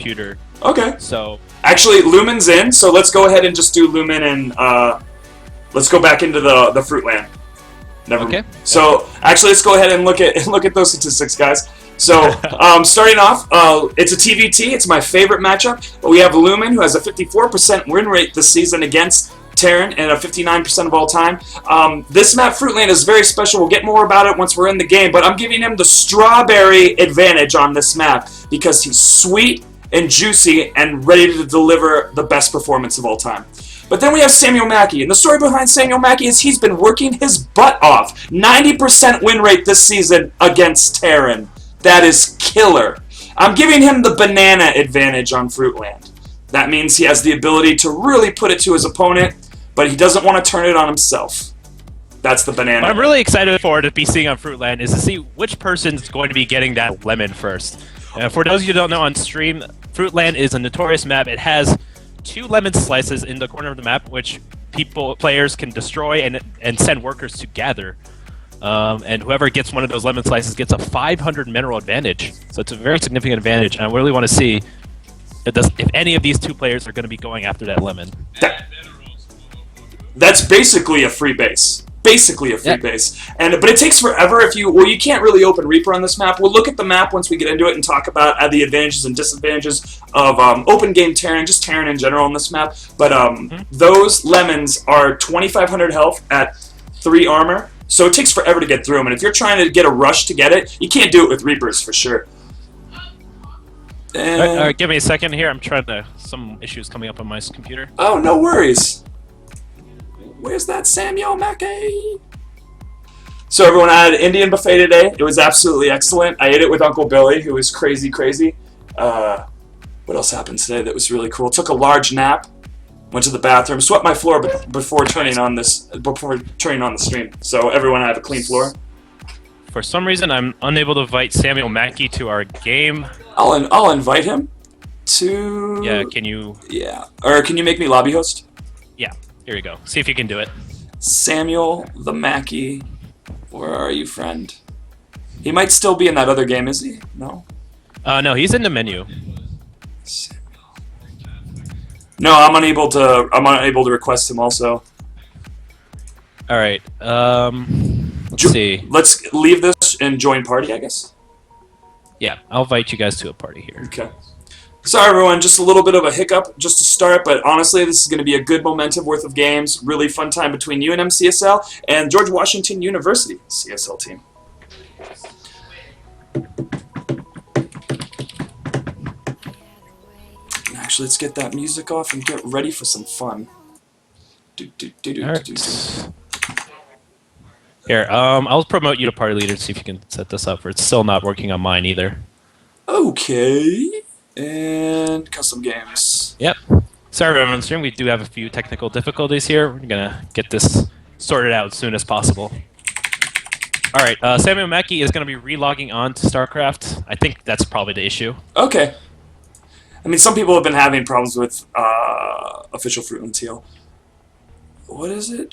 computer. Okay. So actually, Lumen's in, so let's go ahead and just do Lumen and let's go back into the Fruitland. Never. Okay. So actually, let's go ahead and look at those statistics, guys. So starting off, it's a TVT. It's my favorite matchup. But we have Lumen, who has a 54% win rate this season against Terran and a 59% of all time. This map, Fruitland, is very special. We'll get more about it once we're in the game. But I'm giving him the strawberry advantage on this map because he's sweet and juicy and ready to deliver the best performance of all time. But then we have Samuel Mackey, and the story behind Samuel Mackey is he's been working his butt off. 90% win rate this season against Terran. That is killer. I'm giving him the banana advantage on Fruitland. That means he has the ability to really put it to his opponent, but he doesn't want to turn it on himself. That's the banana. What I'm really excited for to be seeing on Fruitland is to see which person's going to be getting that lemon first. For those of you who don't know on stream, Fruitland is a notorious map. It has 2 lemon slices in the corner of the map, which players can destroy and send workers to gather. And whoever gets one of those lemon slices gets a 500 mineral advantage. So it's a very significant advantage, and I really want to see if any of these 2 players are going to be going after that lemon. That's basically a free base. Basically a free base. But it takes forever if you can't really open Reaper on this map. We'll look at the map once we get into it and talk about the advantages and disadvantages of open game Terran, just Terran in general on this map. But those lemons are 2,500 health at 3 armor. So it takes forever to get through them, and if you're trying to get a rush to get it, you can't do it with Reapers for sure. All right, give me a second here. I'm trying to... Some issues coming up on my computer. Oh, no worries. Where's that Samuel Mackey? So everyone, I had an Indian buffet today. It was absolutely excellent. I ate it with Uncle Billy, who was crazy. What else happened today that was really cool? Took a large nap. Went to the bathroom, swept my floor before turning on the stream. So everyone, I have a clean floor. For some reason, I'm unable to invite Samuel Mackey to our game. I'll invite him to. Yeah, can you? Yeah, or can you make me lobby host? Yeah, here you go. See if you can do it. Samuel the Mackey, where are you, friend? He might still be in that other game, is he? No. No, he's in the menu. No, I'm unable to request him also. All right. Let's see. Let's leave this and join party, I guess. Yeah, I'll invite you guys to a party here. Okay. Sorry, everyone. Just a little bit of a hiccup just to start, but honestly, this is going to be a good momentum worth of games. Really fun time between UNM CSL and George Washington University CSL team. Actually, let's get that music off and get ready for some fun. Here, I'll promote you to party leader to see if you can set this up. For it's still not working on mine either. Okay. And custom games. Yep. Sorry, everyone on the stream. We do have a few technical difficulties here. We're gonna get this sorted out as soon as possible. All right. Samuel Mackey is gonna be relogging on to StarCraft. I think that's probably the issue. Okay. I mean, some people have been having problems with official Fruitland TL. What is it?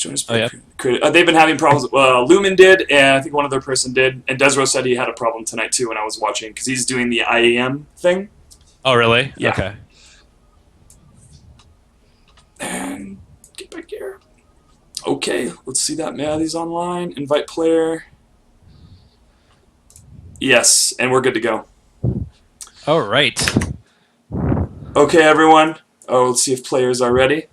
They've been having problems. Lumen did, and I think one other person did. And Desro said he had a problem tonight, too, when I was watching, because he's doing the IAM thing. Oh, really? Yeah. Okay. And get back here. Okay, let's see that. Matty's online. Invite player. Yes, and we're good to go. All right. Okay, everyone. Oh, let's see if players are ready.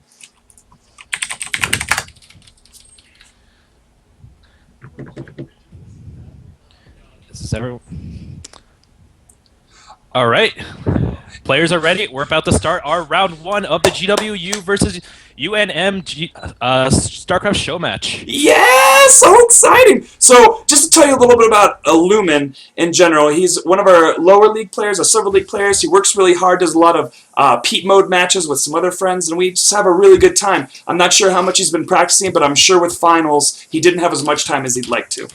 This is everyone. All right. Players are ready. We're about to start our round 1 of the GWU versus UNM StarCraft show match. Yeah, so exciting! So, just to tell you a little bit about Lumen in general, he's one of our lower league players, our silver league players. He works really hard, does a lot of peat mode matches with some other friends, and we just have a really good time. I'm not sure how much he's been practicing, but I'm sure with finals, he didn't have as much time as he'd like to.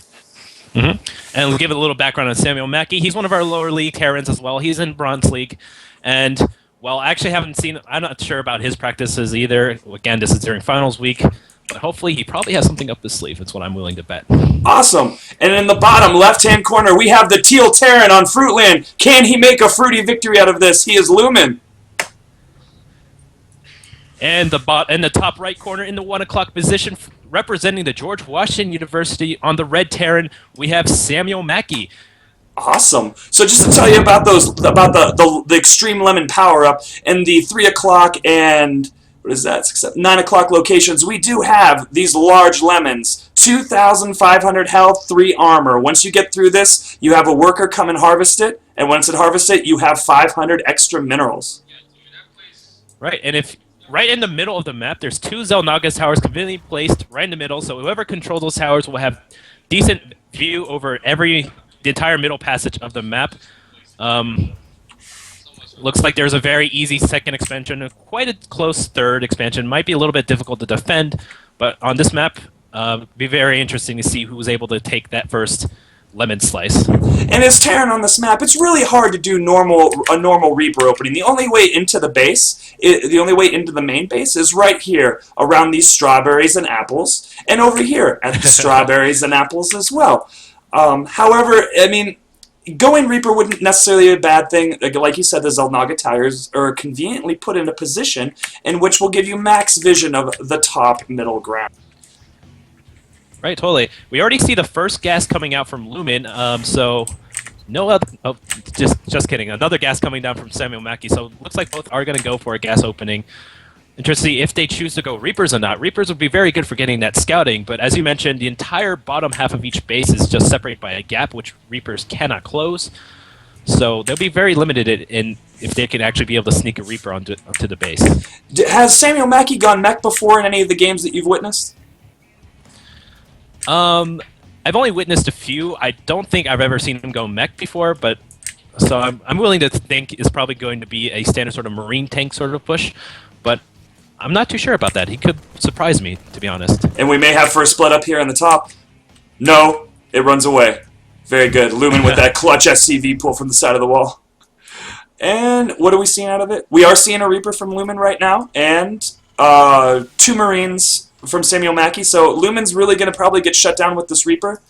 And we'll give it a little background on Samuel Mackey. He's one of our lower league Terrans as well. He's in Bronze League. And, well, I actually haven't seen... I'm not sure about his practices either. Again, this is during finals week. But hopefully he probably has something up his sleeve. That's what I'm willing to bet. Awesome. And in the bottom left-hand corner, we have the Teal Terran on Fruitland. Can he make a fruity victory out of this? He is Lumen. And the top right corner in the 1 o'clock position, representing the George Washington University on the red Terran, we have Samuel Mackey. Awesome. So just to tell you about the Extreme Lemon power-up and the 3 o'clock and what is that? 9 o'clock locations, we do have these large lemons. 2,500 health, 3 armor. Once you get through this, you have a worker come and harvest it, and once it harvests it, you have 500 extra minerals. Right, and if right in the middle of the map, there's 2 Xel'Naga towers conveniently placed right in the middle, so whoever controls those towers will have decent view over the entire middle passage of the map. Looks like there's a very easy second expansion, quite a close third expansion. Might be a little bit difficult to defend, but on this map, be very interesting to see who was able to take that first lemon slice. And as Terran on this map, it's really hard to do a normal Reaper opening. The only way into the base, the only way into the main base is right here, around these strawberries and apples, and over here at the strawberries and apples as well. However, I mean, going Reaper wouldn't necessarily be a bad thing. Like you said, the Xel'Naga towers are conveniently put in a position in which will give you max vision of the top middle ground. Right, totally. We already see the first gas coming out from Lumen, so no other... Oh, just kidding. Another gas coming down from Samuel Mackey, so it looks like both are going to go for a gas opening. Interesting to see if they choose to go Reapers or not. Reapers would be very good for getting that scouting, but as you mentioned, the entire bottom half of each base is just separated by a gap, which Reapers cannot close. So they'll be very limited in if they can actually be able to sneak a Reaper onto the base. Has Samuel Mackey gone mech before in any of the games that you've witnessed? I've only witnessed a few. I don't think I've ever seen him go mech before, but so I'm willing to think it's probably going to be a standard sort of marine tank sort of push, but I'm not too sure about that. He could surprise me, to be honest. And we may have first split up here on the top. No, it runs away. Very good. Lumen with that clutch SCV pull from the side of the wall. And what are we seeing out of it? We are seeing a Reaper from Lumen right now, and 2 Marines from Samuel Mackey. So Lumen's really going to probably get shut down with this Reaper.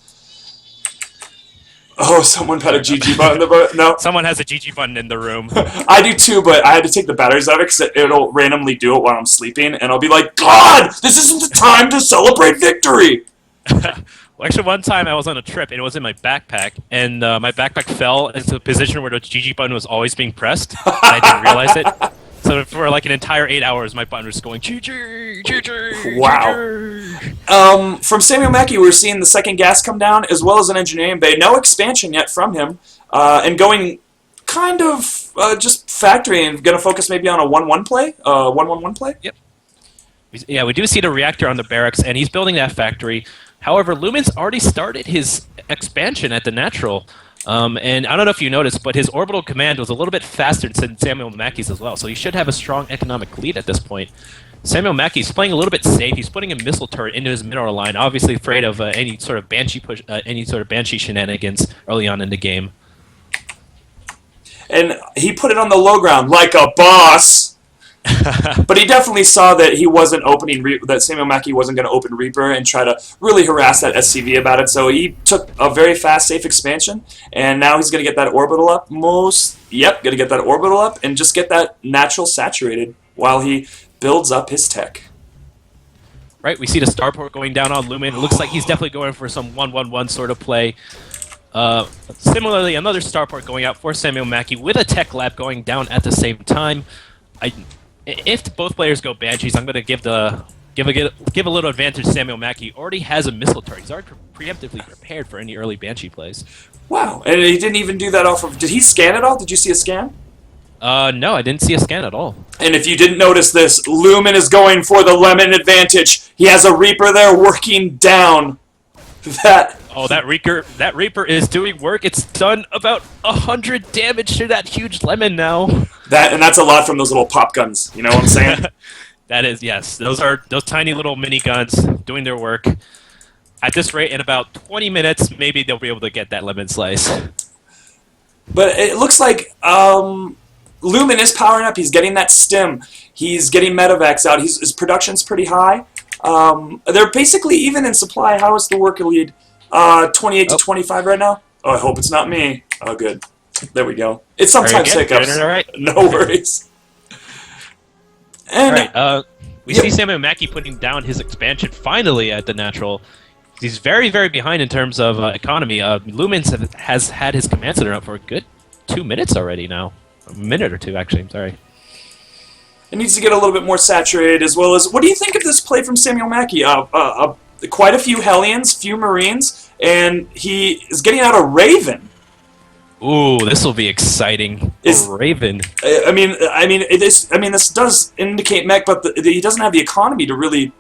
Oh, someone had a GG button. No. Someone has a GG button in the room. I do too, but I had to take the batteries out of it because it'll randomly do it while I'm sleeping, and I'll be like, God, this isn't the time to celebrate victory! Well, actually, one time I was on a trip, and it was in my backpack, and my backpack fell into a position where the GG button was always being pressed, and I didn't realize it. So for like an entire 8 hours, my button was going GG, GG, wow. GG. From Samuel Mackey, we're seeing the second gas come down, as well as an engineering bay. No expansion yet from him, and going kind of just factory and going to focus maybe on a 1-1 play, 1-1-1 play. Yep. Yeah, we do see the reactor on the barracks, and he's building that factory. However, Lumen's already started his expansion at the natural. And I don't know if you noticed, but his orbital command was a little bit faster than Samuel Mackey's as well, so he should have a strong economic lead at this point. Samuel Mackey's playing a little bit safe. He's putting a missile turret into his mineral line, obviously afraid of any sort of Banshee push, any sort of Banshee shenanigans early on in the game. And he put it on the low ground like a boss. But he definitely saw that he wasn't opening that Samuel Mackey wasn't going to open Reaper and try to really harass that SCV about it. So he took a very fast, safe expansion, and now he's going to get that orbital up. Going to get that orbital up and just get that natural saturated while he builds up his tech. Right, we see the starport going down on Lumen. It looks like he's definitely going for some 1-1-1 sort of play. Similarly, another starport going out for Samuel Mackey with a tech lab going down at the same time. If both players go Banshees, I'm going to give a little advantage to Samuel Mackey. He already has a missile turret. He's already preemptively prepared for any early Banshee plays. Wow, and he didn't even do that off of... Did he scan at all? Did you see a scan? No, I didn't see a scan at all. And if you didn't notice this, Lumen is going for the lemon advantage. He has a Reaper there working down that... Oh, that Reaper is doing work. It's done about 100 damage to that huge lemon now. That's a lot from those little pop guns. You know what I'm saying? That is, yes. Those tiny little mini guns doing their work. At this rate, in about 20 minutes, maybe they'll be able to get that lemon slice. But it looks like Lumen is powering up. He's getting that stim. He's getting medevacs out. His production's pretty high. They're basically even in supply. How is the worker lead? 28 to 25 right now? Oh, I hope it's not me. Oh, good. There we go. It's sometimes hiccups. All right. No worries. And all right. We see Samuel Mackey putting down his expansion finally at the natural. He's very, very behind in terms of economy. Lumens has had his command center up for a good 2 minutes already now. A minute or two, actually. I'm sorry. it needs to get a little bit more saturated, as well as... What do you think of this play from Samuel Mackey? Quite a few Hellions, few Marines, and he is getting out a Raven. Ooh, this will be exciting. Raven. This does indicate mech, but he doesn't have the economy to really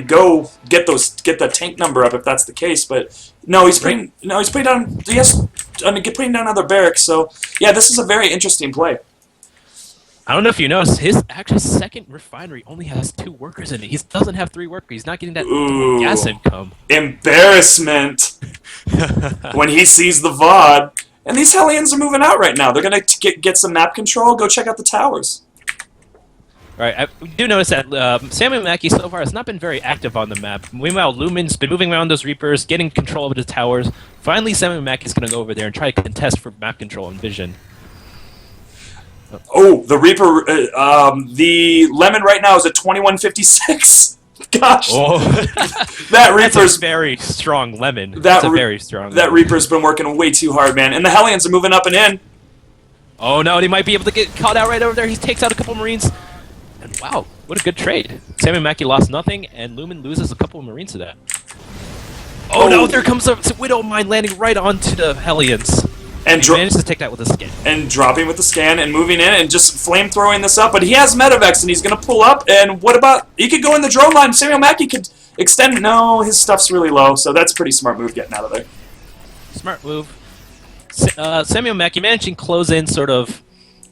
go get the tank number up if that's the case. But no, he's putting down putting down another barracks. So yeah, this is a very interesting play. I don't know if you noticed, his actually second refinery only has 2 workers in it. He doesn't have 3 workers. He's not getting that gas income. Embarrassment when he sees the VOD. And these Hellions are moving out right now. They're going to get some map control, go check out the towers. Alright, we do notice that Samuel Mackey so far has not been very active on the map. Meanwhile, Lumen's been moving around those Reapers, getting control of the towers. Finally, Samuel Mackey's going to go over there and try to contest for map control and vision. Oh, the Reaper, the Lemon right now is at 2156. Gosh, that Reaper's That's a very strong Lemon. That's a very strong. That Reaper's been working way too hard, man. And the Hellions are moving up and in. Oh no, he might be able to get caught out right over there. He takes out a couple Marines. And wow, what a good trade. Samuel Mackey lost nothing, and Lumen loses a couple of Marines to that. Oh no, there comes a Widow Mine landing right onto the Hellions. And he managed to take that with a scan. And dropping with the scan and moving in and just flame throwing this up. But he has Medevacs and he's going to pull up. And what about... He could go in the drone line. Samuel Mackey could extend... No, his stuff's really low. So that's a pretty smart move getting out of there. Smart move. Samuel Mackey managing close in, sort of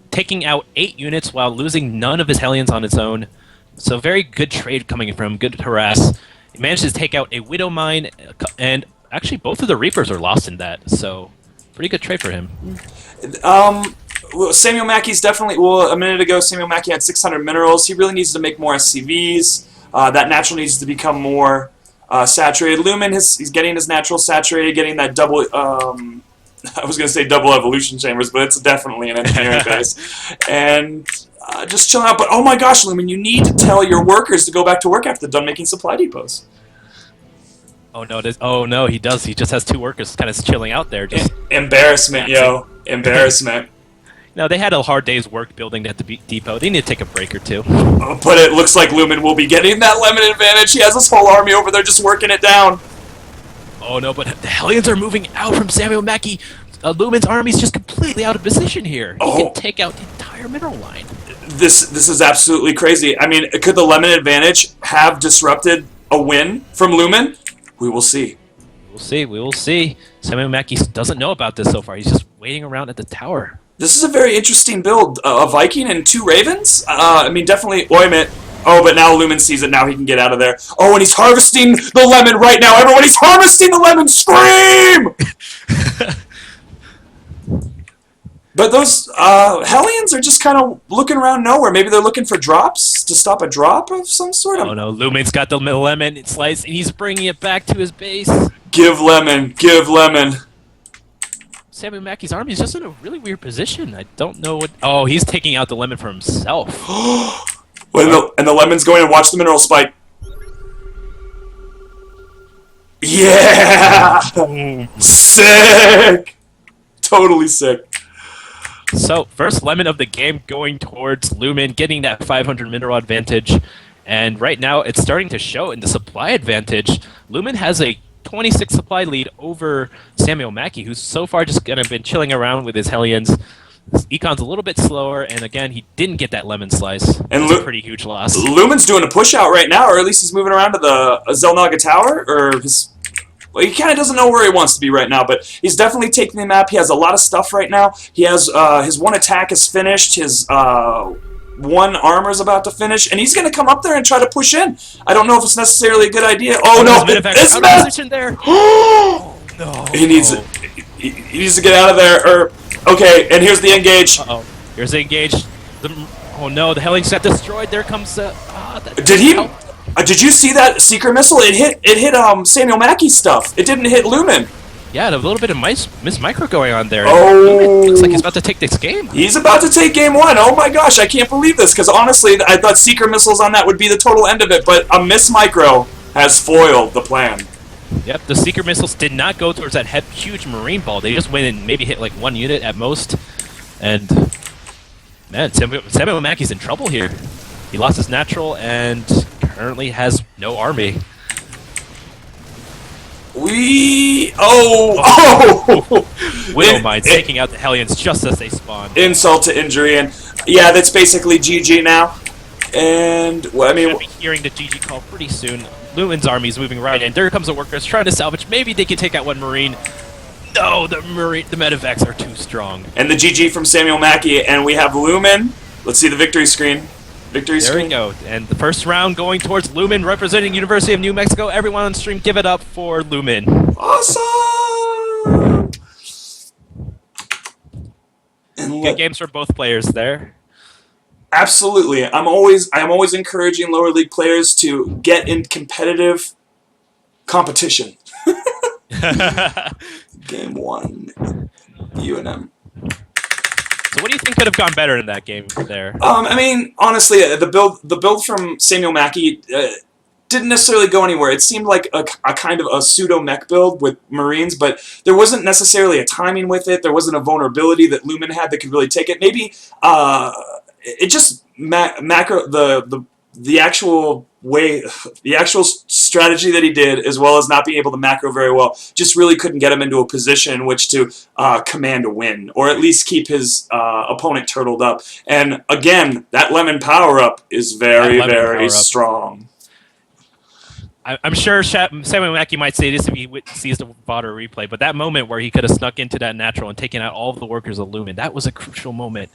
taking out 8 units while losing none of his Hellions on its own. So very good trade coming from him. Good harass. He managed to take out a Widow Mine. And actually both of the Reapers are lost in that. So... Pretty good trade for him. Samuel Mackey's definitely... Well, a minute ago, Samuel Mackey had 600 minerals. He really needs to make more SCVs. That natural needs to become more saturated. Lumen, he's getting his natural saturated, getting that double... I was going to say double evolution chambers, but it's definitely an engineering base. And just chilling out. But oh my gosh, Lumen, you need to tell your workers to go back to work after they're done making supply depots. Oh no, he does. He just has 2 workers kind of chilling out there. Just embarrassment, yo. Embarrassment. No, they had a hard day's work building at the depot. They need to take a break or 2. But it looks like Lumen will be getting that Lemon advantage. He has his whole army over there just working it down. Oh no, but the Hellions are moving out from Samuel Mackey. Lumen's army's just completely out of position here. He can take out the entire mineral line. This is absolutely crazy. I mean, could the Lemon advantage have disrupted a win from Lumen? We will see. We will see. Samuel Mackey doesn't know about this so far. He's just waiting around at the tower. This is a very interesting build. A Viking and 2 Ravens? I mean, definitely... Oimit. Oh, but now Lumen sees it. Now he can get out of there. Oh, and he's harvesting the Lemon right now. Everyone, he's harvesting the Lemon! Scream! But those Hellions are just kind of looking around nowhere. Maybe they're looking for drops to stop a drop of some sort. Oh no, Lumen's got the Lemon slice, and he's bringing it back to his base. Give Lemon, give Lemon. Samuel Mackey's army is just in a really weird position. I don't know what... Oh, he's taking out the Lemon for himself. And the Lemon's going to watch the mineral spike. Yeah! Sick! Totally sick. So, first Lemon of the game going towards Lumen, getting that 500 mineral advantage. And right now, it's starting to show in the supply advantage. Lumen has a 26 supply lead over Samuel Mackey, who's so far just kind of been chilling around with his Hellions. His Econ's a little bit slower, and again, he didn't get that Lemon slice. And that's a pretty huge loss. Lumen's doing a push out right now, or at least he's moving around to the Zelnaga Tower, or his... Well, he kind of doesn't know where he wants to be right now, but he's definitely taking the map. He has a lot of stuff right now. He has his 1 attack is finished. His 1 armor is about to finish, and he's going to come up there and try to push in. I don't know if it's necessarily a good idea. Oh no! It's position there. Oh no! He needs to get out of there. Okay, and here's the engage. Here's the engage. Oh no! The Hellions got destroyed. There comes the. Did he? Did you see that secret missile? It hit Samuel Mackey's stuff. It didn't hit Lumen. Yeah, and a little bit of Miss Micro going on there. Oh, Looks like he's about to take this game. He's about to take game 1. Oh my gosh, I can't believe this, because honestly, I thought secret missiles on that would be the total end of it, but a Miss Micro has foiled the plan. Yep, the secret missiles did not go towards that huge marine ball. They just went and maybe hit like 1 unit at most. And man, Samuel Mackey's in trouble here. He lost his natural and currently has no army. Widowmine's taking out the Hellions just as they spawn. Insult to injury, and yeah, that's basically GG now. And well, I mean, we'll be hearing the GG call pretty soon. Lumen's army is moving right in. There comes the workers trying to salvage. Maybe they can take out 1 marine. No, the medevacs are too strong. And the GG from Samuel Mackey, and we have Lumen. Let's see the victory screen. There we go. And the first round going towards Lumen, representing University of New Mexico. Everyone on stream, give it up for Lumen. Awesome! And good games for both players there. Absolutely. I'm always encouraging lower league players to get in competitive competition. Game 1, UNM. So what do you think could have gone better in that game there? I mean, honestly, the build from Samuel Mackey didn't necessarily go anywhere. It seemed like a kind of a pseudo mech build with Marines, but there wasn't necessarily a timing with it. There wasn't a vulnerability that Lumen had that could really take it. Maybe it just macro the actual strategy that he did, as well as not being able to macro very well, just really couldn't get him into a position in which to command a win, or at least keep his opponent turtled up. And again, that lemon power-up is very strong. I'm sure Samuel Mackey might say this if he sees the VOD or replay, but that moment where he could have snuck into that natural and taken out all of the workers of Lumen, that was a crucial moment.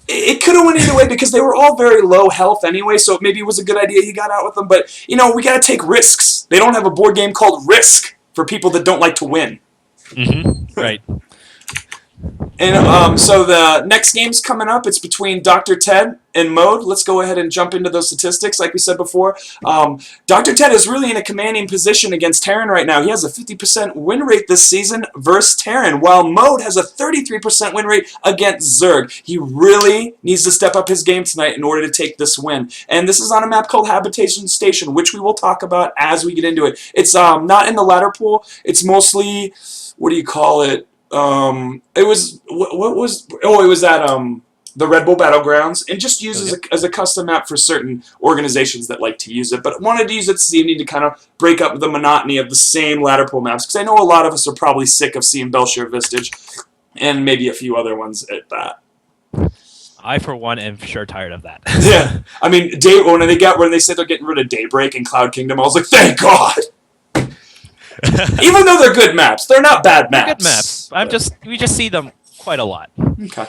It could have went either way because they were all very low health anyway, so maybe it was a good idea he got out with them. But, you know, we got to take risks. They don't have a board game called Risk for people that don't like to win. Mm-hmm. Right. And so the next game's coming up. It's between Dr. Ted and Mode. Let's go ahead and jump into those statistics. Like we said before, Dr. Ted is really in a commanding position against Terran right now. He has a 50% win rate this season versus Terran, while Mode has a 33% win rate against Zerg. He really needs to step up his game tonight in order to take this win. And this is on a map called Habitation Station, which we will talk about as we get into it. It's not in the ladder pool. It's mostly, what do you call it? It was the Red Bull Battlegrounds, and just used as a custom map for certain organizations that like to use it. But wanted to use it this evening to kind of break up the monotony of the same ladder pool maps, because I know a lot of us are probably sick of seeing Belshire Vistage, and maybe a few other ones at that. I, for one, am sure tired of that. Yeah, I mean, when they said they're getting rid of Daybreak and Cloud Kingdom, I was like, thank God. Even though they're good maps, they're not bad maps. They're good maps. We just see them quite a lot. Okay.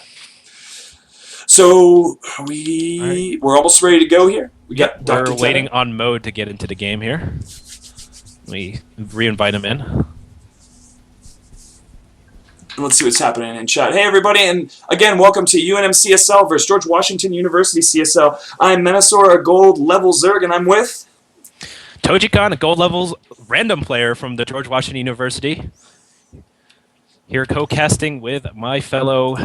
So we're almost ready to go here. We're waiting on Mode to get into the game here. We re-invite him in. And let's see what's happening in chat. Hey everybody, and again, welcome to UNM CSL versus George Washington University CSL. I'm Menasor, a gold level Zerg, and I'm with Tojikon, a gold levels random player from the George Washington University. Here co-casting with my fellow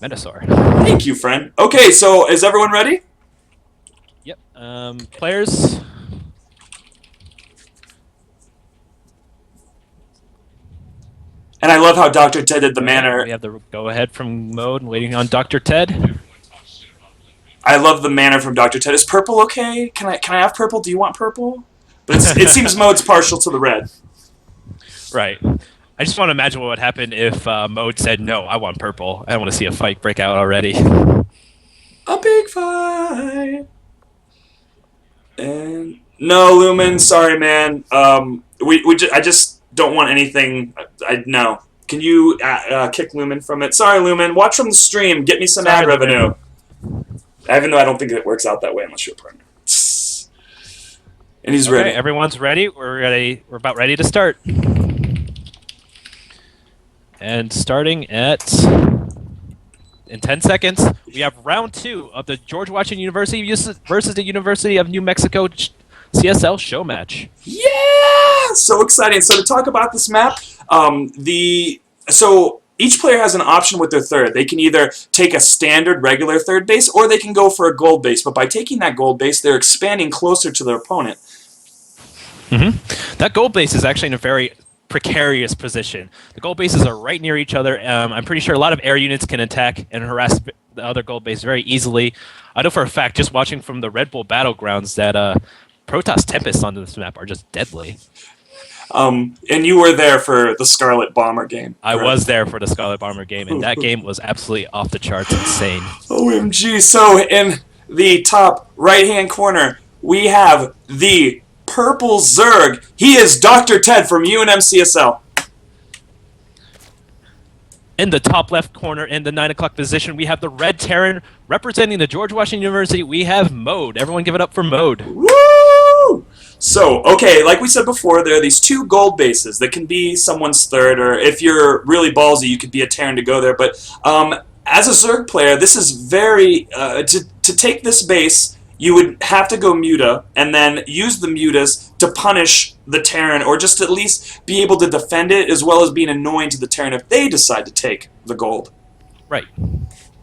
Menasor. Thank you, friend. Okay, so is everyone ready? Yep. Players. And I love how Dr. Ted did the manner. We have the go-ahead from Mode, waiting on Dr. Ted. I love the manner from Dr. Ted. Is purple okay? Can I have purple? Do you want purple? But it seems Mode's partial to the red. Right. I just want to imagine what would happen if Mode said, no, I want purple. I want to see a fight break out already. A big fight. And no, Lumen, sorry, man. I just don't want anything. No. Can you kick Lumen from it? Sorry, Lumen. Watch from the stream. Get me some ad revenue. Even though I don't think it works out that way unless you're a partner. And he's ready. Everyone's ready. We're ready. We're about ready to start. And starting at in 10 seconds, we have round 2 of the George Washington University versus the University of New Mexico CSL show match. Yeah! So exciting. So to talk about this map, so each player has an option with their third. They can either take a standard regular third base, or they can go for a gold base. But by taking that gold base, they're expanding closer to their opponent. That gold base is actually in a very precarious position. The gold bases are right near each other. I'm pretty sure a lot of air units can attack and harass the other gold base very easily. I know for a fact, just watching from the Red Bull Battlegrounds, that Protoss Tempests on this map are just deadly. And you were there for the Scarlet Bomber game. I was there for the Scarlet Bomber game, and that game was absolutely off the charts insane. OMG. So in the top right-hand corner, we have the purple Zerg. He is Dr. Ted from UNM CSL. In the top left corner, in the 9 o'clock position, we have the red Terran representing the George Washington University. We have Mode. Everyone give it up for Mode. Woo! So, okay, like we said before, there are these 2 gold bases that can be someone's third, or if you're really ballsy, you could be a Terran to go there. But as a Zerg player, this is very... to take this base, you would have to go Muta, and then use the Mutas to punish the Terran, or just at least be able to defend it, as well as being annoying to the Terran if they decide to take the gold. Right.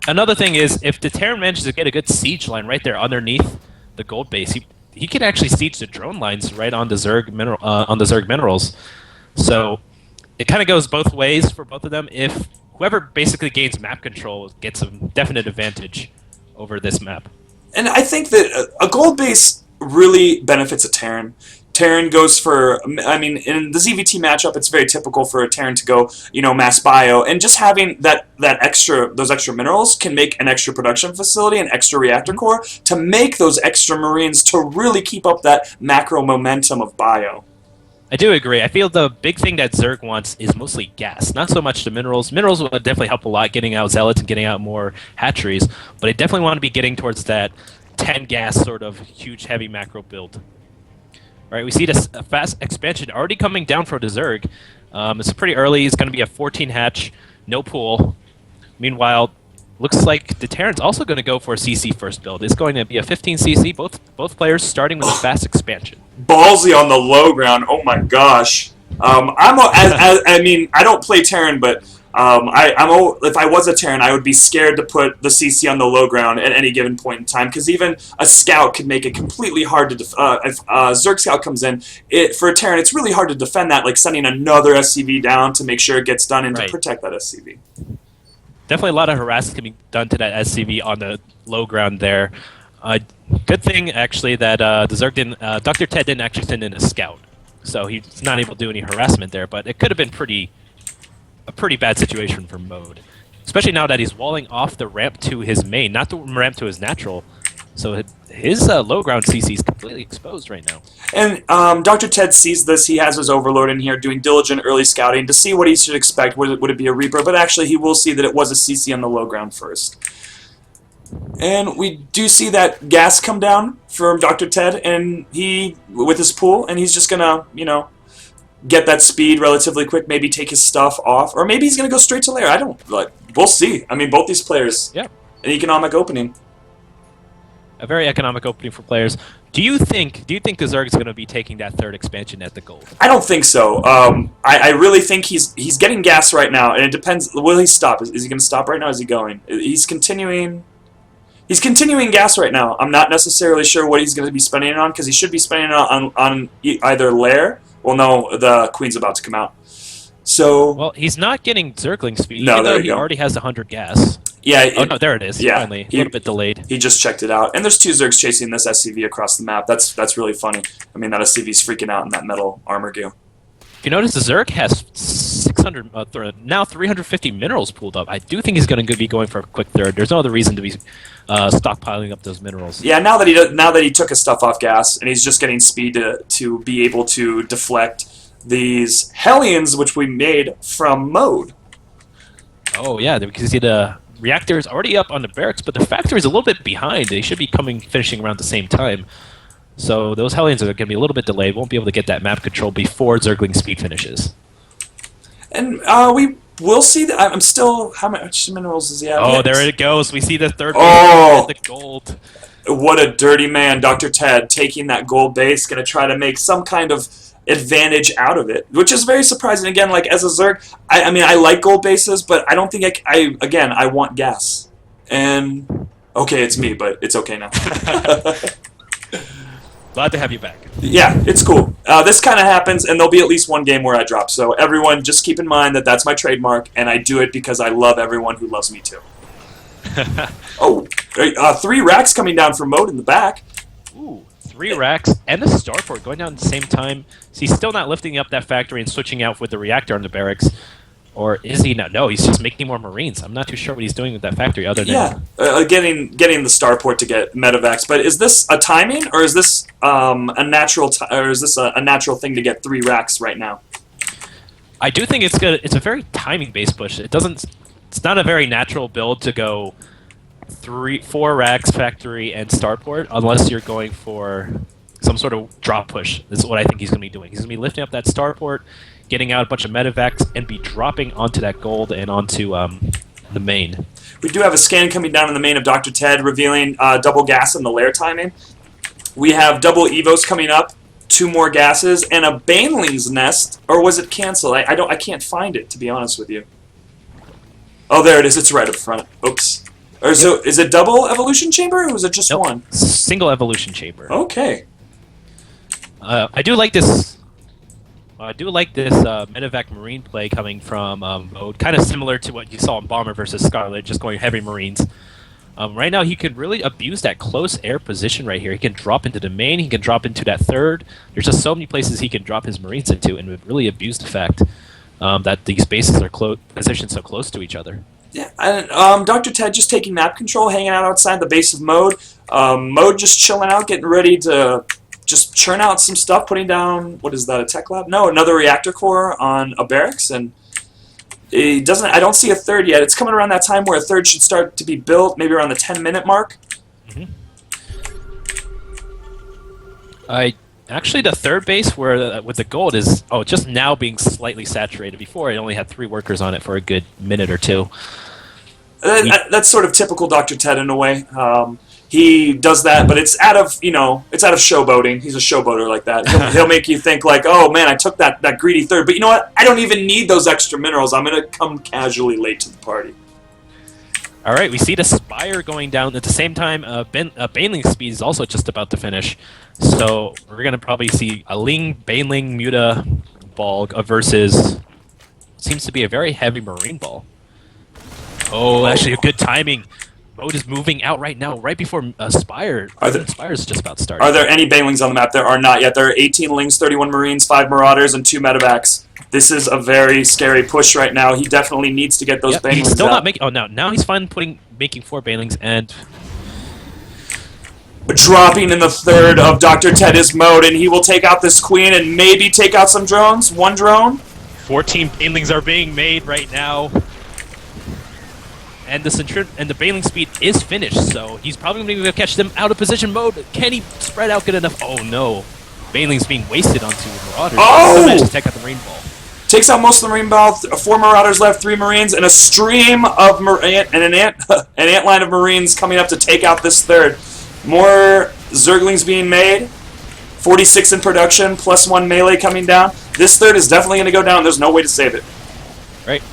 Another thing is, if the Terran manages to get a good siege line right there underneath the gold base, he can actually siege the drone lines right on the Zerg minerals. So it kind of goes both ways for both of them. If whoever basically gains map control gets a definite advantage over this map. And I think that a gold base really benefits a Terran. Terran goes for, I mean, in the ZVT matchup, it's very typical for a Terran to go, mass bio, and just having those extra minerals can make an extra production facility, an extra reactor core, to make those extra Marines to really keep up that macro momentum of bio. I do agree. I feel the big thing that Zerg wants is mostly gas, not so much the minerals. Minerals will definitely help a lot, getting out zealots and getting out more hatcheries, but I definitely want to be getting towards that 10 gas sort of huge heavy macro build. All right, we see this fast expansion already coming down for the Zerg. It's pretty early. It's going to be a 14 hatch, no pool. Meanwhile, looks like the Terran's also going to go for a CC first build. It's going to be a 15 CC, both players starting with a fast expansion. Ballsy on the low ground. Oh my gosh. I mean, I don't play Terran, but if I was a Terran, I would be scared to put the CC on the low ground at any given point in time, because even a scout could make it completely hard to if a Zerg scout comes in, for a Terran, it's really hard to defend that, like sending another SCV down to make sure it gets done and to protect that SCV. Definitely a lot of harassment can be done to that SCV on the low ground there. Good thing, actually, that the Zerg didn't, Dr. Ted didn't actually send in a scout, so he's not able to do any harassment there, but it could have been a pretty bad situation for Mode, especially now that he's walling off the ramp to his main, not the ramp to his natural. So his low ground CC is completely exposed right now. And Dr. Ted sees this. He has his Overlord in here doing diligent early scouting to see what he should expect. Would it be a Reaper? But actually, he will see that it was a CC on the low ground first. And we do see that gas come down from Dr. Ted, and with his pool, and he's just gonna, get that speed relatively quick, maybe take his stuff off, or maybe he's gonna go straight to lair. We'll see. I mean, both these players, an economic opening. A very economic opening for players. Do you think the Zerg is going to be taking that third expansion at the gold? I don't think so. I really think he's getting gas right now, and it depends. Will he stop? Is he going to stop right now? Is he going? He's continuing. He's continuing gas right now. I'm not necessarily sure what he's going to be spending it on, because he should be spending it on either lair. Well, no, the Queen's about to come out. So. Well, he's not getting Zergling speed, no, even though he already has 100 gas. Yeah. Oh no, there it is. Yeah, finally, a little bit delayed. He just checked it out, and there's 2 Zergs chasing this SCV across the map. That's really funny. I mean, that SCV's freaking out in that metal armor gear. If you notice, the Zerg has 600, now 350 minerals pooled up. I do think he's going to be going for a quick third. There's no other reason to be stockpiling up those minerals. Yeah, now that he took his stuff off gas, and he's just getting speed to be able to deflect these Hellions, which we made from Mode. Oh yeah, because the reactor is already up on the barracks, but the factory is a little bit behind. They should be finishing around the same time. So those Hellions are going to be a little bit delayed. Won't be able to get that map control before Zergling speed finishes. And we we'll see. I'm still. How much minerals does he have? Oh, there it goes. We see the third Oh, base, the gold. What a dirty man, Dr. Ted, taking that gold base, going to try to make some kind of advantage out of it, which is very surprising. Again, like as a Zerg, I mean, I like gold bases, but I don't think I want gas. And okay, it's me, but it's okay now. Glad to have you back. Yeah, it's cool. This kind of happens, and there'll be at least one game where I drop. So everyone, just keep in mind that that's my trademark, and I do it because I love everyone who loves me too. Oh, 3 racks coming down from Mode in the back. Ooh, 3 racks and the starport going down at the same time. So he's still not lifting up that factory and switching out with the reactor on the barracks. Or is he not? No, he's just making more Marines. I'm not too sure what he's doing with that factory other than... getting the starport to get medevacs. But is this a timing, or is this a natural a natural thing to get 3 racks right now? I do think it's good. It's a very timing-based push. It's not a very natural build to go 4 racks, factory, and starport unless you're going for some sort of drop push. This is what I think he's going to be doing. He's going to be lifting up that starport, getting out a bunch of medevacs, and be dropping onto that gold and onto the main. We do have a scan coming down in the main of Dr. Ted, revealing double gas in the lair timing. We have double evos coming up, 2 more gases, and a baneling's nest. Or was it canceled? I can't find it, to be honest with you. Oh, there it is. It's right up front. Oops. Or so is it double evolution chamber, or was it just one? Single evolution chamber. Okay. I do like this. Medevac Marine play coming from Mode, kind of similar to what you saw in Bomber versus Scarlet, just going heavy Marines. Right now, he could really abuse that close air position right here. He can drop into the main, he can drop into that third. There's just so many places he can drop his Marines into, and would really abuse the fact that these bases are positioned so close to each other. Yeah, and Dr. Ted just taking map control, hanging out outside the base of Mode. Mode just chilling out, getting ready to just churn out some stuff, putting down, what is that, a tech lab? No, another reactor core on a barracks, and it doesn't. I don't see a third yet. It's coming around that time where a third should start to be built, maybe around the 10-minute mark. Actually, the third base where with the gold is just now being slightly saturated. Before, it only had 3 workers on it for a good minute or 2. That's sort of typical Dr. Ted in a way. He does that, but it's out of showboating. He's a showboater like that. He'll make you think like, oh man, I took that greedy third, but you know what? I don't even need those extra minerals. I'm gonna come casually late to the party. All right, we see the Spire going down at the same time. Baneling's speed is also just about to finish, so we're gonna probably see a Baneling Muta ball versus seems to be a very heavy Marine ball. Oh, actually, a good timing. Mode is moving out right now, right before Spire. Spire's just about to start. Are there any Banelings on the map? There are not yet. There are 18 Lings, 31 Marines, 5 Marauders, and 2 medevacs. This is a very scary push right now. He definitely needs to get those Banelings he's still out. not making. Oh, now he's finally making 4 Banelings and dropping in the third of Dr. Ted's Mode, and he will take out this Queen and maybe take out some drones. 1 drone. 14 Banelings are being made right now. And the Baneling speed is finished, so he's probably going to catch them out of position Mode. Can he spread out good enough? Oh no. Baneling's being wasted onto Marauders. Oh! Managed to take out the Marine ball. Takes out most of the Marine ball. 4 Marauders left, 3 Marines, and a stream of an ant line of Marines coming up to take out this third. More Zerglings being made. 46 in production, plus 1 melee coming down. This third is definitely going to go down. There's no way to save it. Right.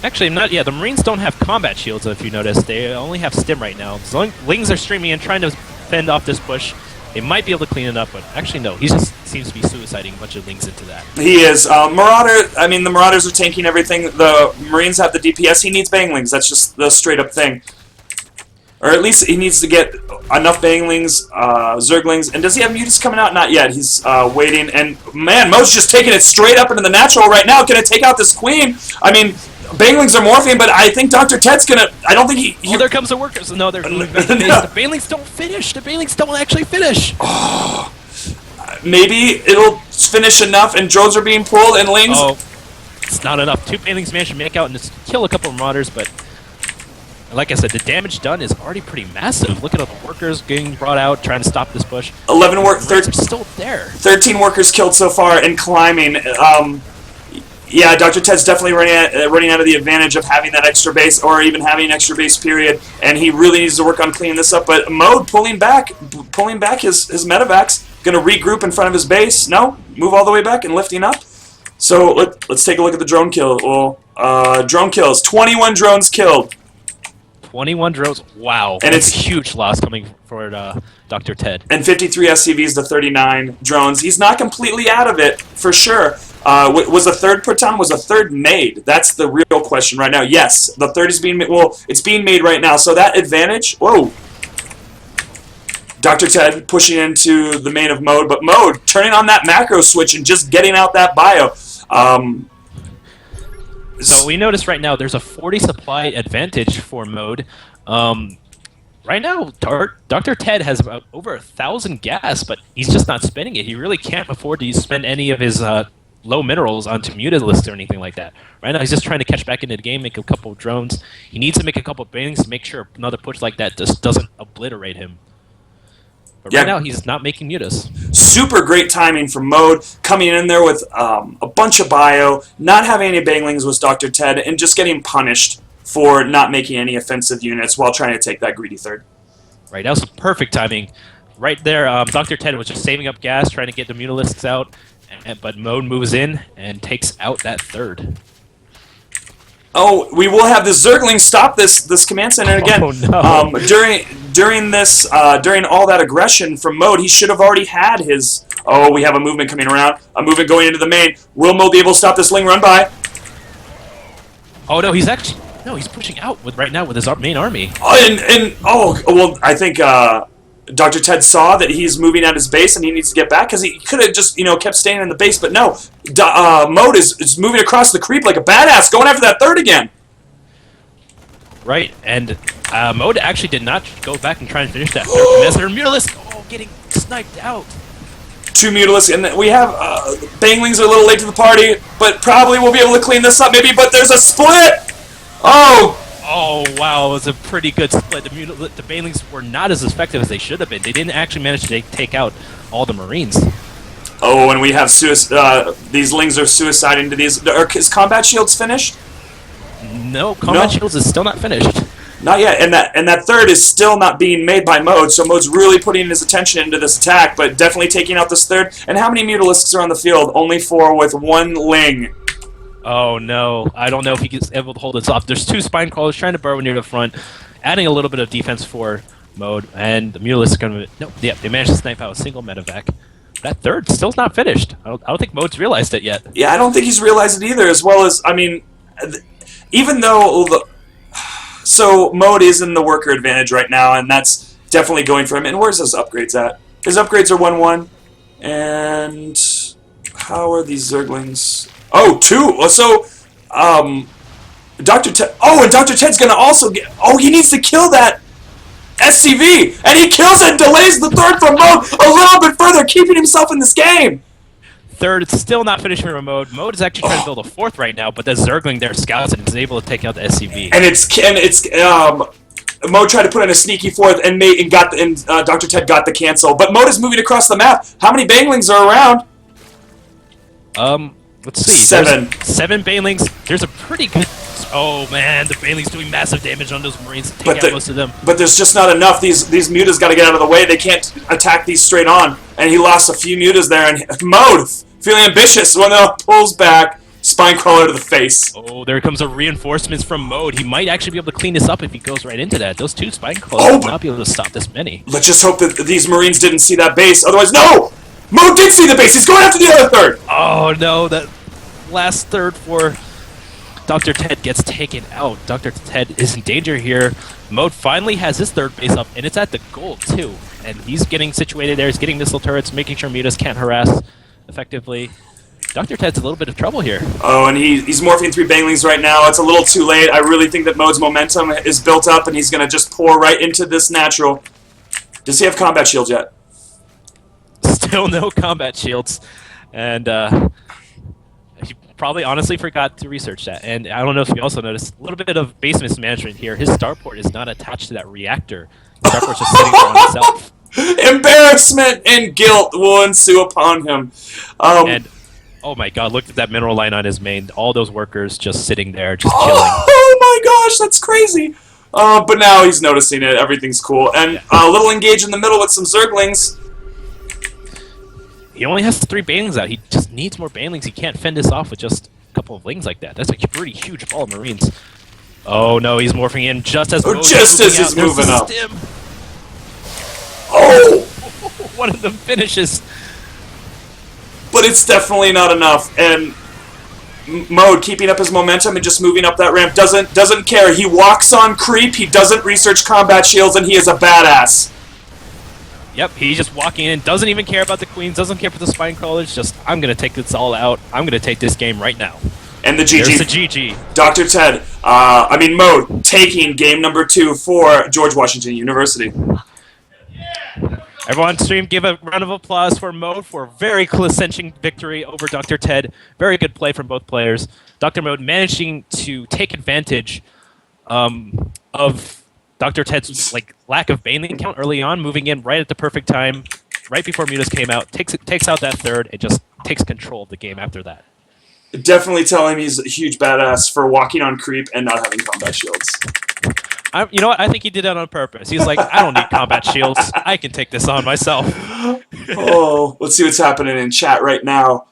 Actually, not yet. The Marines don't have combat shields, if you notice. They only have stim right now. Lings are streaming and trying to fend off this push. They might be able to clean it up, but actually no. He just seems to be suiciding a bunch of Lings into that. He is. The Marauders are tanking everything. The Marines have the DPS. He needs Banglings. That's just the straight-up thing. Or at least he needs to get enough Banglings, Zerglings. And does he have Mutas coming out? Not yet. He's waiting. And, man, Mo's just taking it straight up into the natural right now. Can it take out this Queen? I mean, Banglings are morphing, but I think Dr. Ted's gonna... I don't think he... Oh, there comes the workers. No, they're going back to base. The Banglings don't finish. The Banglings don't actually finish. Oh, maybe it'll finish enough, and drones are being pulled, and Lings... Oh, it's not enough. 2 Banglings managed to make out and just kill a couple of Marauders, but... Like I said, the damage done is already pretty massive. Look at all the workers getting brought out, trying to stop this push. 11 workers... are still there. 13 workers killed so far and climbing. Yeah, Dr. Ted's definitely running out of the advantage of having that extra base or even having an extra base period, and he really needs to work on cleaning this up. But Mode pulling back his medevacs, going to regroup in front of his base. No, move all the way back and lifting up. So let's take a look at the drone kill. Well, drone kills, 21 drones killed. 21 drones. Wow, and it's a huge loss coming for Dr. Ted. And 53 SCVs to 39 drones. He's not completely out of it for sure. Was a third put on? Was a third made? That's the real question right now. Yes, the third is being made. Well, it's being made right now. So that advantage. Whoa. Dr. Ted pushing into the main of Mode, but Mode turning on that macro switch and just getting out that bio. So we notice right now there's a 40 supply advantage for Mode. Right now, Dr. Ted has about over 1,000 gas, but he's just not spending it. He really can't afford to spend any of his low minerals onto Mutalisks or anything like that. Right now, he's just trying to catch back into the game, make a couple of drones. He needs to make a couple of bangs to make sure another push like that just doesn't obliterate him. But right now, he's not making mutas. Super great timing from Mode, coming in there with a bunch of bio, not having any banglings with Dr. Ted, and just getting punished for not making any offensive units while trying to take that greedy third. Right, that was perfect timing. Right there, Dr. Ted was just saving up gas, trying to get the Mutalisks out, but Mode moves in and takes out that third. Oh, we will have the Zergling stop this command center again. Oh, no. During all that aggression from Mode, he should have already had his. Oh, we have a movement coming around. A movement going into the main. Will Mode be able to stop this Ling run by? Oh no, he's pushing out right now with his main army. Well, I think Dr. Ted saw that he's moving at his base and he needs to get back because he could have just kept staying in the base, but no. Mode is moving across the creep like a badass, going after that third again. Right, and Mode actually did not go back and try and finish that third. As their Mutalisk, getting sniped out. 2 Mutalisks, and we have Banglings are a little late to the party, but probably we'll be able to clean this up maybe, but there's a split! Oh, wow, it was a pretty good split. The Banelings were not as effective as they should have been. They didn't actually manage to take out all the Marines. Oh, and we have these Lings are suicide into these. Is Combat Shields finished? No, Combat Shields is still not finished. Not yet, and that third is still not being made by Mode, so Mode's really putting his attention into this attack, but definitely taking out this third. And how many Mutalisks are on the field? Only 4 with 1 Ling. Oh no, I don't know if he's able to hold this off. There's 2 Spine Crawlers trying to burrow near the front, adding a little bit of defense for Mode, and the Mutalisk is going to... they managed to snipe out a single medevac. That third still not finished. I don't think Mode's realized it yet. Yeah, I don't think he's realized it either, as well as, I mean, even though... So Mode is in the worker advantage right now, and that's definitely going for him. And where's his upgrades at? His upgrades are 1-1, and how are these Zerglings... Oh, 2. So, Dr. Ted. Oh, and Dr. Ted's gonna also get. Oh, he needs to kill that SCV, and he kills it. Delays the third from Mode a little bit further, keeping himself in this game. Third, it's still not finishing for Mode. Mode is actually trying to build a 4th right now, but the Zergling there scouts and is able to take out the SCV. And Mode tried to put in a sneaky 4th and Dr. Ted got the cancel. But Mode is moving across the map. How many Banglings are around? Let's see. 7. 7 Banelings. There's a pretty good... Oh, man. The Banelings doing massive damage on those Marines. Take out most of them. But there's just not enough. These mutas got to get out of the way. They can't attack these straight on. And he lost a few mutas there. And Mode, feeling ambitious, when he pulls back, Spine Crawler to the face. Oh, there comes a reinforcements from Mode. He might actually be able to clean this up if he goes right into that. Those 2 Spine Crawlers will not be able to stop this many. Let's just hope that these Marines didn't see that base. Otherwise, no! Mode did see the base. He's going after the other third. Oh, no. That last third for Dr. Ted gets taken out. Dr. Ted is in danger here. Mode finally has his third base up, and it's at the goal, too. And he's getting situated there. He's getting missile turrets, making sure mutas can't harass effectively. Dr. Ted's a little bit of trouble here. Oh, and he's morphing 3 Banglings right now. It's a little too late. I really think that Mode's momentum is built up, and he's going to just pour right into this natural. Does he have combat shields yet? Still no combat shields. And he probably honestly forgot to research that. And I don't know if you also noticed a little bit of base mismanagement here. His starport is not attached to that reactor. The starport's just sitting there on itself. Embarrassment and guilt will ensue upon him. And Oh my god, look at that mineral line on his main. All those workers just sitting there, just chilling. Oh my gosh, that's crazy. But now he's noticing it. Everything's cool. And a little engage in the middle with some Zerglings. He only has 3 banelings out. He just needs more banelings. He can't fend this off with just a couple of lings like that. That's a pretty huge ball of Marines. Oh no, he's morphing in just as he's moving up. Stim. Oh! One of them finishes. But it's definitely not enough. And Mode keeping up his momentum and just moving up that ramp doesn't care. He walks on creep. He doesn't research combat shields, and he is a badass. Yep, he's just walking in. Doesn't even care about the queens. Doesn't care for the spine crawlers. Just I'm gonna take this all out. I'm gonna take this game right now. And the GG. There's the GG. Dr. Ted. Mode taking game number 2 for George Washington University. Everyone on stream, give a round of applause for Mode for a very clinching victory over Dr. Ted. Very good play from both players. Dr. Mode managing to take advantage of Dr. Ted's lack of baneling count early on, moving in right at the perfect time, right before Mutas came out, takes out that third, and just takes control of the game after that. Definitely tell him he's a huge badass for walking on creep and not having combat shields. You know what? I think he did that on purpose. He's like, I don't need combat shields. I can take this on myself. Oh, let's see what's happening in chat right now.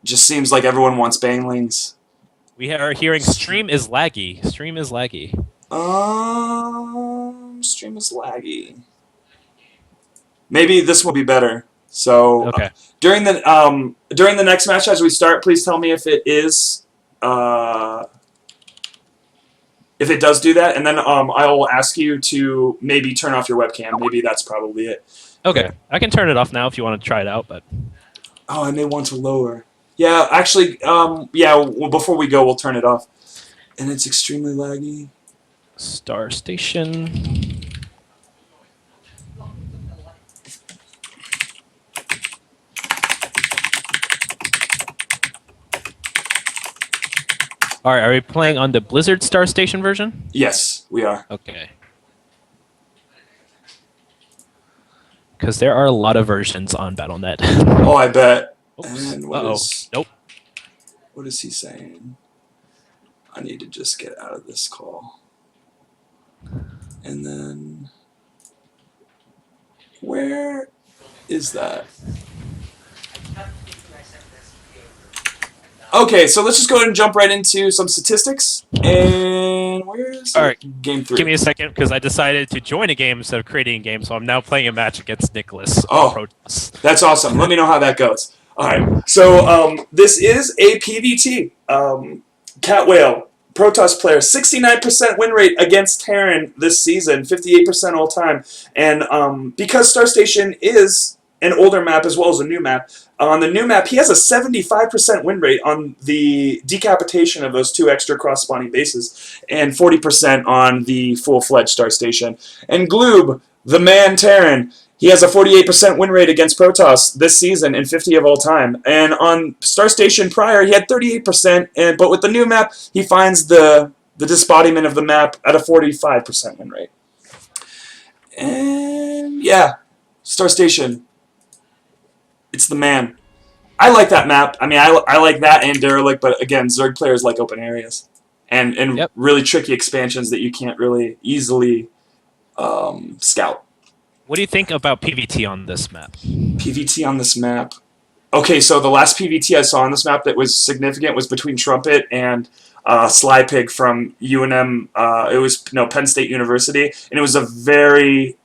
Just seems like everyone wants banelings. We are hearing stream is laggy. Stream is laggy. Stream is laggy. Maybe this will be better. So okay. During the next match as we start, please tell me if it is if it does do that, and then I will ask you to maybe turn off your webcam. Maybe that's probably it. Okay, I can turn it off now if you want to try it out, but I may want to lower. Yeah, actually, well, before we go, we'll turn it off. And it's extremely laggy. Star Station. Alright, are we playing on the Blizzard Star Station version? Yes, we are. Okay. Because there are a lot of versions on Battle.net. Oh, I bet. Oops. And Nope. What is he saying? I need to just get out of this call. And then... Where is that? Okay, so let's just go ahead and jump right into some statistics. And where's game 3? Give me a second, because I decided to join a game instead of creating a game, so I'm now playing a match against Nicholas. Oh, that's awesome. Let me know how that goes. All right, so this is a PvT. Cat Whale, Protoss player, 69% win rate against Terran this season, 58% all time. And because Star Station is an older map as well as a new map, on the new map, he has a 75% win rate on the decapitation of those 2 extra cross-spawning bases, and 40% on the full-fledged Star Station. And Gloob, the man Terran, he has a 48% win rate against Protoss this season and 50 of all time. And on Star Station prior, he had 38%, but with the new map, he finds the disembodiment of the map at a 45% win rate. And yeah, Star Station. It's the man. I like that map. I mean, I like that and Derelict, but again, Zerg players like open areas. And Yep. really tricky expansions that you can't really easily scout. What do you think about PvT on this map? PvT on this map. Okay, so the last PvT I saw on this map that was significant was between Trumpet and Slypig from UNM. It was Penn State University, and it was a very...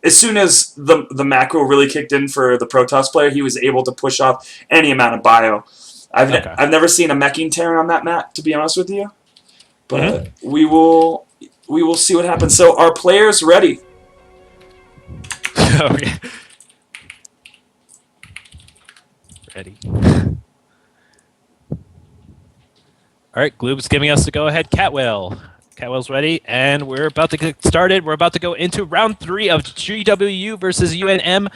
as soon as the macro really kicked in for the Protoss player, he was able to push off any amount of bio. I've never seen a meching Terran on that map, to be honest with you. But we will see what happens. So are players ready? Okay. Ready. Alright, Gloob's giving us the go-ahead. Catwhale. Catwhale's ready, and we're about to get started. We're about to go into round 3 of GWU versus UNM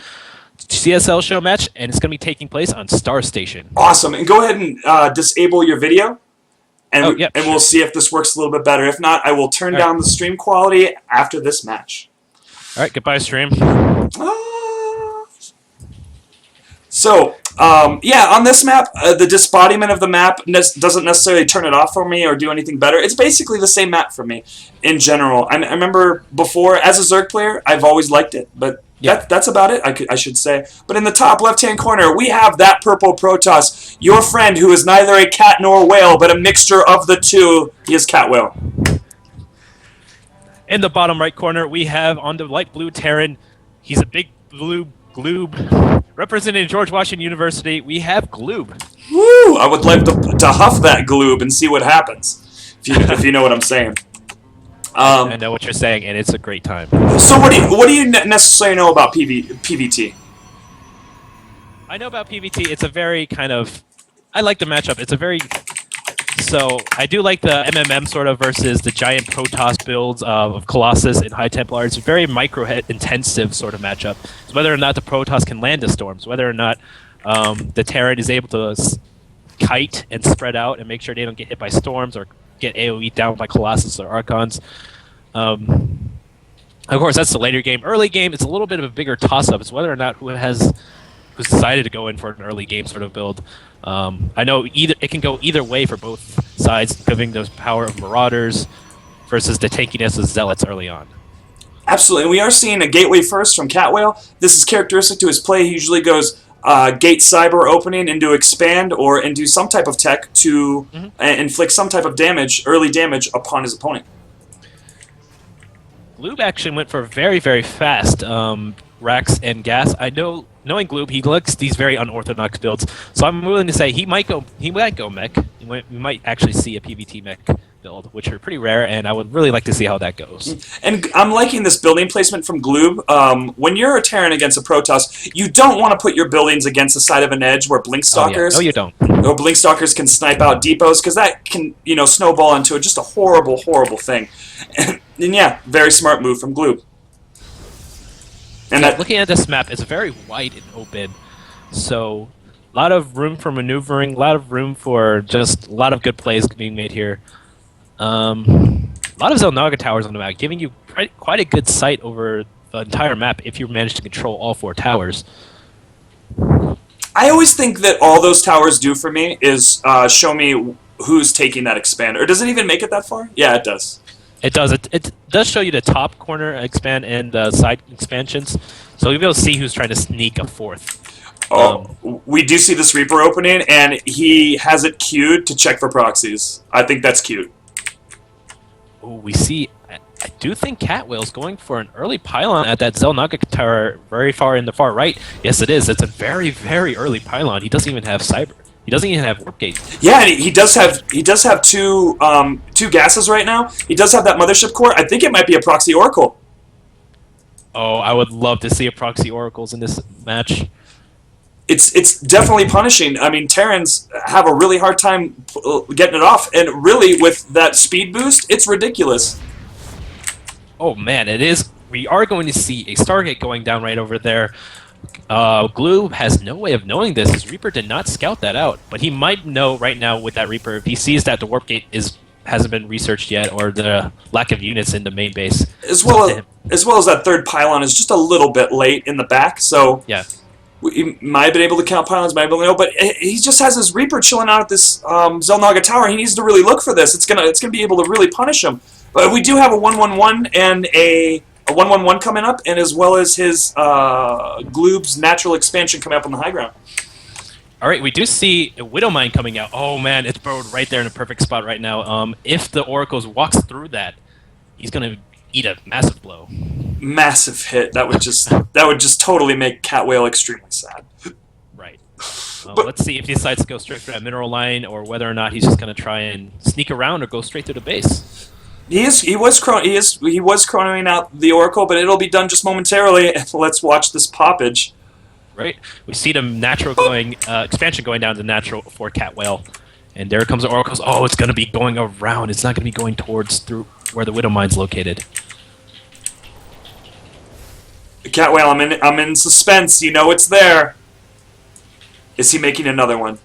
CSL show match, and it's going to be taking place on Star Station. Awesome. And go ahead and disable your video, and, we'll see if this works a little bit better. If not, I will turn down the stream quality after this match. All right, goodbye, stream. So, Yeah, on this map, the disembodiment of the map doesn't necessarily turn it off for me or do anything better. It's basically the same map for me in general. I remember before, as a Zerg player, I've always liked it, but Yeah. that's about it, I should say. But in the top left-hand corner, we have that purple Protoss, your friend who is neither a cat nor a whale, but a mixture of the two. He is Cat Whale. In the bottom right corner, we have on the light blue Terran. He's a big blue gloob. Representing George Washington University, we have Gloob. Woo! I would like to huff that gloob and see what happens, if you know what I'm saying. I know what you're saying, and it's a great time. So what do you necessarily know about PVT? I know about PVT. It's a very kind of... I like the matchup. It's a very... So, I do like the MMM sort of versus the giant Protoss builds of Colossus and High Templar. It's a very micro-intensive sort of matchup. It's whether or not the Protoss can land the storms, whether or not the Terran is able to kite and spread out and make sure they don't get hit by storms or get AoE down by Colossus or Archons. Of course, that's the later game. Early game, it's a little bit of a bigger toss-up. It's whether or not who's decided to go in for an early game sort of build. I know it can go either way for both sides, giving the power of Marauders versus the tankiness of Zealots early on. Absolutely. We are seeing a gateway first from Cat Whale. This is characteristic to his play. He usually goes gate cyber opening into expand or into some type of tech to inflict some type of damage, early damage, upon his opponent. Gloob actually went for very, very fast racks and gas. I know, knowing Gloob, he likes these very unorthodox builds. So I'm willing to say he might go mech. We might actually see a PVT mech build, which are pretty rare, and I would really like to see how that goes. And I'm liking this building placement from Gloob. When you're a Terran against a Protoss, you don't want to put your buildings against the side of an edge where Blinkstalkers... No, you don't. Or Blinkstalkers can snipe out depots, because that can, snowball into just a horrible, horrible thing. And yeah, very smart move from Gloob. And looking at this map, it's very wide and open, so a lot of room for maneuvering, a lot of room for just a lot of good plays being made here. A lot of Xel'Naga towers on the map, giving you quite a good sight over the entire map if you manage to control all 4 towers. I always think that all those towers do for me is show me who's taking that expand. Or does it even make it that far? Yeah, it does. It does. It does show you the top corner expand and the side expansions, so you'll be able to see who's trying to sneak a 4th. We do see this Reaper opening, and he has it queued to check for proxies. I think that's cute. Oh, we see... I do think Cat Whale's going for an early pylon at that Xel'Naga tower very far in the far right. Yes, it is. It's a very, very early pylon. He doesn't even have cyber. He doesn't even have warp gate. Yeah, and he does have two gases right now. He does have that mothership core. I think it might be a proxy oracle. Oh, I would love to see a proxy oracles in this match. It's definitely punishing. I mean, Terrans have a really hard time getting it off, and really with that speed boost, it's ridiculous. Oh man, it is. We are going to see a Stargate going down right over there. Gloob has no way of knowing this. His Reaper did not scout that out, but he might know right now with that Reaper if he sees that the warp gate hasn't been researched yet, or the lack of units in the main base. As well as that third pylon is just a little bit late in the back, so yeah. We might have been able to count pylons, might have been able to know, but he just has his Reaper chilling out at this Xel'Naga tower. He needs to really look for this. It's gonna be able to really punish him. But we do have a 1-1-1 and a 1-1-1 coming up, and as well as his Gloob's natural expansion coming up on the high ground. All right, we do see a Widowmine coming out. Oh man, it's burrowed right there in a perfect spot right now. If the Oracles walks through that, he's gonna eat a massive blow. Massive hit. That would just totally make Cat Whale extremely sad. Right. Let's see if he decides to go straight for that mineral line, or whether or not he's just gonna try and sneak around or go straight to the base. He was chronoing out the Oracle, but it'll be done just momentarily. Let's watch this poppage. Right. We see the natural expansion going down to natural for Cat Whale, and there comes the Oracles. Oh, it's gonna be going around. It's not gonna be going through where the Widowmine's located. Cat Whale, I'm in suspense. You know it's there. Is he making another one?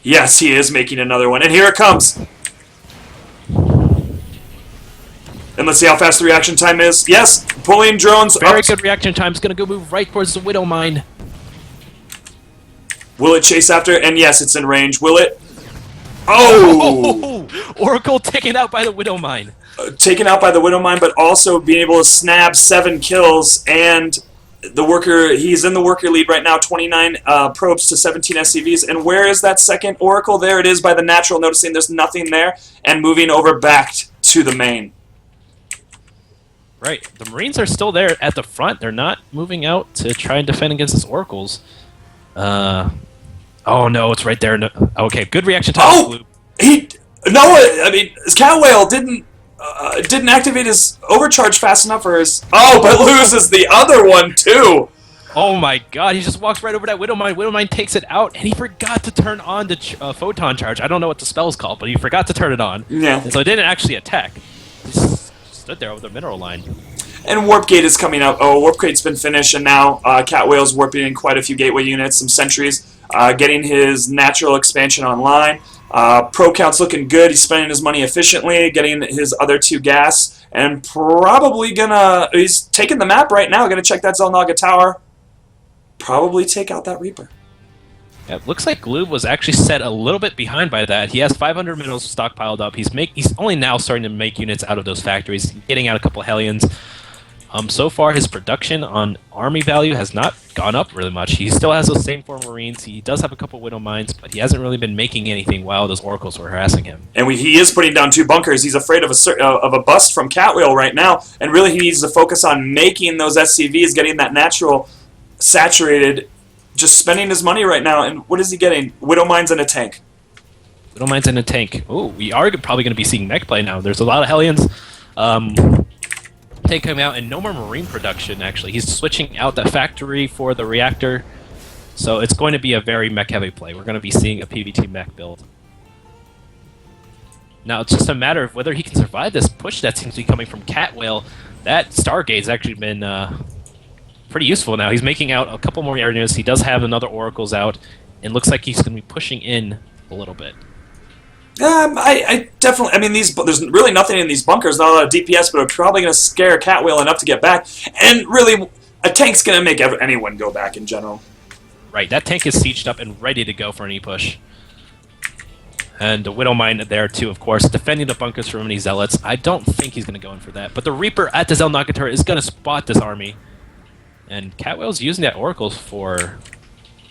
Yes, he is making another one, and here it comes. And let's see how fast the reaction time is. Yes, pulling drones. Very good reaction time. It's going to go move right towards the Widowmine. Will it chase after? And yes, it's in range. Will it? Oh! Oracle taken out by the Widow Mine. Taken out by the Widow Mine, but also being able to snap 7 kills. And the worker, he's in the worker lead right now, 29 probes to 17 SCVs. And where is that second Oracle? There it is by the natural, noticing there's nothing there, and moving over back to the main. Right. The Marines are still there at the front. They're not moving out to try and defend against his Oracles. Oh no, it's right there. No, okay, good reaction time. Oh! I mean, his Cat Whale didn't activate his overcharge fast enough for his... Oh, but loses the other one, too! Oh my god, he just walks right over that Widow Mine. Widow Mine takes it out, and he forgot to turn on the Photon Charge. I don't know what the spell's called, but he forgot to turn it on. Yeah. And so it didn't actually attack. He just stood there with the mineral line. And Warp Gate is coming up. Oh, Warp Gate's been finished, and now Cat Whale's warping in quite a few gateway units, some sentries, getting his natural expansion online. Pro count's looking good. He's spending his money efficiently, getting his other 2 gas, and probably gonna... He's taking the map right now. Gonna check that Zelnaga Tower. Probably take out that Reaper. Yeah, it looks like Gloob was actually set a little bit behind by that. He has 500 minerals stockpiled up. He's only now starting to make units out of those factories, getting out a couple Hellions. So far, his production on army value has not gone up really much. He still has those same 4 Marines. He does have a couple Widow Mines, but he hasn't really been making anything while those Oracles were harassing him. And he is putting down 2 bunkers. He's afraid of a bust from Cat Whale right now, and really he needs to focus on making those SCVs, getting that natural saturated, just spending his money right now. And what is he getting? Widow Mines and a tank. Widow Mines and a tank. Oh, we are probably going to be seeing mech play now. There's a lot of Hellions. Tank coming out, and no more Marine production, actually. He's switching out the factory for the reactor, so it's going to be a very mech-heavy play. We're going to be seeing a PvT mech build. Now, it's just a matter of whether he can survive this push that seems to be coming from Cat Whale. That Stargate's actually been pretty useful now. He's making out a couple more air units. He does have another Oracles out, and looks like he's going to be pushing in a little bit. I definitely... I mean, there's really nothing in these bunkers, not a lot of DPS, but it's probably going to scare Cat Whale enough to get back. And really, a tank's going to make anyone go back in general. Right, that tank is sieged up and ready to go for any push. And the Widow Mine there, too, of course, defending the bunkers from any Zealots. I don't think he's going to go in for that. But the Reaper at the Zelnaga turret is going to spot this army. And Cat Whale's using that Oracles for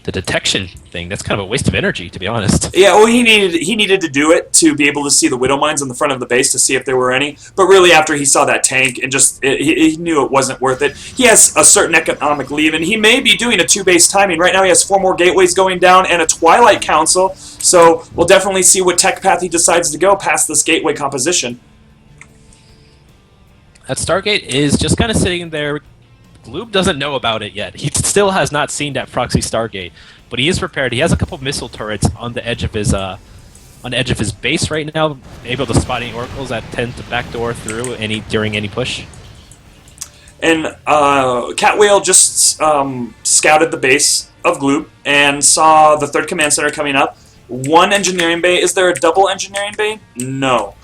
the detection thing. That's kind of a waste of energy, to be honest. Yeah, well, he needed to do it to be able to see the Widow Mines on the front of the base to see if there were any. But really, after he saw that tank and he knew it wasn't worth it. He has a certain economic leave, and he may be doing a 2-base timing. Right now, he has 4 more gateways going down and a Twilight Council. So we'll definitely see what tech path he decides to go past this gateway composition. That Stargate is just kind of sitting there. Gloob doesn't know about it yet. He still has not seen that proxy Stargate, but he is prepared. He has a couple missile turrets on the edge of his base right now, able to spot any Oracles that tend to backdoor through during any push. And Cat Whale just scouted the base of Gloob and saw the 3rd Command Center coming up. 1 engineering bay. Is there a double engineering bay? No,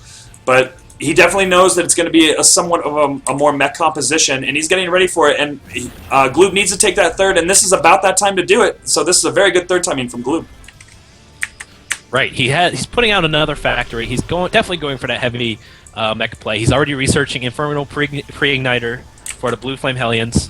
but he definitely knows that it's going to be somewhat of a more mech composition, and he's getting ready for it. And Gloob needs to take that 3rd, and this is about that time to do it. So this is a very good 3rd timing from Gloob. Right, he's putting out another factory. He's definitely going for that heavy mech play. He's already researching Infernal Pre-Igniter for the Blue Flame Hellions.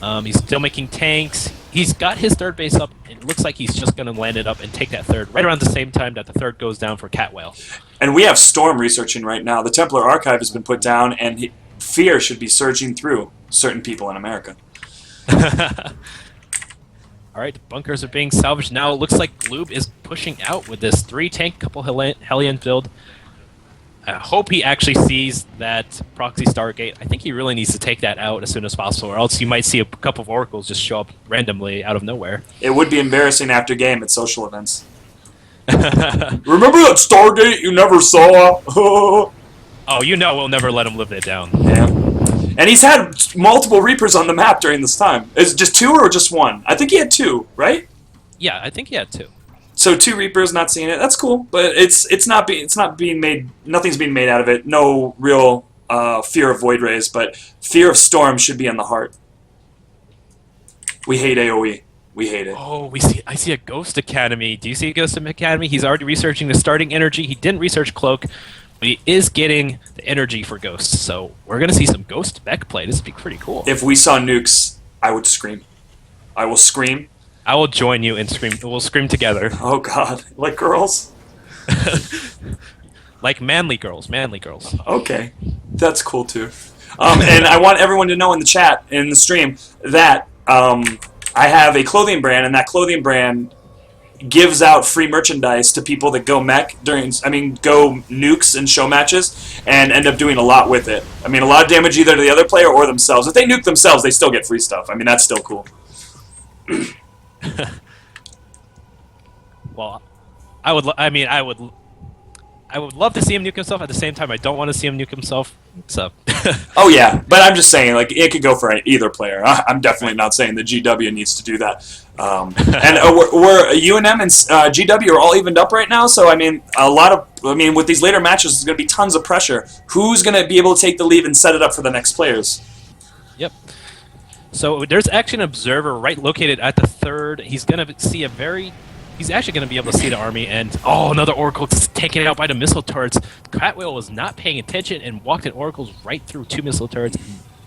He's still making tanks. He's got his 3rd base up. It looks like he's just going to land it up and take that 3rd right around the same time that the 3rd goes down for Cat Whale. And we have Storm researching right now. The Templar Archive has been put down, and fear should be surging through certain people in America. All right, the bunkers are being salvaged now. It looks like Gloob is pushing out with this 3-tank couple Hellion build. I hope he actually sees that proxy Stargate. I think he really needs to take that out as soon as possible, or else you might see a couple of Oracles just show up randomly out of nowhere. It would be embarrassing after game at social events. Remember that Stargate you never saw? Oh, you know we'll never let him live it down. Yeah. And he's had multiple Reapers on the map during this time. Is it just 2 or just 1? I think he had 2, right? Yeah, I think he had 2. So 2 Reapers, not seeing it. That's cool, but it's not being made. Nothing's being made out of it. No real fear of Void Rays, but fear of Storm should be in the heart. We hate AOE. We hate it. Oh, I see a Ghost Academy. Do you see a Ghost Academy? He's already researching the starting energy. He didn't research Cloak, but he is getting the energy for Ghosts. So we're gonna see some Ghost mech play. This would be pretty cool. If we saw nukes, I would scream. I will scream. I will join you and scream. We'll scream together. Oh God, like girls? Like manly girls, manly girls. Okay, that's cool too. And I want everyone to know in the chat, in the stream, that I have a clothing brand, and that clothing brand gives out free merchandise to people that go mech go nukes and show matches, and end up doing a lot with it. I mean, a lot of damage either to the other player or themselves. If they nuke themselves, they still get free stuff. I mean, that's still cool. Well, I would love to see him nuke himself. At the same time, I don't want to see him nuke himself. So. Oh yeah, but I'm just saying, like, it could go for either player. I'm definitely not saying that GW needs to do that. And we're UNM and GW are all evened up right now. So I mean, with these later matches, there's going to be tons of pressure. Who's going to be able to take the lead and set it up for the next players? Yep. So there's actually an observer right located at the third. He's going to see He's actually going to be able to see the army, and another Oracle just taken out by the missile turrets. Catwhale was not paying attention and walked in Oracles right through 2 missile turrets.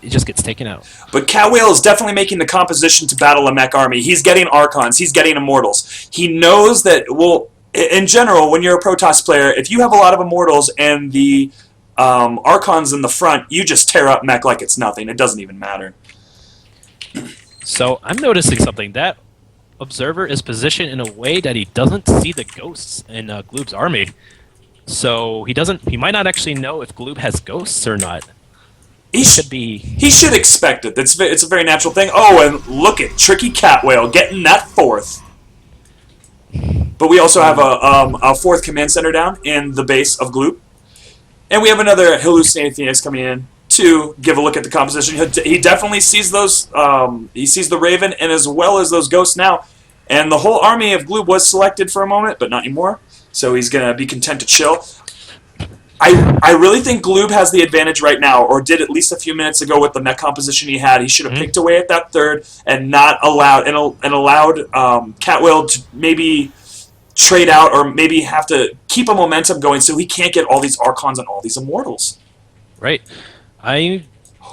It just gets taken out. But Catwhale is definitely making the composition to battle a mech army. He's getting Archons. He's getting Immortals. He knows that, well, in general, when you're a Protoss player, if you have a lot of Immortals and the Archons in the front, you just tear up mech like it's nothing. It doesn't even matter. So I'm noticing something. That Observer is positioned in a way that he doesn't see the ghosts in Gloob's army. So he might not actually know if Gloob has ghosts or not. He should expect it. It's a very natural thing. Oh, and look at Tricky Catwhale getting that 4th. But we also have a 4th command center down in the base of Gloob. And we have another Hallucinating Phoenix coming in to give a look at the composition. He definitely sees those. He sees the Raven and as well as those ghosts now. And the whole army of Gloob was selected for a moment, but not anymore. So he's going to be content to chill. I really think Gloob has the advantage right now, or did at least a few minutes ago with the mech composition he had. He should have picked away at that third and not allowed Catwhale to maybe trade out or maybe have to keep a momentum going so he can't get all these Archons and all these Immortals. Right.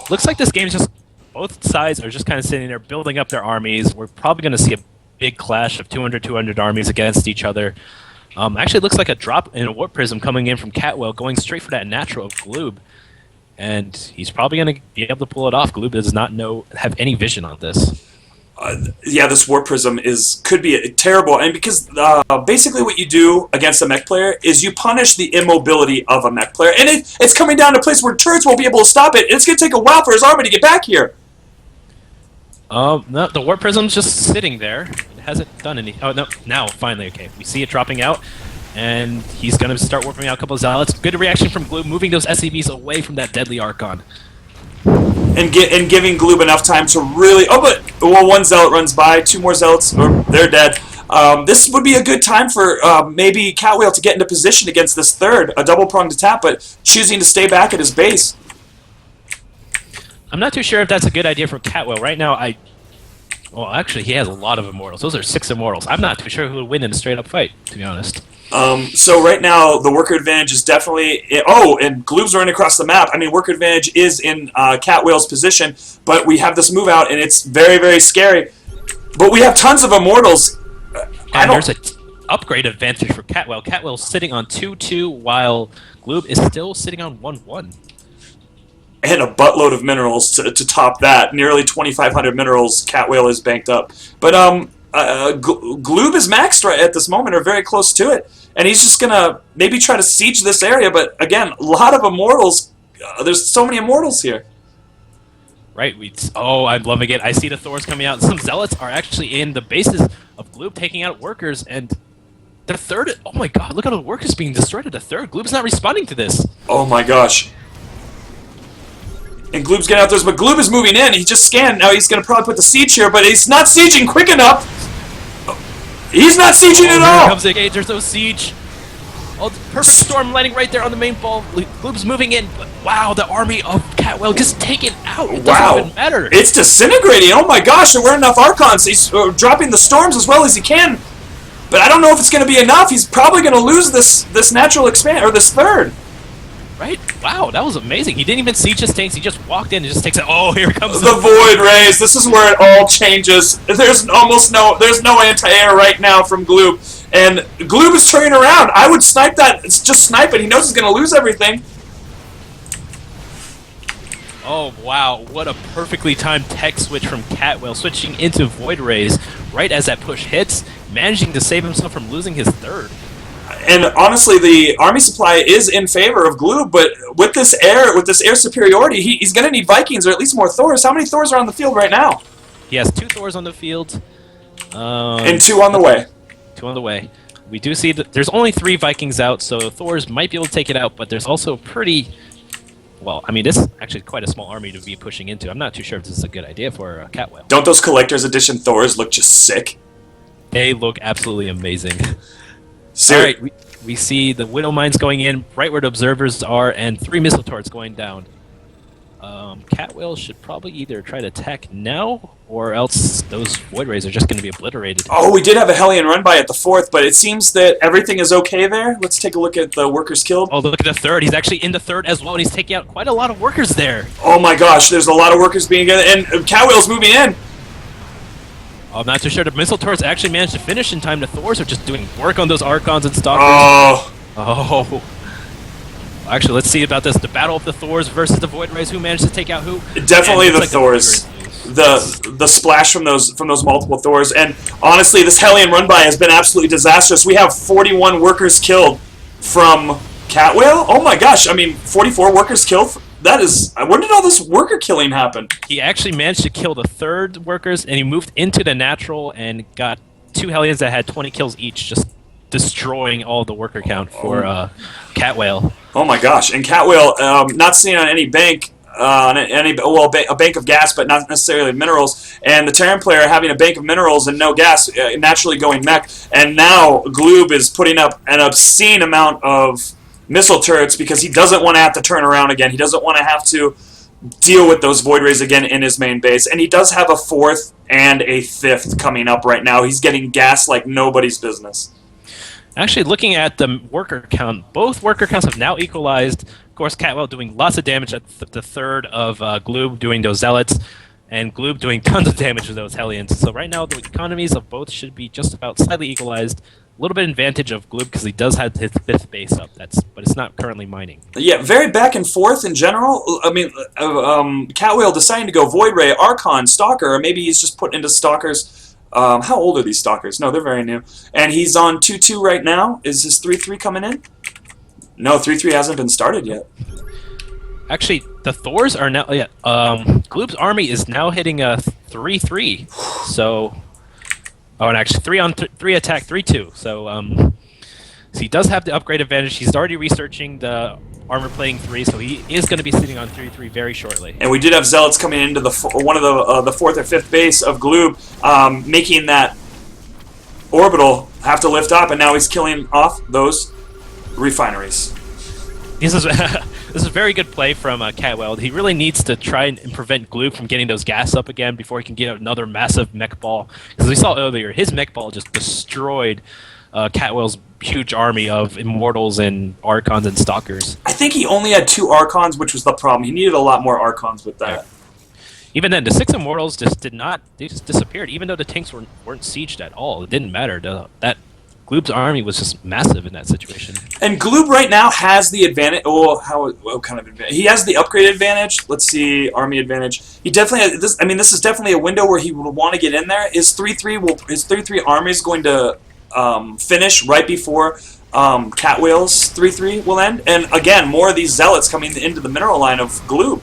Looks like this game's just, both sides are just kind of sitting there building up their armies. We're probably going to see a big clash of 200 armies against each other. Actually, it looks like a drop in a Warp Prism coming in from Catwhale, going straight for that natural of Gloob. And he's probably going to be able to pull it off. Gloob does not have any vision on this. Yeah, this Warp Prism could be terrible. And because basically what you do against a mech player is you punish the immobility of a mech player. And it's coming down to a place where turrets won't be able to stop it. It's going to take a while for his army to get back here. No, the Warp Prism's just sitting there. It hasn't done any. Oh, no, now, finally, okay. We see it dropping out, and he's going to start warping out a couple of Zealots. Good reaction from Gloob, moving those SCVs away from that deadly Archon. And giving Gloob enough time to really... Oh, but one Zealot runs by, 2 more Zealots, or they're dead. This would be a good time for maybe Catwhale to get into position against this third, a double-pronged attack, but choosing to stay back at his base. I'm not too sure if that's a good idea for Catwhale. Right now, well, actually, he has a lot of Immortals. Those are 6 Immortals. I'm not too sure who would win in a straight-up fight, to be honest. So right now, the worker advantage is definitely... and Gloob's running across the map. I mean, worker advantage is in Catwhale's position, but we have this move out, and it's very, very scary. But we have tons of Immortals. And there's an upgrade advantage for Catwhale. Catwhale's sitting on 2-2, while Gloob is still sitting on 1-1. And a buttload of minerals to top that. Nearly 2,500 minerals Catwhale is banked up. But Gloob is maxed right at this moment, or very close to it. And he's just going to maybe try to siege this area. But again, a lot of Immortals. There's so many Immortals here. Right. I'm loving it. I see the Thors coming out. Some Zealots are actually in the bases of Gloob taking out workers. And the third... Oh my god, look at all the workers being destroyed at the third. Gloob's not responding to this. Oh my gosh. And Gloob's getting out there, but Gloob is moving in. He just scanned. Now he's going to probably put the siege here, but he's not sieging quick enough. He's not sieging at all. Here comes the gauge. There's no siege. Oh, perfect storm landing right there on the main ball. Gloob's moving in, but wow, the army of Catwhale just taken out. wow, it Wow. doesn't even matter. It's disintegrating. Oh my gosh, there weren't enough Archons. He's dropping the storms as well as he can. But I don't know if it's going to be enough. He's probably going to lose this natural expand, or this third. Right? Wow, that was amazing. He didn't even siege his tanks. He just walked in and just takes it. Oh, here comes The Void Rays. This is where it all changes. There's no anti-air right now from Gloob. And Gloob is turning around. I would snipe that. It's just snipe it. He knows he's going to lose everything. Oh, wow. What a perfectly timed tech switch from Catwhale, switching into Void Rays right as that push hits, managing to save himself from losing his third. And honestly, the army supply is in favor of Gloob, but with this air superiority, he's going to need Vikings or at least more Thors. How many Thors are on the field right now? He has 2 Thors on the field. And 2 on the way. 2 on the way. We do see that there's only 3 Vikings out, so Thors might be able to take it out, but there's also pretty... Well, I mean, this is actually quite a small army to be pushing into. I'm not too sure if this is a good idea for Catwhale. Don't those Collector's Edition Thors look just sick? They look absolutely amazing. All right, we see the Widow Mines going in, right where the observers are, and 3 missile turrets going down. Catwhale should probably either try to attack now, or else those Void Rays are just going to be obliterated. Oh, we did have a Hellion run by at the 4th, but it seems that everything is okay there. Let's take a look at the workers killed. Oh, look at the 3rd. He's actually in the 3rd as well, and he's taking out quite a lot of workers there. Oh my gosh, there's a lot of workers being in, and Catwhale's moving in. I'm not too sure. The missile turrets actually managed to finish in time. The Thors are just doing work on those Archons and Stalkers. Oh. Oh. Actually, let's see about this. The battle of the Thors versus the Void Rays. Who managed to take out who? Definitely the Thors. The splash from those multiple Thors. And honestly, this Hellion run by has been absolutely disastrous. We have 41 workers killed from Catwhale. Oh my gosh! I mean, 44 workers killed. That is. When did all this worker killing happen? He actually managed to kill the 3rd workers, and he moved into the natural and got 2 Hellions that had 20 kills each, just destroying all the worker count for Catwhale. Oh my gosh! And Catwhale not sitting on any bank, a bank of gas, but not necessarily minerals. And the Terran player having a bank of minerals and no gas, naturally going mech. And now Gloob is putting up an obscene amount of missile turrets because he doesn't want to have to turn around again. He doesn't want to have to deal with those Void Rays again in his main base. And he does have a 4th and a 5th coming up right now. He's getting gas like nobody's business. Actually, looking at the worker count, both worker counts have now equalized. Of course, Catwhale doing lots of damage at the 3rd of Gloob doing those Zealots, and Gloob doing tons of damage with those Hellions. So right now, the economies of both should be just about slightly equalized. A little bit advantage of Gloob because he does have his 5th base up, but it's not currently mining. Yeah, very back and forth in general. I mean, Catwhale deciding to go Void Ray, Archon, Stalker, or maybe he's just put into Stalkers. How old are these Stalkers? No, they're very new. And he's on 2-2 right now. Is his 3-3 coming in? No, 3-3 hasn't been started yet. Actually, the Thors are now... Yeah, Gloob's army is now hitting a 3-3. So... Oh, and actually 3 attack, 3-2. So he does have the upgrade advantage. He's already researching the armor plating 3, so he is going to be sitting on 3-3 very shortly. And we did have Zealots coming into one of the 4th or 5th base of Gloob, making that orbital have to lift up, and now he's killing off those refineries. This is this is a very good play from Catwhale. He really needs to try and prevent Gloob from getting those gas up again before he can get another massive mech ball. Because we saw earlier, his mech ball just destroyed Catwhale's huge army of Immortals and Archons and Stalkers. I think he only had 2 Archons, which was the problem. He needed a lot more Archons with that. Yeah. Even then, the 6 Immortals just they just disappeared. Even though the tanks weren't sieged at all, it didn't matter. That Gloob's army was just massive in that situation. And Gloob right now has the advantage. Oh, what kind of advantage? He has the upgrade advantage. Let's see, army advantage. He definitely has this. I mean, this is definitely a window where he would want to get in there. His 3-3 army is going to finish right before Catwhale's 3-3 will end. And again, more of these Zealots coming into the mineral line of Gloob.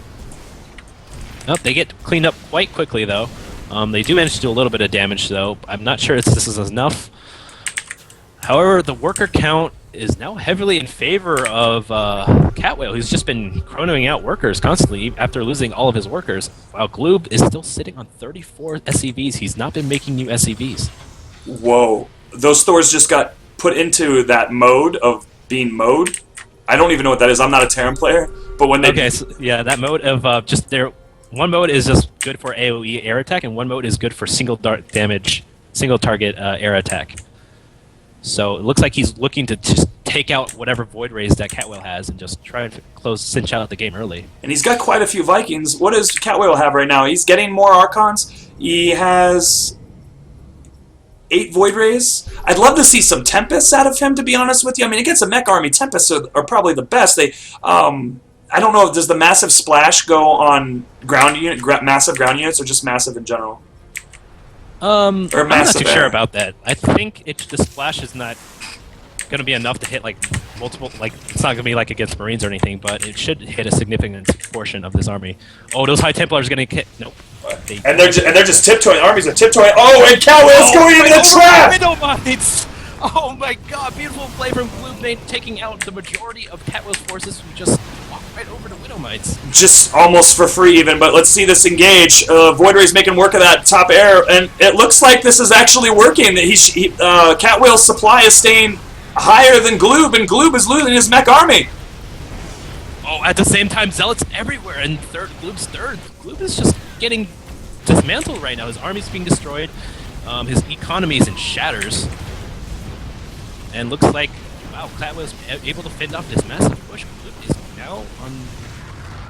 Nope, they get cleaned up quite quickly though. They do manage to do a little bit of damage though. I'm not sure if this is enough. However, the worker count is now heavily in favor of Catwhale, who's just been chronoing out workers constantly after losing all of his workers, while Gloob is still sitting on 34 SCVs. He's not been making new SCVs. Whoa. Those Thors just got put into that mode of being mowed. I don't even know what that is. I'm not a Terran player, but when they... Okay, so, yeah, that mode of just one mode is just good for AoE air attack, and one mode is good for single dart damage, single target air attack. So it looks like he's looking to just take out whatever Void Rays that Catwhale has and just try to cinch out the game early. And he's got quite a few Vikings. What does Catwhale have right now? He's getting more Archons. He has 8 Void Rays. I'd love to see some Tempests out of him, to be honest with you. I mean, against a mech army, Tempests are probably the best. They, I don't know, does the massive splash go on massive ground units or just massive in general? I'm not too sure about that. I think the splash is not going to be enough to hit like multiple. Like it's not going to be like against Marines or anything, but it should hit a significant portion of this army. Oh, those High Templars are going to hit. Nope. And they're just tiptoeing. Armies are tiptoeing. Oh, and Catwhale's going into the trap. Widow Mines. Oh my God! Beautiful play from Gloomnate, taking out the majority of Catwhale's forces who just walked right over to Widow Mines. Just almost for free even, but let's see this engage. Void Ray's making work of that top air, and it looks like this is actually working. Catwhale's supply is staying higher than Gloob, and Gloob is losing his mech army. Oh, at the same time, Zealots everywhere, and Gloob's third. Gloob is just getting dismantled right now. His army's being destroyed. His economy is in shatters. And looks like, wow, Catwhale's able to fend off this massive push. Gloob is now on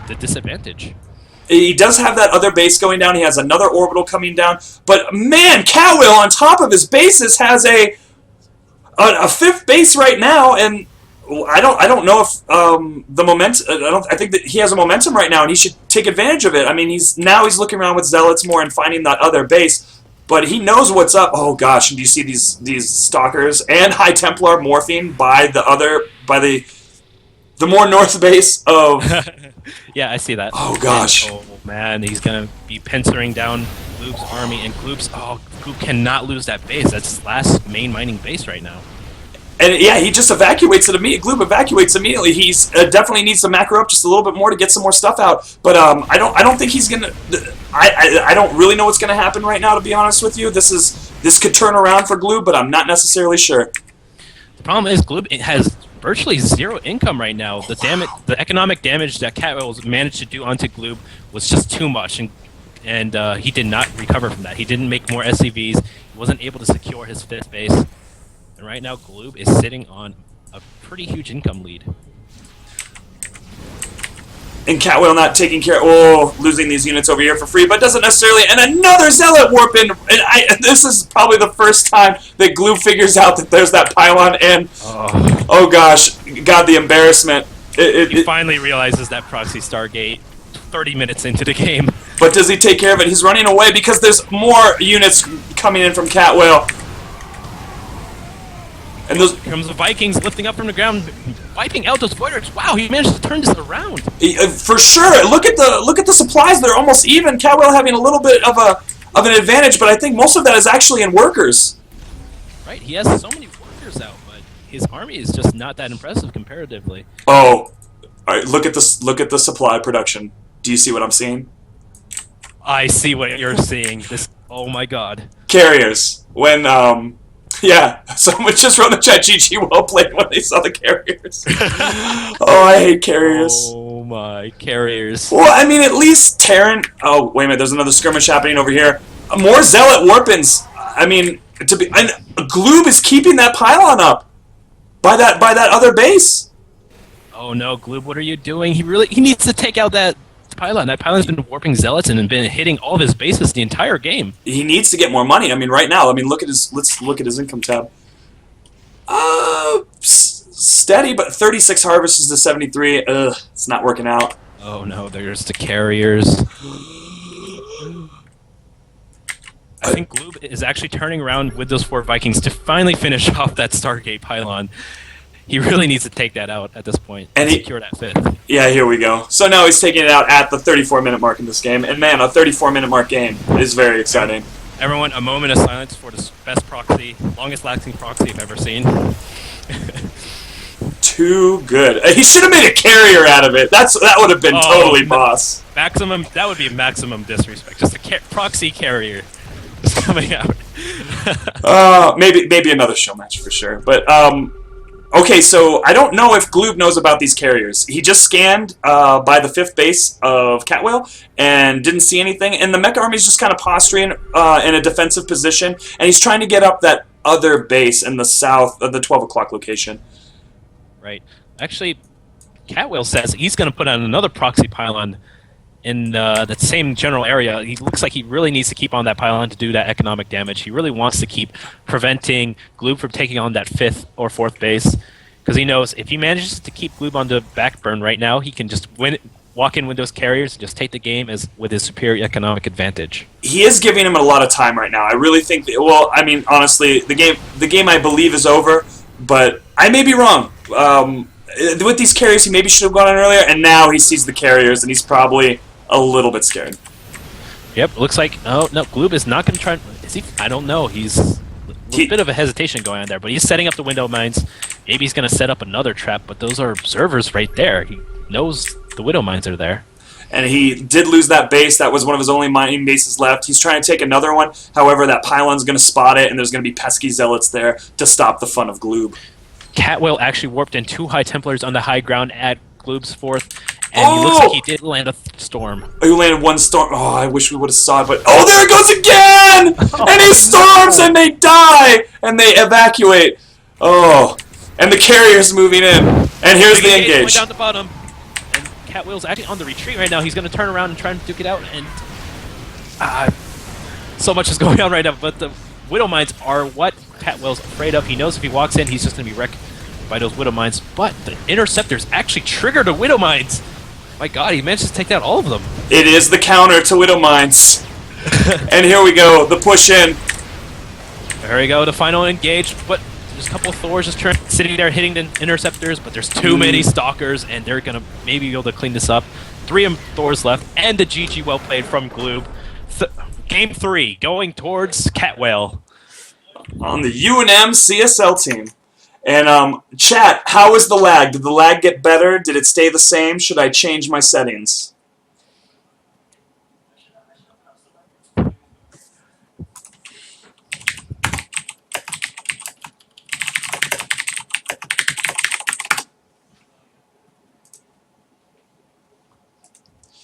the disadvantage. He does have that other base going down. He has another orbital coming down. But man, Catwhale on top of his bases has a 5th base right now, and I don't know if the momentum. I think that he has a momentum right now, and he should take advantage of it. I mean, he's looking around with Zealots more and finding that other base. But he knows what's up. Oh gosh! And do you see these stalkers and High Templar morphing by the more north base of? Yeah, I see that. Oh gosh! And, oh man, he's gonna be pincering down Gloob's army, and Gloob cannot lose that base. That's his last main mining base right now. And yeah, he just evacuates it immediately. Gloob evacuates immediately. He's definitely needs to macro up just a little bit more to get some more stuff out. But I don't think he's gonna. I don't really know what's gonna happen right now, to be honest with you. This could turn around for Gloob, but I'm not necessarily sure. The problem is Gloob has virtually 0 income right now. The economic damage that Catwhale managed to do onto Gloob was just too much, and he did not recover from that. He didn't make more SCVs. He wasn't able to secure his 5th base. And right now, Gloob is sitting on a pretty huge income lead. And Catwhale not taking care. Oh, losing these units over here for free, but doesn't necessarily. And another Zealot warp in. And this is probably the first time that Gloob figures out that there's that pylon. And oh gosh, God, the embarrassment. He finally realizes that Proxy Stargate 30 minutes into the game. But does he take care of it? He's running away because there's more units coming in from Catwhale. And those comes the Vikings lifting up from the ground, wiping out those Voiders. Wow, he managed to turn this around. For sure. Look at the supplies. They're almost even. Catwhale having a little bit of an advantage, but I think most of that is actually in workers. Right. He has so many workers out, but his army is just not that impressive comparatively. Oh, all right. Look at this. Look at the supply production. Do you see what I'm seeing? I see what you're seeing. This. Oh my God. Carriers. When yeah, someone just wrote in the chat, GG, well played when they saw the carriers. Oh, I hate carriers. Oh my, carriers. Well, I mean, at least Terran... Oh, wait a minute, there's another skirmish happening over here. More Zealot Warpins. I mean, and Gloob is keeping that pylon up by that other base. Oh no, Gloob, what are you doing? He needs to take out that pylon. That pylon's been warping Zealots and been hitting all of his bases the entire game. He needs to get more money. I mean, right now. I mean, let's look at his income tab. Steady, but 36 harvests to 73. Ugh, it's not working out. Oh no, there's the carriers. I think Gloob is actually turning around with those 4 Vikings to finally finish off that Stargate pylon. He really needs to take that out at this point and secure that 5th. Yeah, here we go. So now he's taking it out at the 34-minute mark in this game. And man, a 34-minute mark game is very exciting. Everyone, a moment of silence for the best proxy, longest-lasting proxy I've ever seen. Too good. He should have made a carrier out of it. That would have been totally boss. Maximum. That would be maximum disrespect. Just a proxy carrier is coming out. Maybe another show match for sure. But Okay, so I don't know if Gloob knows about these carriers. He just scanned by the 5th base of Catwhale and didn't see anything. And the Mech Army's just kind of posturing in a defensive position, and he's trying to get up that other base in the south of the 12 o'clock location. Right. Actually, Catwhale says he's going to put on another proxy pylon in that same general area. He looks like he really needs to keep on that pylon to do that economic damage. He really wants to keep preventing Gloob from taking on that 5th or 4th base, because he knows if he manages to keep Gloob on the back burn right now, he can just walk in with those carriers and just take the game with his superior economic advantage. He is giving him a lot of time right now. I really think that, well, I mean, honestly, the game I believe is over, but I may be wrong. With these carriers, he maybe should have gone in earlier, and now he sees the carriers, and he's probably a little bit scared. Yep, looks like... Oh, no, Gloob is not going to try... Is he? I don't know. He's... a bit of a hesitation going on there, but he's setting up the window mines. Maybe he's going to set up another trap, but those are observers right there. He knows the widow mines are there. And he did lose that base. That was one of his only mining bases left. He's trying to take another one. However, that pylon's going to spot it, and there's going to be pesky zealots there to stop the fun of Gloob. Catwhale actually warped in 2 High Templars on the high ground at Gloob's 4th, and he looks like he did land a storm. Oh, he landed 1 storm. Oh, I wish we would have saw it, but... Oh, there it goes again! And he storms, and they die! And they evacuate. Oh. And the carrier's moving in. And here's the engage. Down the bottom. And Catwhale's actually on the retreat right now. He's going to turn around and try and duke it out, and... so much is going on right now, but the widow mines are what Catwhale's afraid of. He knows if he walks in, he's just going to be wrecked by those widow mines, but the interceptors actually triggered the widow mines. My god, he managed to take down all of them. It is the counter to widow mines. And here we go, the push in. There we go, the final engage, but there's a couple of Thors just sitting there hitting the interceptors, but there's too many stalkers, and they're going to maybe be able to clean this up. 3 Thors left, and the GG well played from Gloob. Game 3, going towards Catwhale. On the UNM CSL team. And chat, how was the lag? Did the lag get better? Did it stay the same? Should I change my settings?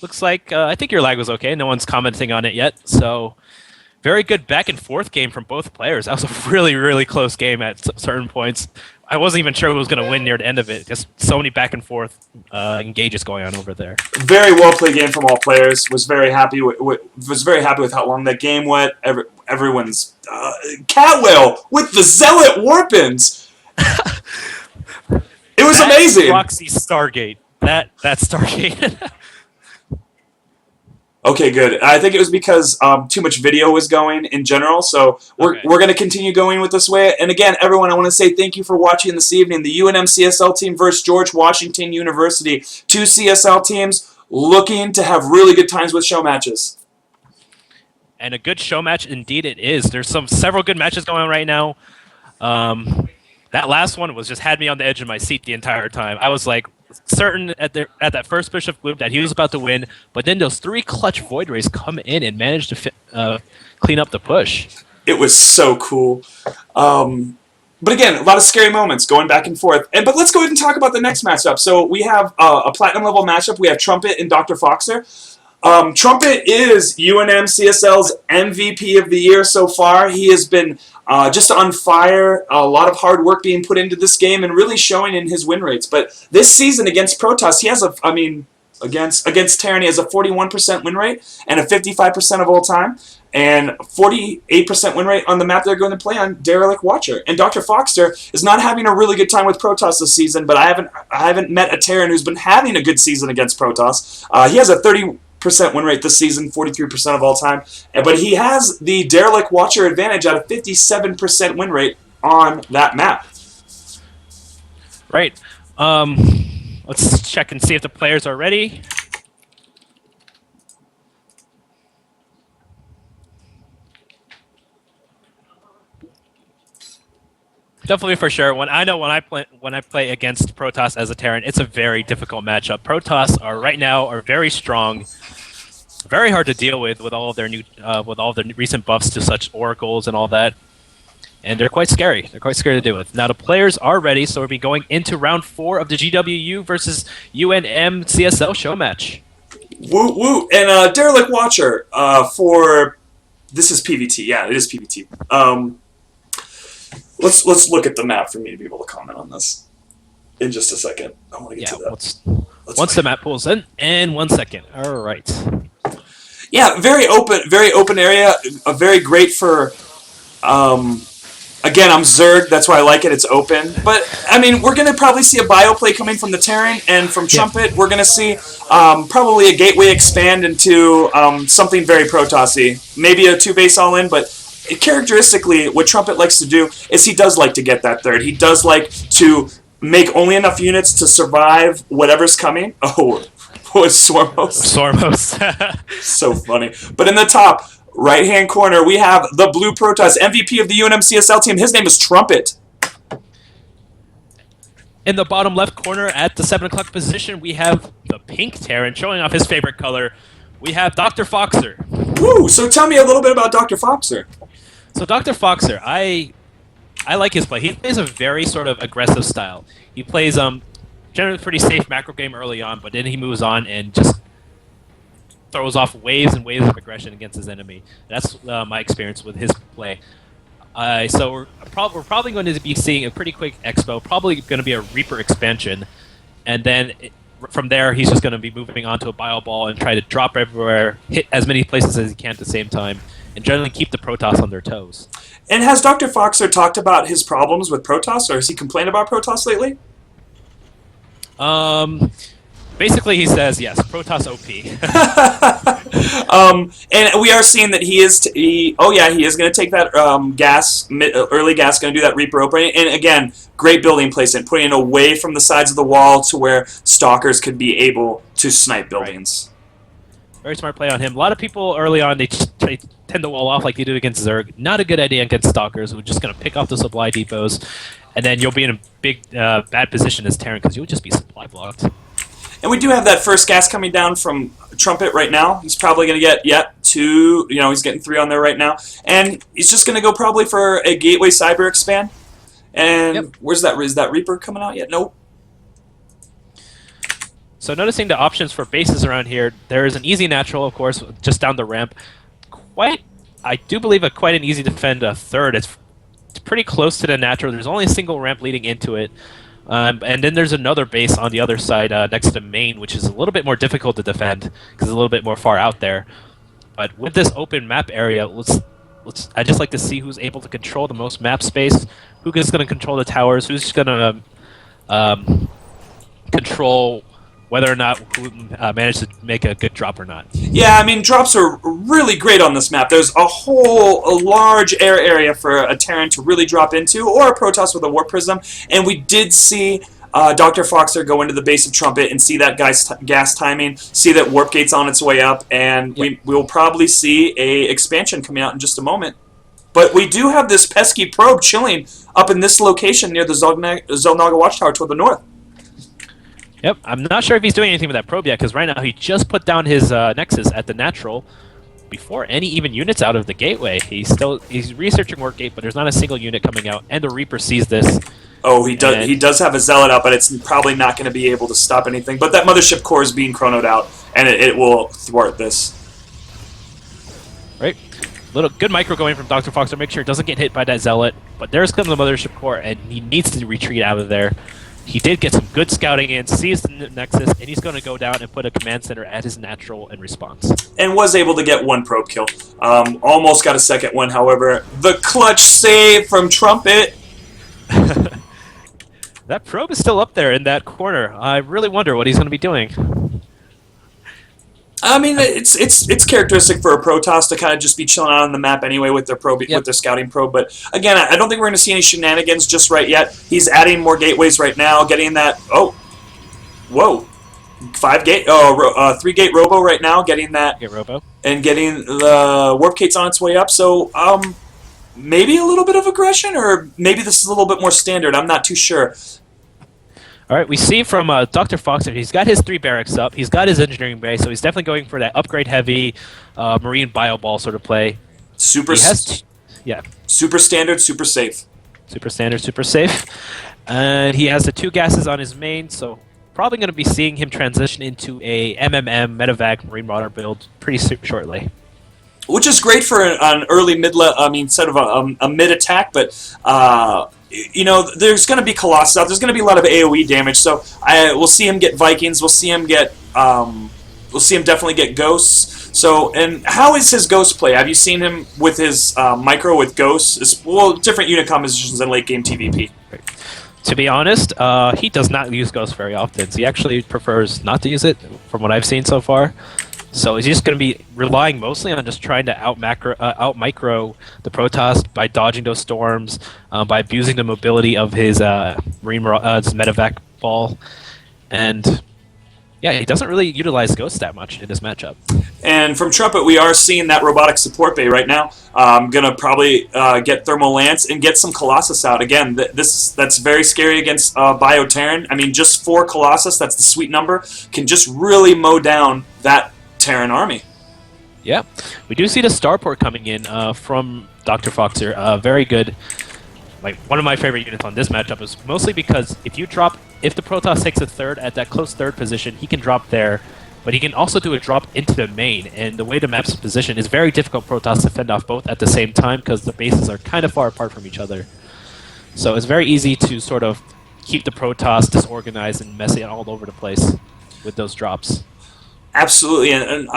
Looks like, I think your lag was okay. No one's commenting on it yet, so... Very good back and forth game from both players. That was a really, really close game at certain points. I wasn't even sure who was going to win near the end of it. Just so many back and forth engages going on over there. Very well played game from all players. Was very happy with how long that game went. Everyone's Catwhale with the zealot warpins. It was amazing. Proxy Stargate. That's Stargate. Okay, good. I think it was because too much video was going in general, so we're going to continue going with this way. And again, everyone, I want to say thank you for watching this evening. The UNM CSL team versus George Washington University. 2 CSL teams looking to have really good times with show matches. And a good show match, indeed it is. There's several good matches going on right now. That last one just had me on the edge of my seat the entire time. I was like certain at that first push of Gloob that he was about to win, but then those 3 clutch Void Rays come in and manage to clean up the push. It was so cool. But again, a lot of scary moments going back and forth. But let's go ahead and talk about the next matchup. So we have a platinum level matchup. We have Trumpet and Dr. Foxer. Trumpet is UNM CSL's MVP of the year so far. He has been just on fire, a lot of hard work being put into this game and really showing in his win rates. But this season against Protoss, he has against Terran, he has a 41% win rate and a 55% of all time, and 48% win rate on the map they're going to play on, Derelict Watcher. And Dr. Foxter is not having a really good time with Protoss this season, but I haven't met a Terran who's been having a good season against Protoss. He has a 30% win rate this season, 43% of all time. But he has the Derelict Watcher advantage at a 57% win rate on that map. Right. Let's check and see if the players are ready. Definitely for sure. When I play against Protoss as a Terran, it's a very difficult matchup. Protoss right now are very strong, very hard to deal with all of their recent buffs to such oracles and all that. And they're quite scary. They're quite scary to deal with. Now the players are ready, so we'll be going into round 4 of the GWU versus UNM CSL show match. Woo woo! And Derelict Watcher for this is PVT. Yeah, it is PVT. Let's look at the map for me to be able to comment on this in just a second. I want to get to that. Once the map pulls in, and 1 second. All right. Yeah, very open area. Very great for. Again, I'm Zerg. That's why I like it. It's open. But, I mean, we're going to probably see a bio play coming from the Terran, and from Trumpet, we're going to see probably a gateway expand into something very Protossy. Maybe a 2-base all-in, but characteristically, what Trumpet likes to do is he does like to get that third. He does like to make only enough units to survive whatever's coming. Oh, Swarmos. Swarmos. So funny. But in the top right-hand corner, we have the Blue Protoss, MVP of the UNM CSL team. His name is Trumpet. In the bottom left corner at the 7 o'clock position, we have the Pink Terran showing off his favorite color. We have Dr. Foxer. Woo! So tell me a little bit about Dr. Foxer. So Dr. Foxer, I like his play. He plays a very sort of aggressive style. He plays generally pretty safe macro game early on, but then he moves on and just throws off waves and waves of aggression against his enemy. That's my experience with his play. So we're probably going to be seeing a pretty quick expo, probably going to be a Reaper expansion, and then from there he's just going to be moving on to a bio ball and try to drop everywhere, hit as many places as he can at the same time, and generally keep the Protoss on their toes. And has Dr. Foxer talked about his problems with Protoss, or has he complained about Protoss lately? Basically, he says yes. Protoss OP. And we are seeing that he is he is going to take that early gas, going to do that Reaper opening. And again, great building placement, putting it away from the sides of the wall to where stalkers could be able to snipe buildings. Right. Very smart play on him. A lot of people early on they tend to wall off like they do against Zerg. Not a good idea against stalkers who are just going to pick off the supply depots, and then you'll be in a big bad position as Terran because you'll just be supply blocked. And we do have that first gas coming down from Trumpet right now. He's probably going to get, 2, he's getting 3 on there right now. And he's just going to go probably for a Gateway Cyber expand. And where's that? Is that Reaper coming out yet? Nope. So noticing the options for bases around here, there is an easy natural, of course, just down the ramp. I do believe quite an easy defend third. It's pretty close to the natural. There's only a single ramp leading into it. And then there's another base on the other side next to main, which is a little bit more difficult to defend because it's a little bit more far out there. But with this open map area, I just like to see who's able to control the most map space, who's going to control the towers, who's going to control whether or not who managed to make a good drop or not. Yeah, I mean, drops are really great on this map. There's a large air area for a Terran to really drop into, or a Protoss with a Warp Prism. And we did see Dr. Foxer go into the base of Trumpet and see that gas timing, see that Warp Gate's on its way up, and we will probably see a expansion coming out in just a moment. But we do have this pesky probe chilling up in this location near the Zelnaga Watchtower toward the north. Yep, I'm not sure if he's doing anything with that probe yet, because right now he just put down his Nexus at the natural before any even units out of the gateway. He's researching Warp Gate, but there's not a single unit coming out, and the Reaper sees this. Oh, he does have a Zealot out, but it's probably not going to be able to stop anything. But that Mothership core is being chronoed out, and it will thwart this. Right. Little good micro going from Dr. Fox to make sure it doesn't get hit by that Zealot, but there's comes the Mothership core, and he needs to retreat out of there. He did get some good scouting in, sees the Nexus, and he's going to go down and put a command center at his natural in response. And was able to get 1 probe kill. Almost got a second one, however. The clutch save from Trumpet. That probe is still up there in that corner. I really wonder what he's going to be doing. I mean, it's characteristic for a Protoss to kind of just be chilling out on the map anyway with their probe, with their scouting probe. But again, I don't think we're going to see any shenanigans just right yet. He's adding more gateways right now, getting that. Oh, whoa, 3 gate robo right now, getting that. Gate robo. And getting the Warp Gate's on its way up. So maybe a little bit of aggression, or maybe this is a little bit more standard. I'm not too sure. All right, we see from Dr. Fox that he's got his 3 barracks up. He's got his engineering base, so he's definitely going for that upgrade-heavy Marine bio ball sort of play. Super Super standard, super safe. Super standard, super safe. And he has the 2 gases on his main, so probably going to be seeing him transition into a MMM, Medevac, Marine Marauder build pretty shortly. Which is great for an early sort of a mid attack, but you know, there's going to be Colossus out. There's going to be a lot of AOE damage, so we'll see him get Vikings. We'll see him get definitely get Ghosts. So, and how is his Ghost play? Have you seen him with his micro with Ghosts? Well, different unit compositions in late game TVP. To be honest, he does not use Ghosts very often. So he actually prefers not to use it, from what I've seen so far. So he's just going to be relying mostly on just trying to out micro the Protoss by dodging those storms, by abusing the mobility of his his Medevac ball, and yeah, he doesn't really utilize Ghost that much in this matchup. And from Trumpet, we are seeing that robotic support bay right now. I'm going to probably get Thermal Lance and get some Colossus out. Again, that's very scary against Bio Terran. I mean, just 4 Colossus, that's the sweet number, can just really mow down that Terran army. Yeah, we do see the Starport coming in from Dr. Foxer. Very good. Like, one of my favorite units on this matchup is mostly because if the Protoss takes a third at that close third position, he can drop there, but he can also do a drop into the main, and the way the map's positioned is very difficult for Protoss to fend off both at the same time because the bases are kind of far apart from each other. So it's very easy to sort of keep the Protoss disorganized and messy all over the place with those drops. Absolutely, and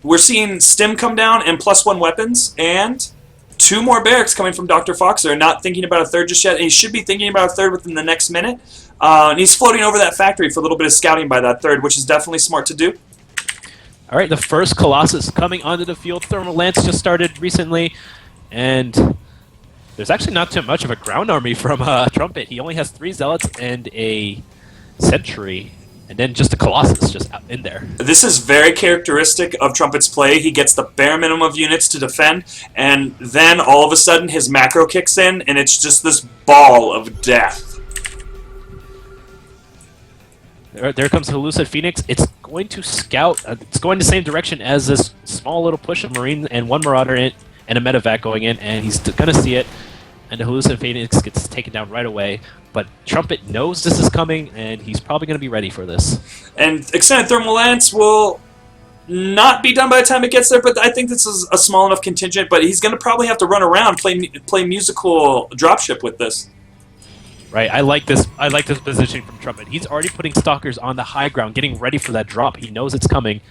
we're seeing Stim come down and +1 weapons, and 2 more barracks coming from Dr. Foxer. Not thinking about a third just yet, and he should be thinking about a third within the next minute. And he's floating over that factory for a little bit of scouting by that third, which is definitely smart to do. All right, the first Colossus coming onto the field. Thermal Lance just started recently, and there's actually not too much of a ground army from Trumpet. He only has 3 Zealots and a Sentry, and then just a Colossus just out in there. This is very characteristic of Trumpet's play. He gets the bare minimum of units to defend, and then all of a sudden his macro kicks in, and it's just this ball of death. There comes Hallucid Phoenix. It's going to scout. It's going the same direction as this small little push of Marine and 1 Marauder and a Medevac going in, and he's going to see it. And the Hallucid Phoenix gets taken down right away. But Trumpet knows this is coming, and he's probably going to be ready for this. And Extended Thermal Lance will not be done by the time it gets there, but I think this is a small enough contingent. But he's going to probably have to run around, play musical dropship with this. Right, I like this positioning from Trumpet. He's already putting Stalkers on the high ground, getting ready for that drop. He knows it's coming,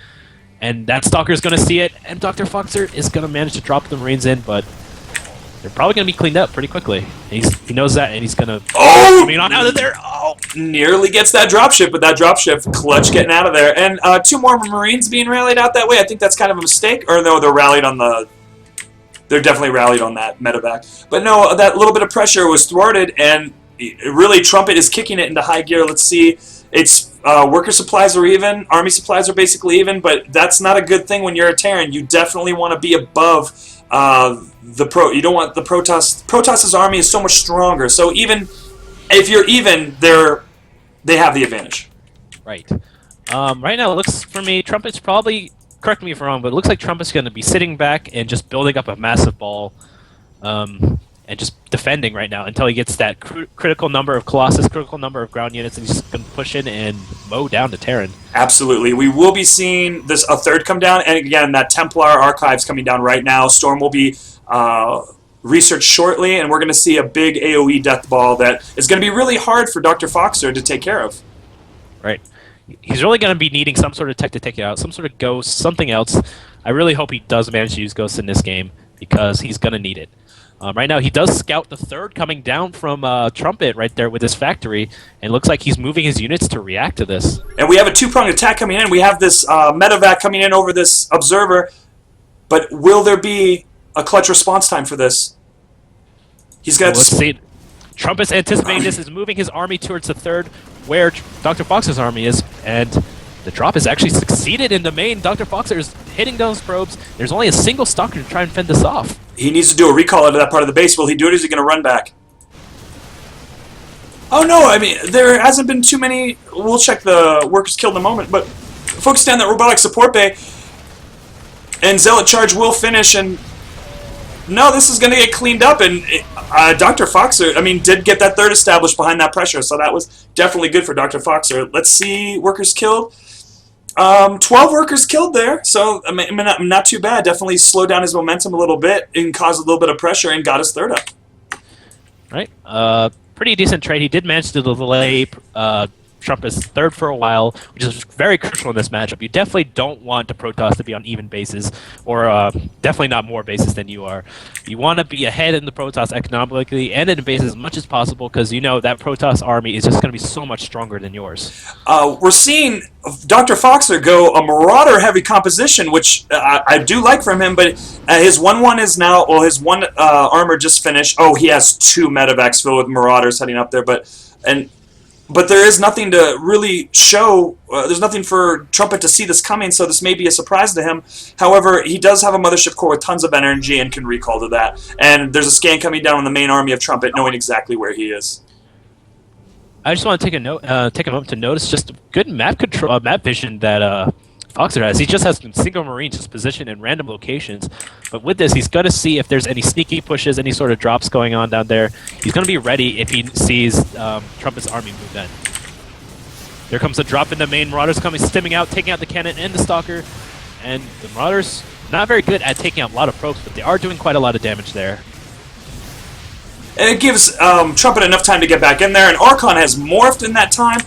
and that Stalker is going to see it, and Dr. Foxer is going to manage to drop the Marines in, but they're probably going to be cleaned up pretty quickly. He knows that, and he's going to coming on out of there. Oh, nearly gets that dropship, but that dropship clutch getting out of there, and 2 more Marines being rallied out that way. I think that's kind of a mistake, or no, they're rallied on the. They're definitely rallied on that medevac, but no, that little bit of pressure was thwarted, and really, Trumpet is kicking it into high gear. Let's see. It's worker supplies are even, army supplies are basically even, but that's not a good thing when you're a Terran. You definitely want to be above the Pro. You don't want the Protoss. Protoss's army is so much stronger. So even if you're even, they have the advantage. Right. Right now, it looks for me, Trumpet's probably, correct me if I'm wrong, but it looks like Trumpet's going to be sitting back and just building up a massive ball. And just defending right now until he gets that critical number of Colossus, critical number of ground units, and he's just going to push in and mow down the Terran. Absolutely. We will be seeing a third come down, and again, that Templar Archives coming down right now. Storm will be researched shortly, and we're going to see a big AoE death ball that is going to be really hard for Dr. Foxer to take care of. Right. He's really going to be needing some sort of tech to take it out, some sort of ghost, something else. I really hope he does manage to use ghosts in this game because he's going to need it. Right now, he does scout the third coming down from Trumpet right there with his factory, and it looks like he's moving his units to react to this. And we have a 2-pronged attack coming in. We have this medevac coming in over this observer, but will there be a clutch response time for this? He's got. Let's see. Trumpet's anticipating this, is moving his army towards the third, where Dr. Fox's army is, and the drop has actually succeeded in the main. Dr. Foxer is hitting those probes. There's only a single Stalker to try and fend this off. He needs to do a recall into that part of the base. Will he do it, or is he going to run back? Oh no, I mean, there hasn't been too many. We'll check the workers killed in a moment, but focusing on that robotic support bay, and Zealot charge will finish, and no, this is going to get cleaned up, and Dr. Foxer, I mean, did get that third established behind that pressure, so that was definitely good for Dr. Foxer. Let's see, workers killed. 12 workers killed there, so I mean, not too bad. Definitely slowed down his momentum a little bit and caused a little bit of pressure and got his third up. Right. Pretty decent trade. He did manage to delay Trumpet's third for a while, which is very crucial in this matchup. You definitely don't want the Protoss to be on even bases, or definitely not more bases than you are. You want to be ahead in the Protoss economically and in base as much as possible, because you know that Protoss army is just going to be so much stronger than yours. We're seeing Dr. Foxer go a Marauder-heavy composition, which I do like from him, but his 1-1 is now, well, his one armor just finished. Oh, he has 2 medevacs filled with Marauders heading up there, but there is nothing to really show. There's nothing for Trumpet to see this coming, so this may be a surprise to him. However, he does have a mothership core with tons of energy and can recall to that. And there's a scan coming down on the main army of Trumpet, knowing exactly where he is. I just want to take a moment to notice just good map control, map vision that Foxer has. He just has single Marines just positioned in random locations, but with this, he's going to see if there's any sneaky pushes, any sort of drops going on down there. He's going to be ready if he sees Trumpet's army move in. There comes a drop in the main. Marauders coming, stimming out, taking out the cannon and the Stalker, and the Marauders not very good at taking out a lot of probes, but they are doing quite a lot of damage there. And it gives Trumpet enough time to get back in there, and Archon has morphed in that time.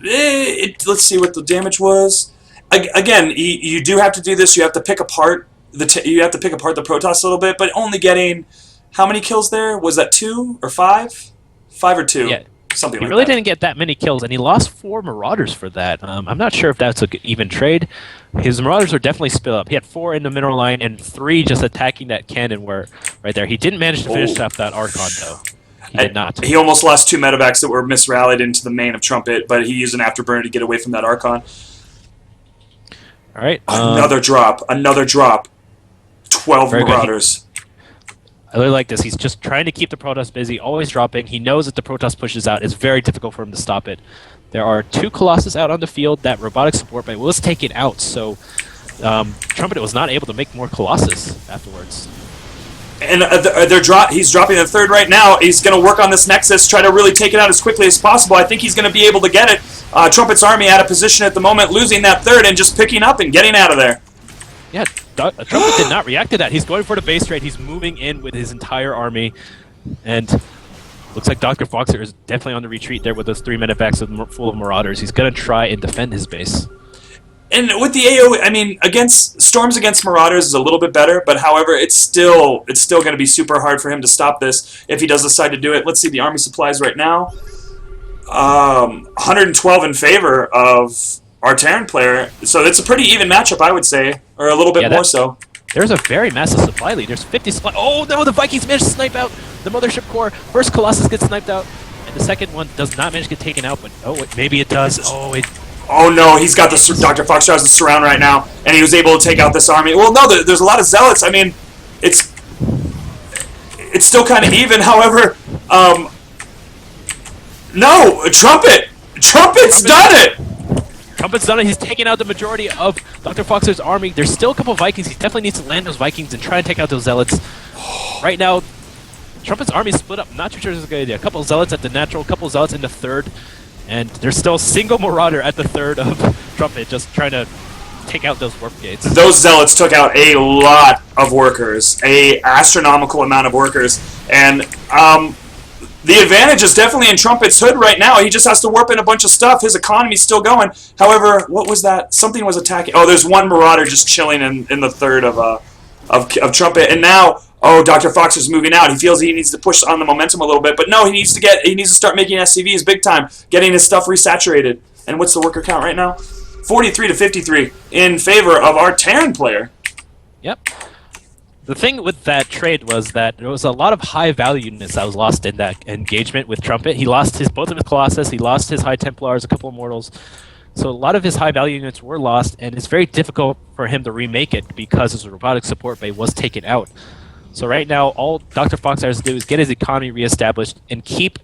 Let's see what the damage was. Again, you do have to do this. You have to pick apart the Protoss a little bit, but only getting how many kills there? Was that 2 or 5? 5 or 2? Yeah. Something he like really that. didn't get that many kills, and he lost 4 Marauders for that. I'm not sure if that's an even trade. His Marauders are definitely split up. He had 4 in the middle line and 3 just attacking that cannon where right there. He didn't manage to finish off that Archon, though. He did not. He almost lost 2 medevacs that were misrallied into the main of Trumpet, but he used an afterburner to get away from that Archon. All right. Another drop. 12 Marauders. I really like this. He's just trying to keep the Protoss busy, always dropping. He knows that the Protoss pushes out. It's very difficult for him to stop it. There are 2 Colossus out on the field. That robotic support bay was taken out, so Trumpet was not able to make more Colossus afterwards. And he's dropping the third right now. He's going to work on this Nexus, try to really take it out as quickly as possible. I think he's going to be able to get it. Trumpet's army out of position at the moment, losing that third and just picking up and getting out of there. Yeah, Trumpet did not react to that. He's going for the base trade. He's moving in with his entire army. And looks like Dr. Foxer is definitely on the retreat there with those 3 medevacs full of Marauders. He's going to try and defend his base. And with the AoE, I mean, Storms against Marauders is a little bit better, but however, it's still going to be super hard for him to stop this if he does decide to do it. Let's see the army supplies right now. 112 in favor of our Terran player, so it's a pretty even matchup, I would say, or a little bit more so. There's a very massive supply lead. There's 50 supply. Oh no, the Vikings managed to snipe out the Mothership Core. First Colossus gets sniped out, and the second one does not manage to get taken out, but maybe it does. Oh no, he's got the Dr. Foxer has the surround right now, and he was able to take out this army. Well, no, there's a lot of zealots. I mean, it's still kind of even. However, no, Trumpet's done it. Trumpet's done it. He's taken out the majority of Dr. Foxer's army. There's still a couple Vikings. He definitely needs to land those Vikings and try and take out those zealots. Right now, Trumpet's army is split up. Not too sure this is a good idea. A couple zealots at the natural, a couple zealots in the third. And there's still a single Marauder at the third of Trumpet, just trying to take out those warp gates. Those zealots took out a lot of workers, a astronomical amount of workers, and the advantage is definitely in Trumpet's hood right now. He just has to warp in a bunch of stuff. His economy's still going. However, what was that? Something was attacking. Oh, there's one Marauder just chilling in the third of Trumpet, and now. Oh, Dr. Foxer's moving out. He feels he needs to push on the momentum a little bit, but no, he needs to start making SCVs big time, getting his stuff resaturated. And what's the worker count right now? 43 to 53 in favor of our Terran player. Yep. The thing with that trade was that there was a lot of high value units that was lost in that engagement with Trumpet. He lost both of his Colossus, he lost his High Templars, a couple of Mortals. So a lot of his high value units were lost, and it's very difficult for him to remake it because his robotic support bay was taken out. So right now, all Dr. Fox has to do is get his economy reestablished and keep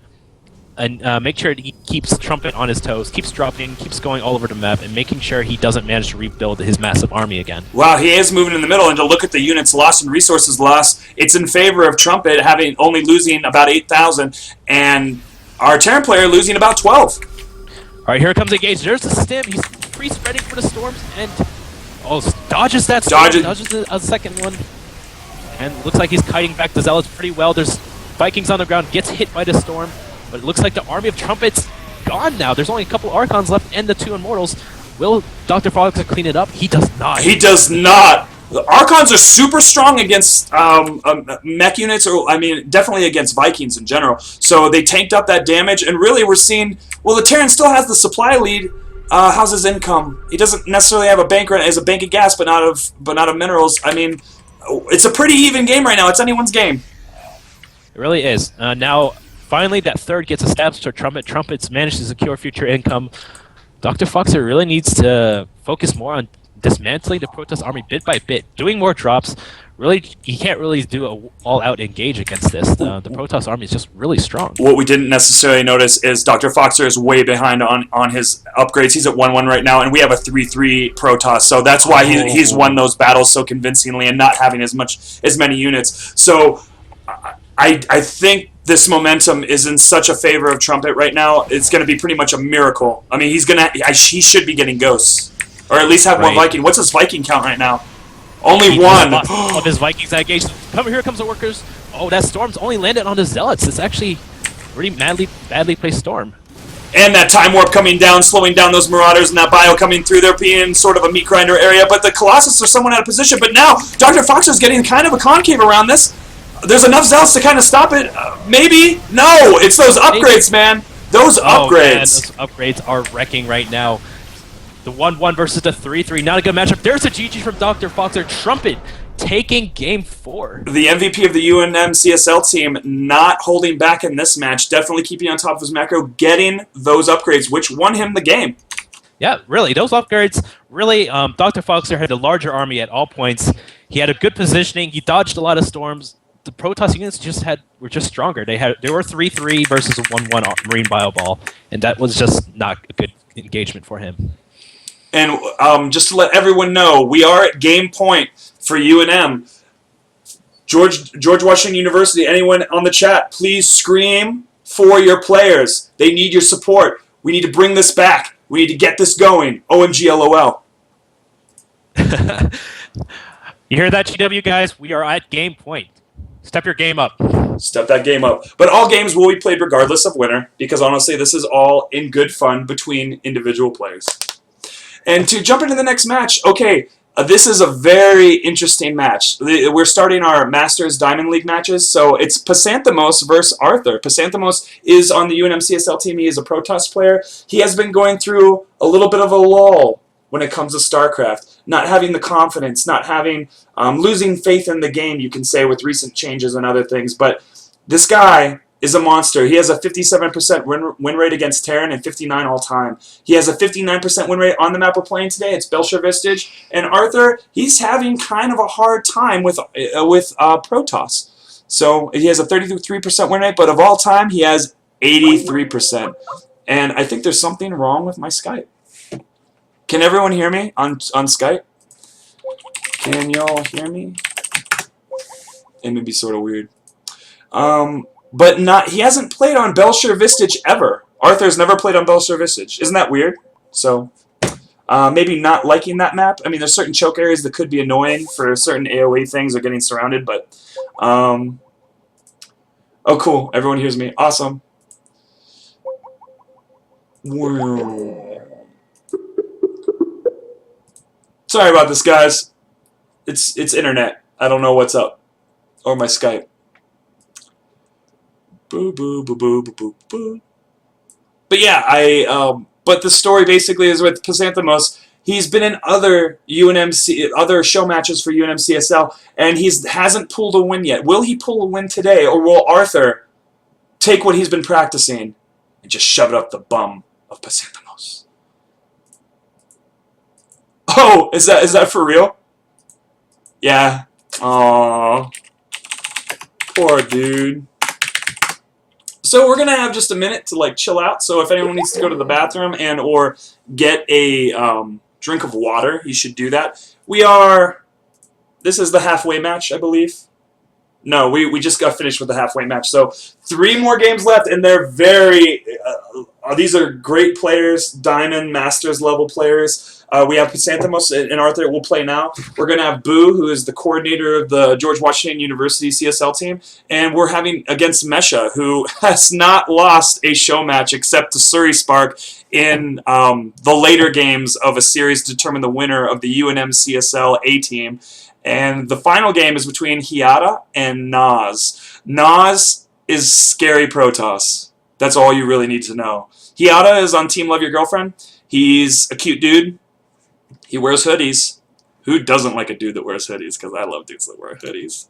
and make sure he keeps Trumpet on his toes, keeps dropping, keeps going all over the map, and making sure he doesn't manage to rebuild his massive army again. Wow, he is moving in the middle, and to look at the units lost and resources lost, it's in favor of Trumpet having only losing about 8,000, and our Terran player losing about 12. All right, here comes Engage. There's the stim. He's pre-spreading for the storms, and dodges that storm, dodges a second one, and looks like he's kiting back the Zealots pretty well. There's Vikings on the ground, gets hit by the storm, but it looks like the army of Trumpet's gone now. There's only a couple Archons left and the 2 Immortals. Will Dr. Fox clean it up? He does not. He does not. The Archons are super strong against mech units, or I mean, definitely against Vikings in general. So they tanked up that damage, and really we're seeing, well, the Terran still has the supply lead. How's his income? He doesn't necessarily have a bank rent, as a bank of gas, but not of minerals. I mean, it's a pretty even game right now. It's anyone's game. It really is. Now, finally, that third gets established for Trumpet. Trumpet's managed to secure future income. Dr. Foxer really needs to focus more on dismantling the Protoss army bit by bit, doing more drops. Really, he can't really do an all-out engage against this. The Protoss army is just really strong. What we didn't necessarily notice is Dr. Foxer is way behind on his upgrades. He's at 1-1 right now, and we have a 3-3 Protoss, so that's why he's won those battles so convincingly and not having as many units. So I think this momentum is in such a favor of Trumpet right now. It's going to be pretty much a miracle. I mean, he should be getting ghosts, or at least have one Viking. What's his Viking count right now? Only one. Of his Vikings engaged. Here comes the workers. Oh, that storm's only landed on the Zealots. It's actually pretty badly placed storm. And that time warp coming down, slowing down those Marauders, and that bio coming through there being sort of a meat grinder area. But the Colossus are somewhat out of position. But now Dr. Foxer's getting kind of a concave around this. There's enough Zealots to kind of stop it. Maybe? No! It's those upgrades, man! Those upgrades! Man, those upgrades are wrecking right now. The 1-1 versus the 3-3. Not a good matchup. There's a GG from Dr. Foxer. Trumpet taking game 4. The MVP of the UNM CSL team not holding back in this match. Definitely keeping on top of his macro. Getting those upgrades, which won him the game. Yeah, really. Those upgrades, really, Dr. Foxer had a larger army at all points. He had a good positioning. He dodged a lot of storms. The Protoss units were just stronger. They were 3-3 versus a 1-1 Marine Bio Ball, and that was just not a good engagement for him. And just to let everyone know, we are at game point for UNM. George Washington University, anyone on the chat, please scream for your players. They need your support. We need to bring this back. We need to get this going. OMG, LOL. You hear that, GW guys? We are at game point. Step your game up. Step that game up. But all games will be played regardless of winner, because honestly, this is all in good fun between individual players. And to jump into the next match, okay, this is a very interesting match. We're starting our Masters Diamond League matches, so it's Pasanthamos versus Arthur. Pasanthamos is on the UNM CSL team. He is a Protoss player. He has been going through a little bit of a lull when it comes to StarCraft, not having the confidence, not having, losing faith in the game, you can say, with recent changes and other things. But this guy is a monster. He has a 57% win rate against Terran and 59 all-time. He has a 59% win rate on the map we're playing today. It's Belcher Vistage. And Arthur, he's having kind of a hard time with Protoss. So he has a 33% win rate, but of all time, he has 83%. And I think there's something wrong with my Skype. Can everyone hear me on Skype? Can y'all hear me? It may be sort of weird. But he hasn't played on Belcher Vistage ever. Arthur's never played on Belcher Vistage. Isn't that weird? So, maybe not liking that map. I mean, there's certain choke areas that could be annoying for certain AoE things or getting surrounded, but, oh, cool. Everyone hears me. Awesome. Sorry about this, guys. It's internet. I don't know what's up. Or my Skype. Boo, boo, boo, boo, boo, boo, boo. But yeah, but the story basically is with Pasanthamos. He's been in other other show matches for UNM CSL, and hasn't pulled a win yet. Will he pull a win today, or will Arthur take what he's been practicing and just shove it up the bum of Pasanthamos? Oh, is that for real? Yeah. Aww. Poor dude. So we're gonna have just a minute to like chill out. So if anyone needs to go to the bathroom and or get a drink of water, you should do that. This is the halfway match, I believe. No, we just got finished with the halfway match. So 3 more games left, and they're very. These are great players, Diamond, Masters level players. We have Chrysanthemos and Arthur will play now. We're going to have Boo, who is the coordinator of the George Washington University CSL team. And we're having against Mesha, who has not lost a show match except to Surrey Spark in the later games of a series to determine the winner of the UNM CSL A team. And the final game is between Hiata and Nas. Nas is scary Protoss. That's all you really need to know. Hiata is on Team Love Your Girlfriend. He's a cute dude. He wears hoodies. Who doesn't like a dude that wears hoodies? Because I love dudes that wear hoodies.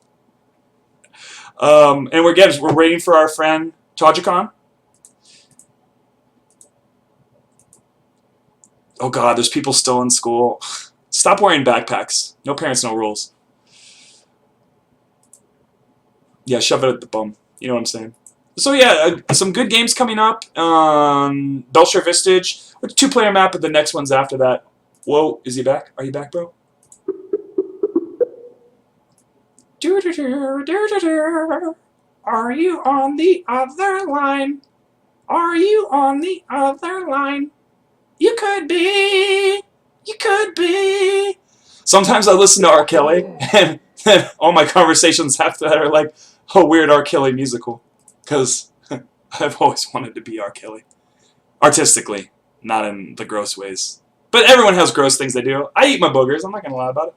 And we're waiting for our friend Tajikon. Oh God, there's people still in school. Stop wearing backpacks. No parents, no rules. Yeah, shove it at the bum. You know what I'm saying? So yeah, some good games coming up. Belcher Vistage, with a 2-player map, but the next one's after that. Whoa, is he back? Are you back, bro? Are you on the other line? Are you on the other line? You could be. You could be. Sometimes I listen to R. Kelly, and all my conversations after that are like a weird R. Kelly musical. Because I've always wanted to be R. Kelly. Artistically, not in the gross ways. But everyone has gross things they do. I eat my boogers, I'm not going to lie about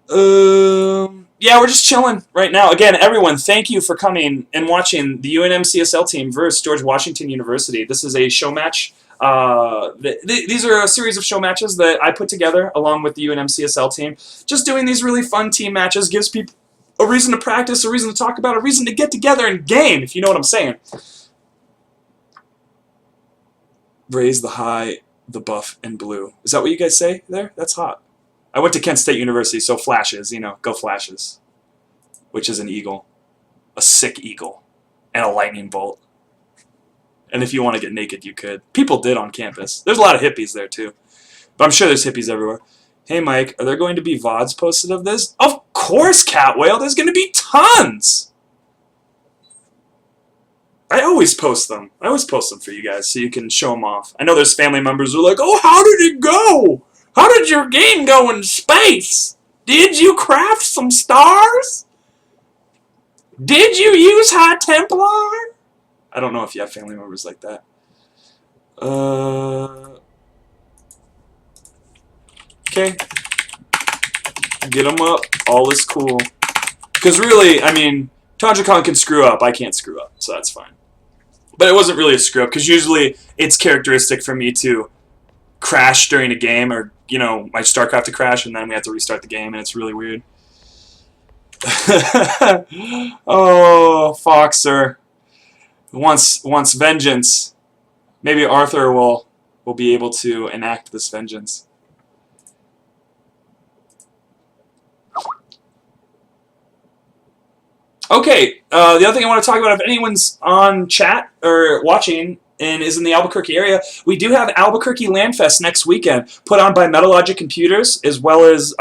it. Yeah, we're just chilling right now. Again, everyone, thank you for coming and watching the UNM CSL team versus George Washington University. This is a show match. These are a series of show matches that I put together along with the UNM CSL team. Just doing these really fun team matches gives people a reason to practice, a reason to talk about, a reason to get together and game, if you know what I'm saying. Raise the high, the buff, and blue. Is that what you guys say there? That's hot. I went to Kent State University, so Flashes, you know, go Flashes. Which is an eagle. A sick eagle. And a lightning bolt. And if you want to get naked, you could. People did on campus. There's a lot of hippies there, too. But I'm sure there's hippies everywhere. Hey, Mike, are there going to be VODs posted of this? Of course, Cat Whale. There's going to be tons. I always post them. I always post them for you guys so you can show them off. I know there's family members who are like, oh, how did it go? How did your game go in space? Did you craft some stars? Did you use High Templar? I don't know if you have family members like that. Okay. Get them up. All is cool. Because really, I mean, Tajikon can screw up. I can't screw up, so that's fine. But it wasn't really a screw up, because usually it's characteristic for me to crash during a game, or, you know, my STARCRAFT to crash, and then we have to restart the game, and it's really weird. Oh, Foxer. Wants vengeance. Maybe Arthur will be able to enact this vengeance. Okay, the other thing I want to talk about, if anyone's on chat or watching and is in the Albuquerque area, we do have Albuquerque Land Fest next weekend, put on by Metalogic Computers, as well as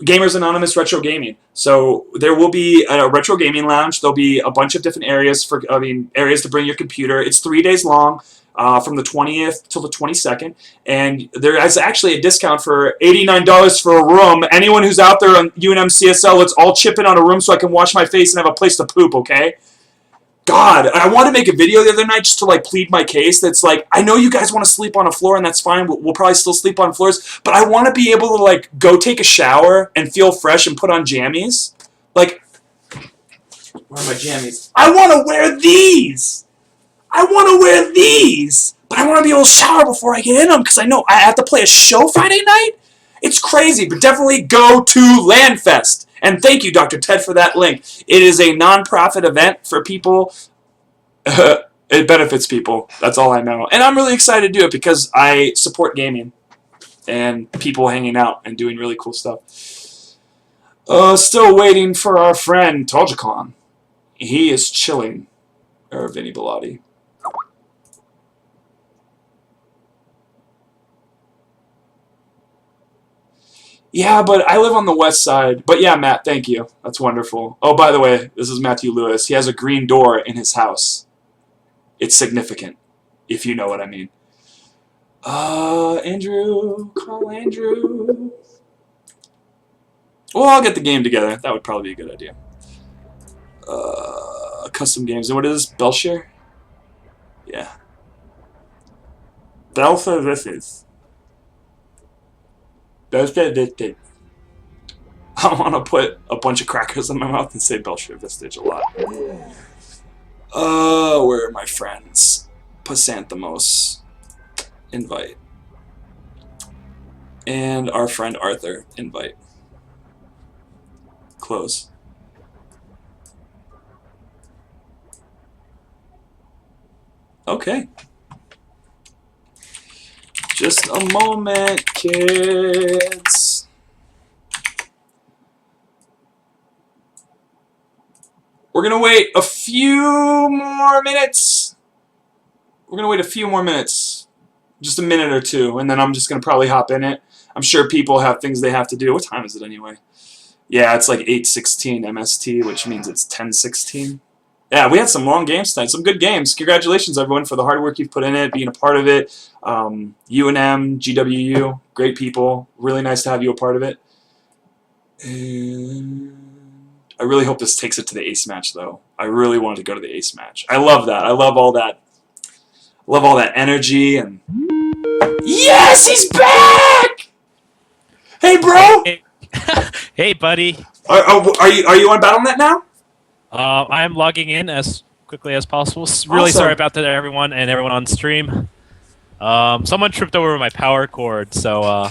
Gamers Anonymous Retro Gaming. So there will be a retro gaming lounge. There'll be a bunch of different areas areas to bring your computer. It's 3 days long, from the 20th till the 22nd, and there is actually a discount for $89 for a room. Anyone who's out there on UNM CSL, let's all chip in on a room so I can wash my face and have a place to poop. Okay? God, I wanted to make a video the other night just to like plead my case. That's like, I know you guys want to sleep on a floor, and that's fine. We'll probably still sleep on floors, but I want to be able to like go take a shower and feel fresh and put on jammies. Like, where are my jammies? I want to wear these. I want to wear these, but I want to be able to shower before I get in them because I know I have to play a show Friday night. It's crazy, but definitely go to LandFest. And thank you, Dr. Ted, for that link. It is a non-profit event for people. It benefits people. That's all I know. And I'm really excited to do it because I support gaming and people hanging out and doing really cool stuff. Still waiting for our friend Tajikon. He is chilling. Or Vinny Bellotti. Yeah, but I live on the west side. But yeah, Matt, thank you. That's wonderful. Oh, by the way, this is Matthew Lewis. He has a green door in his house. It's significant, if you know what I mean. Andrew, call Andrew. Well, I'll get the game together. That would probably be a good idea. Custom games. And what is this? Belshire? Yeah. Belshire this is. Belshire Vistage. I want to put a bunch of crackers in my mouth and say Belshire Vistage a lot. Where are my friends? Pasanthamos. Invite. And our friend Arthur. Invite. Close. Okay. Just a moment, kids. We're going to wait a few more minutes. We're going to wait a few more minutes. Just a minute or two, and then I'm just going to probably hop in it. I'm sure people have things they have to do. What time is it anyway? Yeah, it's like 8:16 MST, which means it's 10:16. Yeah, we had some long games tonight, some good games. Congratulations, everyone, for the hard work you've put in it, being a part of it. UNM, GWU, great people. Really nice to have you a part of it. And I really hope this takes it to the ace match, though. I really wanted to go to the ace match. I love that. I love all that. Love all that energy and. Yes, he's back! Hey, bro. Hey, hey buddy. Are you on BattleNet now? I'm logging in as quickly as possible. Really Awesome. sorry about that, everyone, and everyone on stream. Someone tripped over my power cord, so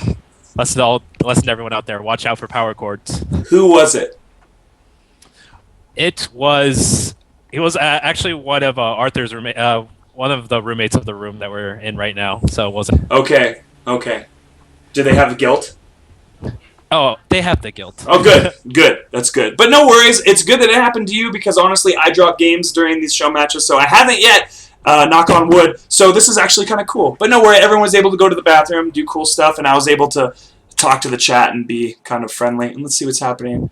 lesson to everyone out there: watch out for power cords. Who was it? It was actually one of Arthur's roommate, one of the roommates of the room that we're in right now. So it wasn't. Okay. Okay. Do they have guilt? Oh, they have the guilt. Oh, good. Good. That's good. But no worries. It's good that it happened to you because, honestly, I drop games during these show matches, so I haven't yet, knock on wood. So this is actually kind of cool. But no worry. Everyone was able to go to the bathroom, do cool stuff, and I was able to talk to the chat and be kind of friendly. And let's see what's happening.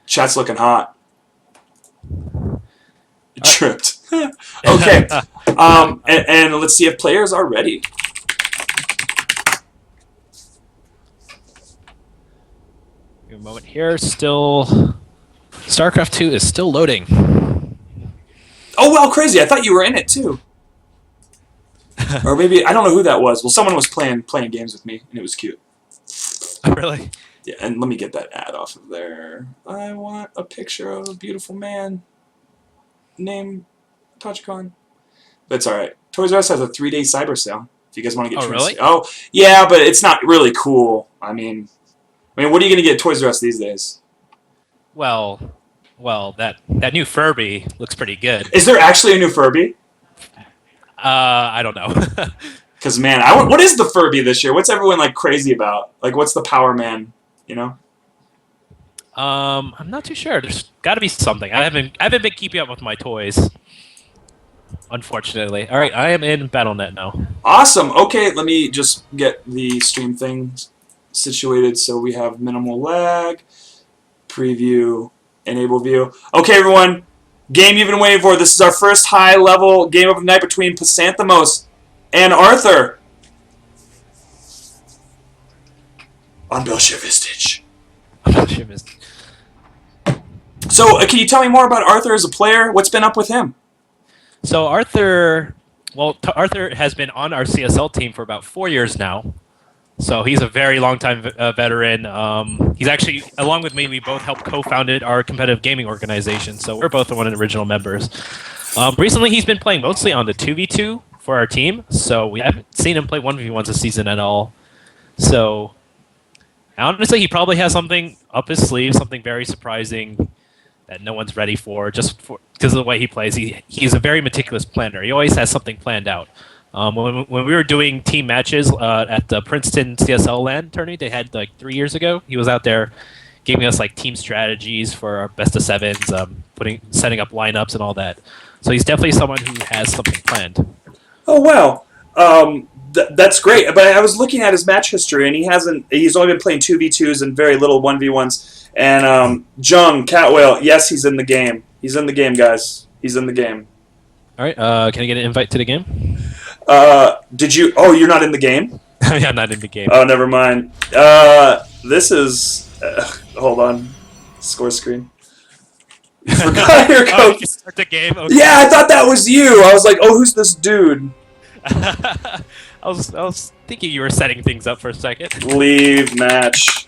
Chat's looking hot. It tripped. Okay. And let's see if players are ready. A moment here. Still, StarCraft 2 is still loading. Oh, well, crazy. I thought you were in it, too. Or maybe, I don't know who that was. Well, someone was playing games with me, and it was cute. Really? Yeah, and let me get that ad off of there. I want a picture of a beautiful man named Pachacon. That's all right. Toys R Us has a 3-day cyber sale. If you guys want to get really? Oh, yeah, but it's not really cool. I mean, what are you going to get at Toys R Us these days? Well, that new Furby looks pretty good. Is there actually a new Furby? I don't know. Because, man, what is the Furby this year? What's everyone, like, crazy about? Like, what's the Power Man, you know? I'm not too sure. There's got to be something. I haven't been keeping up with my toys, unfortunately. All right, I am in BattleNet now. Awesome. Okay, let me just get the stream thing situated so we have minimal lag. Preview, enable view. Okay, everyone. Game you've been waiting for. This is our first high-level game of the night between Pasanthamos and Arthur on Belshire Vistage. So, can you tell me more about Arthur as a player? What's been up with him? So Arthur has been on our CSL team for about 4 years now. So he's a very long-time veteran. He's actually, along with me, we both helped co-founded our competitive gaming organization. So we're both one of the original members. Recently, he's been playing mostly on the 2v2 for our team. So we haven't seen him play 1v1s this season at all. So honestly, he probably has something up his sleeve, something very surprising that no one's ready for, just because of the way he plays. He's a very meticulous planner. He always has something planned out. When we were doing team matches at the Princeton CSL LAN tournament they had like 3 years ago, he was out there giving us like team strategies for our best of sevens, setting up lineups and all that. So he's definitely someone who has something planned. Oh wow, that's great. But I was looking at his match history, and he's only been playing 2v2s and very little 1v1s. And Jung Catwhale, yes, he's in the game. He's in the game, guys. He's in the game. All right, can I get an invite to the game? Did you? Oh, you're not in the game? Yeah, I'm not in the game. Oh, never mind. This is. Hold on. Score screen. You forgot your Oh, code. you can start the game? Okay. Yeah, I thought that was you. I was like, oh, who's this dude? I was thinking you were setting things up for a second. Leave match.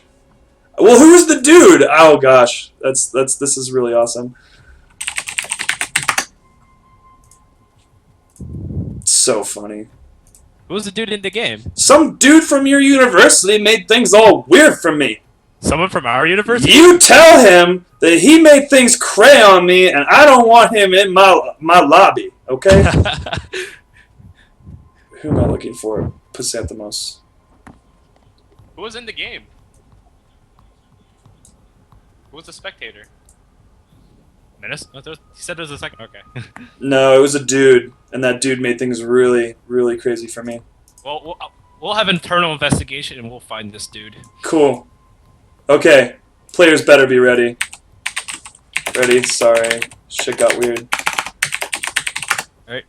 Well, who's the dude? Oh gosh, this is really awesome. So funny. Who was the dude in the game? Some dude from your university made things all weird for me. Someone from our university? You tell him that he made things cray on me, and I don't want him in my lobby. Okay? Who am I looking for? Pasanthamos. Who was in the game? Who was the spectator? Menace? He said there was a second. Okay. No, it was a dude, and that dude made things really, really crazy for me. Well, we'll have internal investigation, and we'll find this dude. Cool. Okay, players better be ready. Ready? Sorry. Shit got weird. Alright.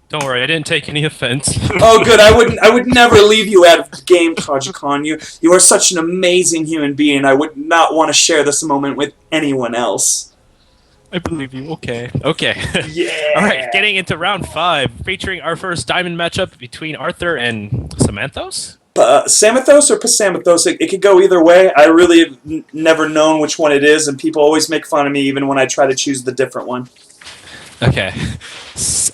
Don't worry, I didn't take any offense. Oh, good. I would never leave you out of the game, Tajikon. You are such an amazing human being. I would not want to share this moment with anyone else. I believe you. Okay. Okay. Yeah. All right. Getting into round 5, featuring our first diamond matchup between Arthur and Samanthos. Samathos or Pasamathos, it could go either way. I really have never known which one it is, and people always make fun of me even when I try to choose the different one. Okay.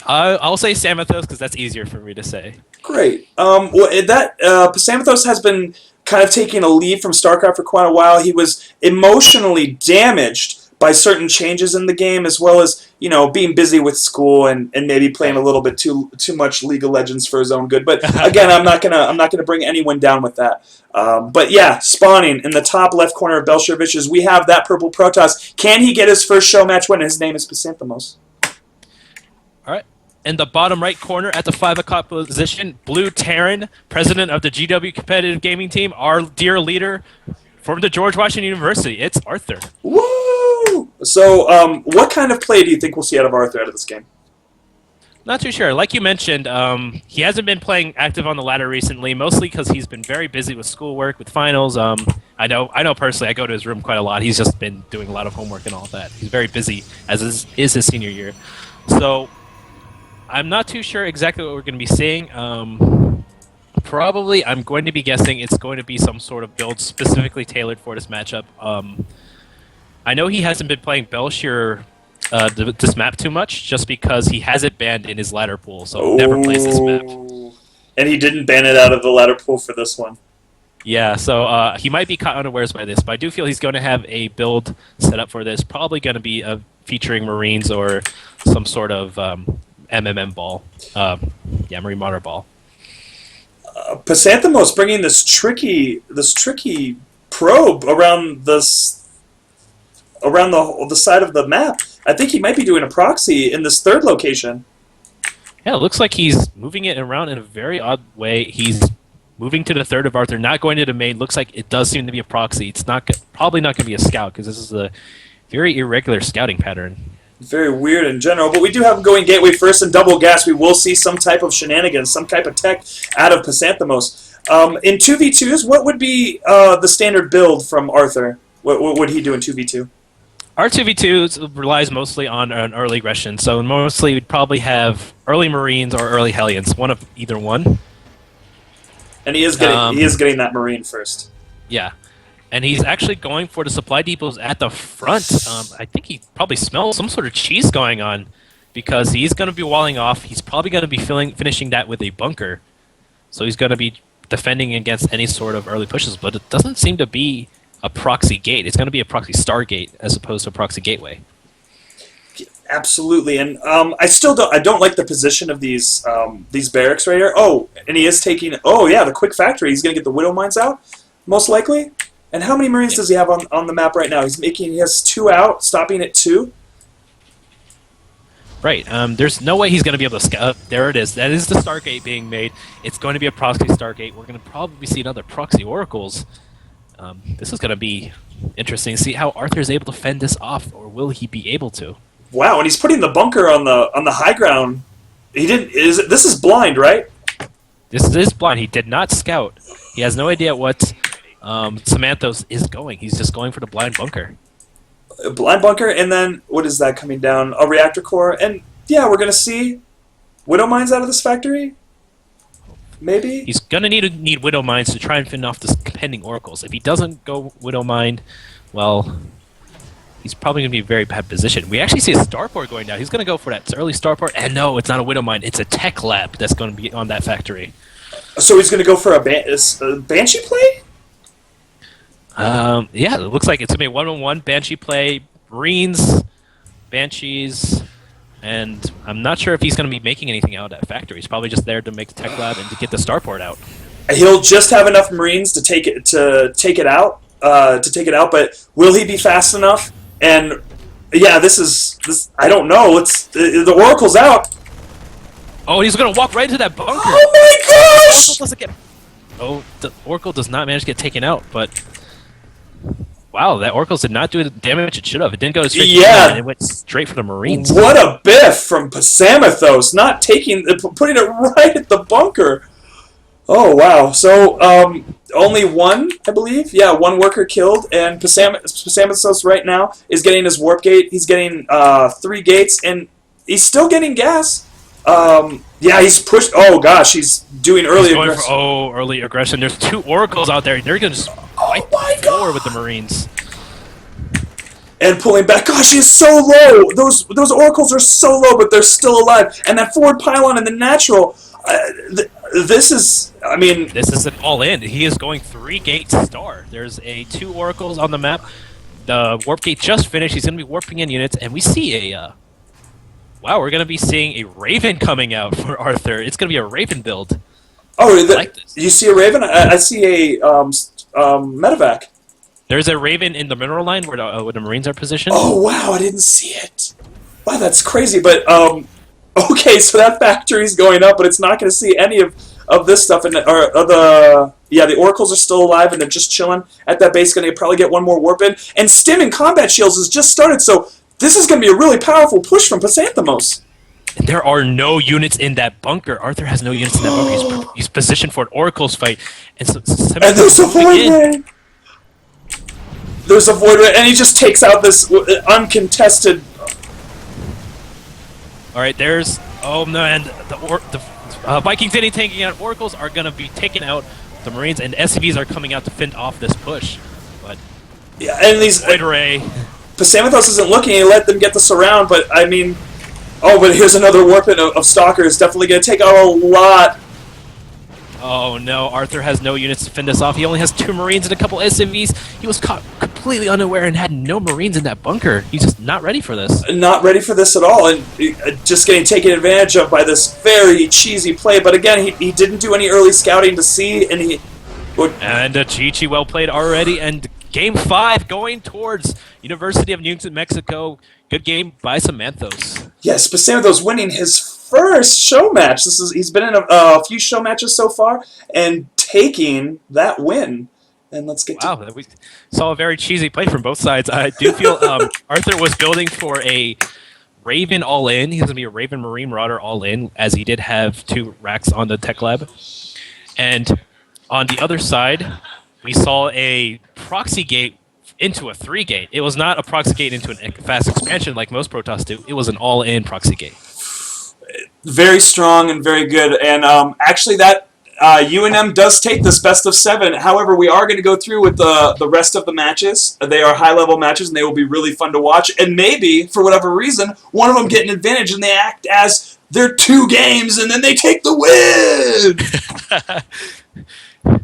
I'll say Samathos because that's easier for me to say. Great. Pasamathos has been kind of taking a lead from StarCraft for quite a while. He was emotionally damaged by certain changes in the game, as well as, you know, being busy with school and maybe playing a little bit too much League of Legends for his own good. But again, I'm not gonna bring anyone down with that. But yeah, spawning in the top left corner of Belshevich's, we have that purple Protoss. Can he get his first show match win? His name is Pasanthamos. All right. In the bottom right corner at the 5 o'clock position, Blue Terran, president of the GW competitive gaming team, our dear leader from the George Washington University. It's Arthur. Woo! So, what kind of play do you think we'll see out of Arthur out of this game? Not too sure. Like you mentioned, he hasn't been playing active on the ladder recently, mostly because he's been very busy with schoolwork, with finals. I know personally, I go to his room quite a lot. He's just been doing a lot of homework and all that. He's very busy, as is his senior year. So, I'm not too sure exactly what we're going to be seeing. Probably, I'm going to be guessing it's going to be some sort of build specifically tailored for this matchup. I know he hasn't been playing Belshir this map too much, just because he has it banned in his ladder pool, so he never plays this map. And he didn't ban it out of the ladder pool for this one. Yeah, so he might be caught unawares by this, but I do feel he's going to have a build set up for this, probably going to be featuring Marines or some sort of MMM ball. Marine Monitor ball. Pasanthamos bringing this tricky probe around the side of the map. I think he might be doing a proxy in this third location. Yeah, it looks like he's moving it around in a very odd way. He's moving to the third of Arthur, not going to the main. Looks like it does seem to be a proxy. It's probably not going to be a scout, because this is a very irregular scouting pattern. Very weird in general, but we do have him going gateway first and double gas. We will see some type of shenanigans, some type of tech out of Pasanthamos. In 2v2s, what would be the standard build from Arthur? What would he do in 2v2? Our 2v2 relies mostly on an early aggression, so mostly we'd probably have early Marines or early Hellions, one of either one. And he is getting that Marine first. Yeah. And he's actually going for the supply depots at the front. I think he probably smells some sort of cheese going on, because he's going to be walling off. He's probably going to be finishing that with a bunker. So he's going to be defending against any sort of early pushes, but it doesn't seem to be a proxy gate. It's going to be a proxy Stargate as opposed to a proxy gateway. Absolutely, and I don't like the position of these barracks right here. Oh, and he is taking. Oh yeah, the quick factory. He's going to get the Widow Mines out, most likely. And how many Marines does he have on the map right now? He has 2 out, stopping at 2. Right. There's no way he's going to be able to scout. There it is. That is the Stargate being made. It's going to be a proxy Stargate. We're going to probably see another proxy Oracles. This is going to be interesting to see how Arthur is able to fend this off, or will he be able to? Wow, and he's putting the bunker on the high ground. He didn't. This is blind, right? This is blind. He did not scout. He has no idea what Samanthos is going. He's just going for the blind bunker. A blind bunker, and then what is that coming down? A reactor core, and yeah, we're gonna see Widow Mines out of this factory. Maybe he's gonna need Widow Mines to try and fend off this pending Oracles. If he doesn't go Widow Mine, well, he's probably gonna be in a very bad position. We actually see a starport going down. He's gonna go for that early starport, and no, it's not a Widow Mine. It's a tech lab that's gonna be on that factory. So he's gonna go for a Banshee play. Yeah, it looks like it's gonna be a 1-on-1 Banshee play, Marines, Banshees, and I'm not sure if he's gonna be making anything out of that factory. He's probably just there to make the tech lab and to get the starport out. He'll just have enough Marines to take it out. But will he be fast enough? And yeah, this. I don't know. The Oracle's out. Oh, he's gonna walk right into that bunker. Oh my gosh! Oh, the Oracle does not manage to get taken out, but wow, that Oracle did not do the damage it should have. It didn't go straight to the it went straight for the Marines. What a biff from Pasamathos, not putting it right at the bunker. Oh, wow. So, only one, I believe. Yeah, one worker killed, and Pasamathos right now is getting his warp gate. He's getting 3 gates, and he's still getting gas. Yeah, he's pushed. Oh, gosh, he's doing early aggression. Early aggression. There's 2 Oracles out there. They're going to just fight forward with the Marines. And pulling back. Gosh, he's so low. Those Oracles are so low, but they're still alive. And that forward pylon in the natural. This is, I mean... This is an all-in. He is going 3 gate star. There's 2 Oracles on the map. The warp gate just finished. He's going to be warping in units, and we see a... wow, we're going to be seeing a Raven coming out for Arthur. It's going to be a Raven build. Oh, like this. You see a Raven? I see a medevac. There's a Raven in the mineral line where the Marines are positioned. Oh, wow, I didn't see it. Wow, that's crazy, but... okay, so that factory's going up, but it's not going to see any of this stuff. And the Oracles are still alive, and they're just chilling at that base. Going to probably get one more warp in. And Stim and Combat Shields has just started, so this is going to be a really powerful push from Pasanthamos. And there are no units in that bunker. Arthur has no units in that bunker. He's positioned for an Oracles fight. And there's a Void Ray! There's a Void Ray, and he just takes out this uncontested... All right, there's and the Vikings tanking out Oracles are gonna be taking out the Marines, and SCVs are coming out to fend off this push. But yeah, and these Void Ray. Pasamathos isn't looking. He let them get the surround, but I mean, but here's another warping of Stalkers. Definitely gonna take out a lot. Oh no, Arthur has no units to fend this off. He only has 2 Marines and a couple SCVs. He was caught completely unaware and had no Marines in that bunker. He's just not ready for this. Not ready for this at all, and just getting taken advantage of by this very cheesy play. But again, he didn't do any early scouting to see, and he... And Chichi well played already, and Game 5 going towards University of New Mexico. Good game by Samanthos. Yes, Pasanthos winning his first show match. He's been in a few show matches so far, and taking that win. And let's get to... we saw a very cheesy play from both sides. I do feel Arthur was building for a Raven all-in. He's going to be a Raven Marine Marauder all-in, as he did have 2 racks on the tech lab. And on the other side, we saw a proxy gate into a 3 gate. It was not a proxy gate into a fast expansion like most Protoss do. It was an all-in proxy gate. Very strong and very good. And actually that UNM does take this best of 7. However, we are going to go through with the rest of the matches. They are high-level matches, and they will be really fun to watch. And maybe, for whatever reason, one of them get an advantage, and they act as their 2 games, and then they take the win!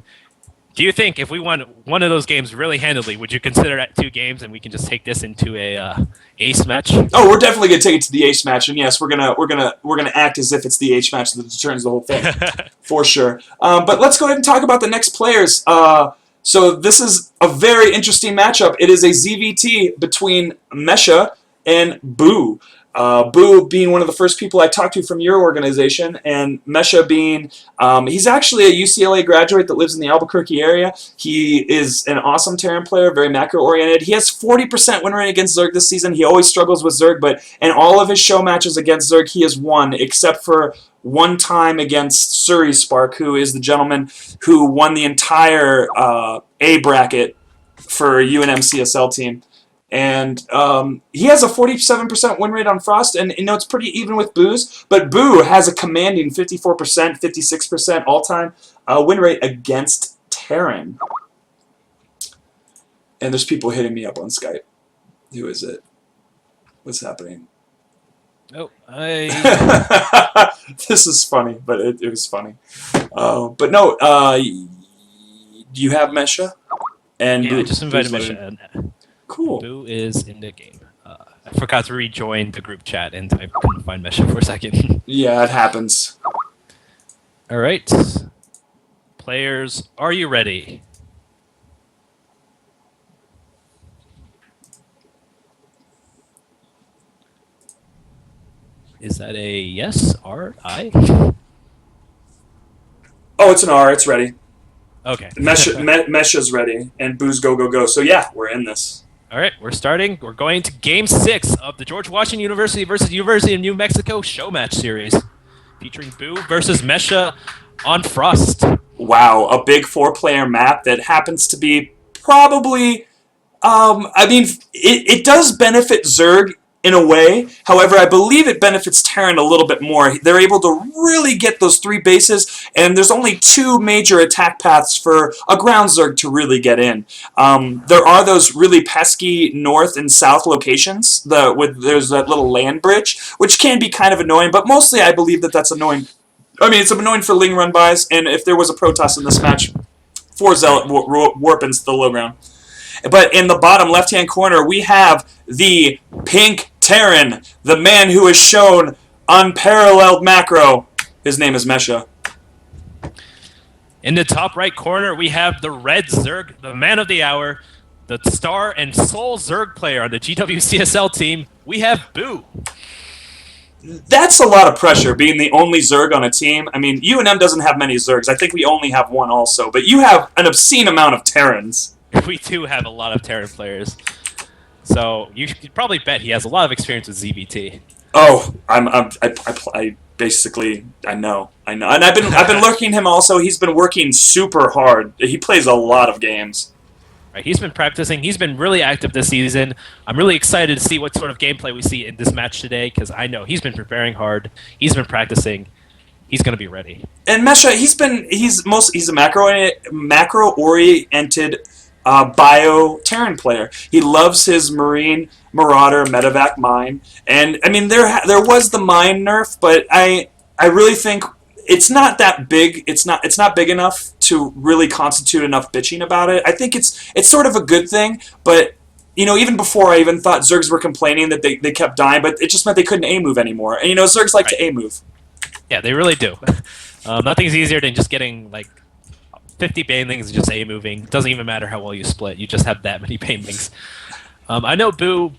Do you think if we won one of those games really handily, would you consider that 2 games, and we can just take this into a ace match? Oh, we're definitely gonna take it to the ace match, and yes, we're gonna act as if it's the ace match that determines the whole thing, for sure. But let's go ahead and talk about the next players. So this is a very interesting matchup. It is a ZVT between Mesha and Boo. Boo being one of the first people I talked to from your organization, and Mesha being, he's actually a UCLA graduate that lives in the Albuquerque area. He is an awesome Terran player, very macro-oriented. He has 40% win rate against Zerg this season. He always struggles with Zerg, but in all of his show matches against Zerg, he has won, except for one time against Surrey Spark, who is the gentleman who won the entire A bracket for UNM CSL team. And he has a 47% win rate on Frost, and you know it's pretty even with Boo's. But Boo has a commanding 54%, 56% all-time win rate against Terran. And there's people hitting me up on Skype. Who is it? What's happening? Oh, This is funny, but it was funny. But no, do you have Mesha? And yeah, Boo, I just invited Boo's Mesha in. Cool. Boo is in the game. I forgot to rejoin the group chat, and I couldn't find Mesha for a second. Yeah, it happens. All right. Players, are you ready? Is that a yes? R? I? Oh, it's an R. It's ready. Okay. Mesha's ready, and Boo's go, go, go. So yeah, we're in this. All right, we're starting. We're going to Game 6 of the George Washington University versus University of New Mexico SHOWMATCH series, featuring Boo versus Mesha on Frost. Wow, a big 4-player map that happens to be probably... I mean, it does benefit Zerg in a way. However, I believe it benefits Terran a little bit more. They're able to really get those 3 bases, and there's only 2 major attack paths for a ground Zerg to really get in. There are those really pesky north and south locations. There's that little land bridge, which can be kind of annoying, but mostly I believe that that's annoying. I mean, it's annoying for Ling run-bys, and if there was a Protoss in this match, 4 Zealot warp into the low ground. But in the bottom left-hand corner, we have the Pink Terran, the man who has shown unparalleled macro. His name is Mesha. In the top right corner, we have the Red Zerg, the man of the hour, the star and sole Zerg player on the GWCSL team. We have Boo. That's a lot of pressure, being the only Zerg on a team. I mean, UNM doesn't have many Zergs. I think we only have one also. But you have an obscene amount of Terrans. We do have a lot of Terran players. So you could probably bet he has a lot of experience with ZVT. Oh, I basically know, and I've been lurking him also. He's been working super hard. He plays a lot of games. Right, he's been practicing. He's been really active this season. I'm really excited to see what sort of gameplay we see in this match today because I know he's been preparing hard. He's been practicing. He's going to be ready. And Mesha, he's a macro-oriented bio Terran player. He loves his Marine Marauder Medevac mine, and I mean there was the mine nerf, but I really think it's not that big. It's not big enough to really constitute enough bitching about it. I think it's sort of a good thing, but you know, even before I even thought Zergs were complaining that they kept dying, but it just meant they couldn't A move anymore. And you know, Zergs like to A move. Yeah, they really do. Nothing's easier than just getting like 50 banelings and just A moving. It doesn't even matter how well you split. You just have that many banelings. I know Boo